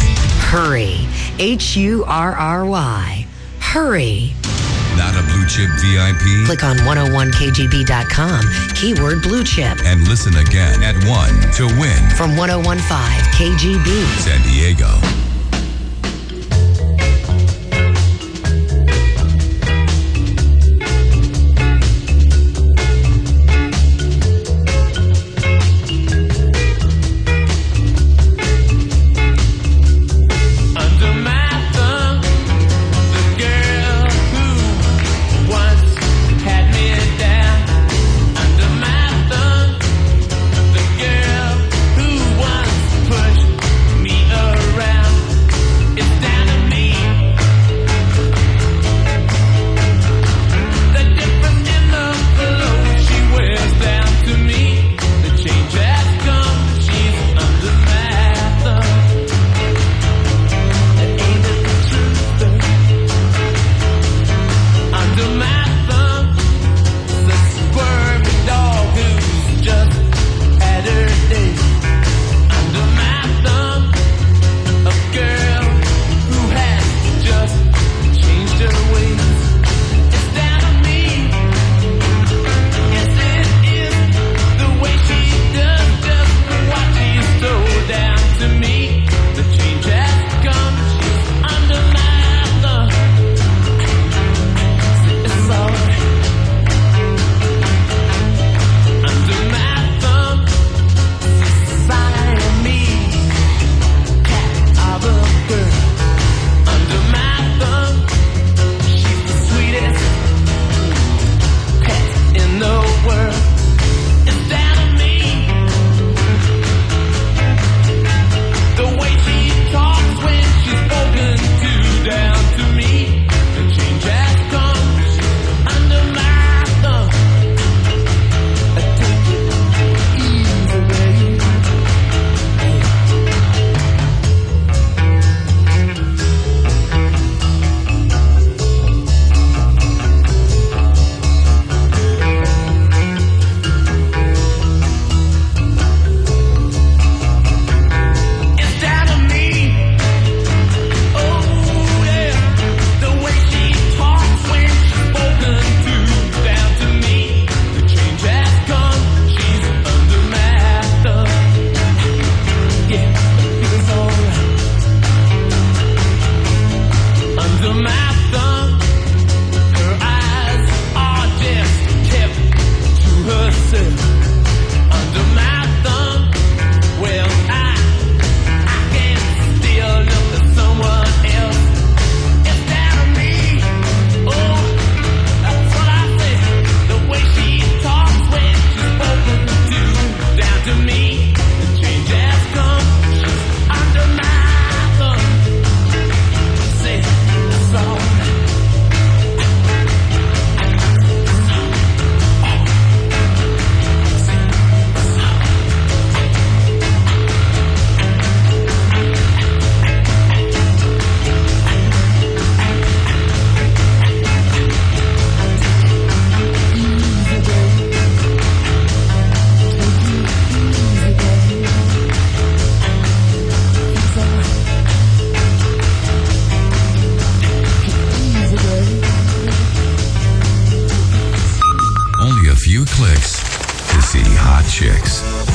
Hurry. HURRY. Hurry. Not a blue chip VIP? Click on 101kgb.com, keyword blue chip. And listen again at 1 to win. From 1015 KGB. San Diego.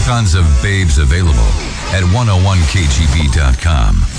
Tons of babes available at 101kgb.com.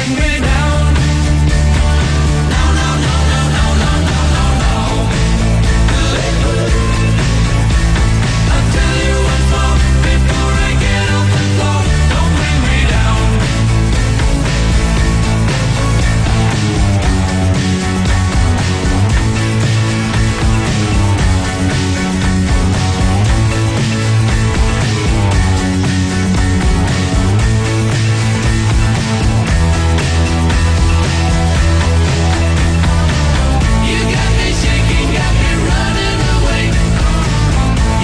bring me down. No, no, no, no, no, no, no, no, no. I'll tell you once more before I get off the floor. Don't bring me down. You got me shaking, got me running away.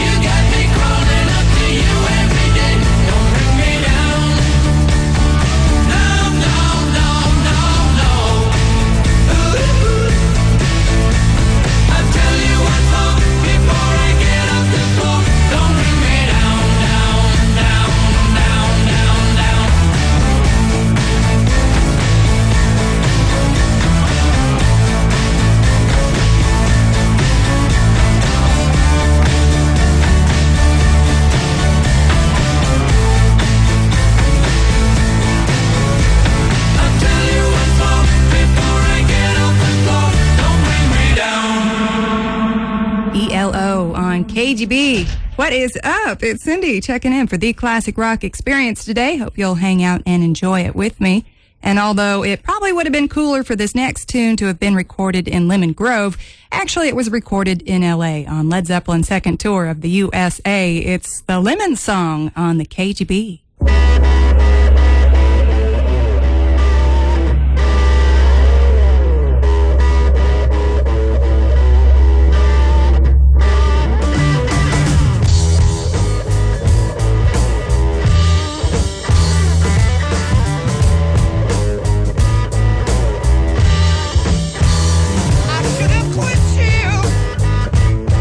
You got me crawling up to you every day. Don't bring me down. No, no, no, no, no. I'll tell you once more before I get off the floor. Don't bring me down, down, down, down, down, down. I'll tell you once more before I get off the floor. Don't bring me down. ELO on KGB. What is up? It's Cindy checking in for the Classic Rock Experience today. Hope you'll hang out and enjoy it with me. And although it probably would have been cooler for this next tune to have been recorded in Lemon Grove, actually it was recorded in LA on Led Zeppelin's second tour of the USA. It's the Lemon Song on the KGB.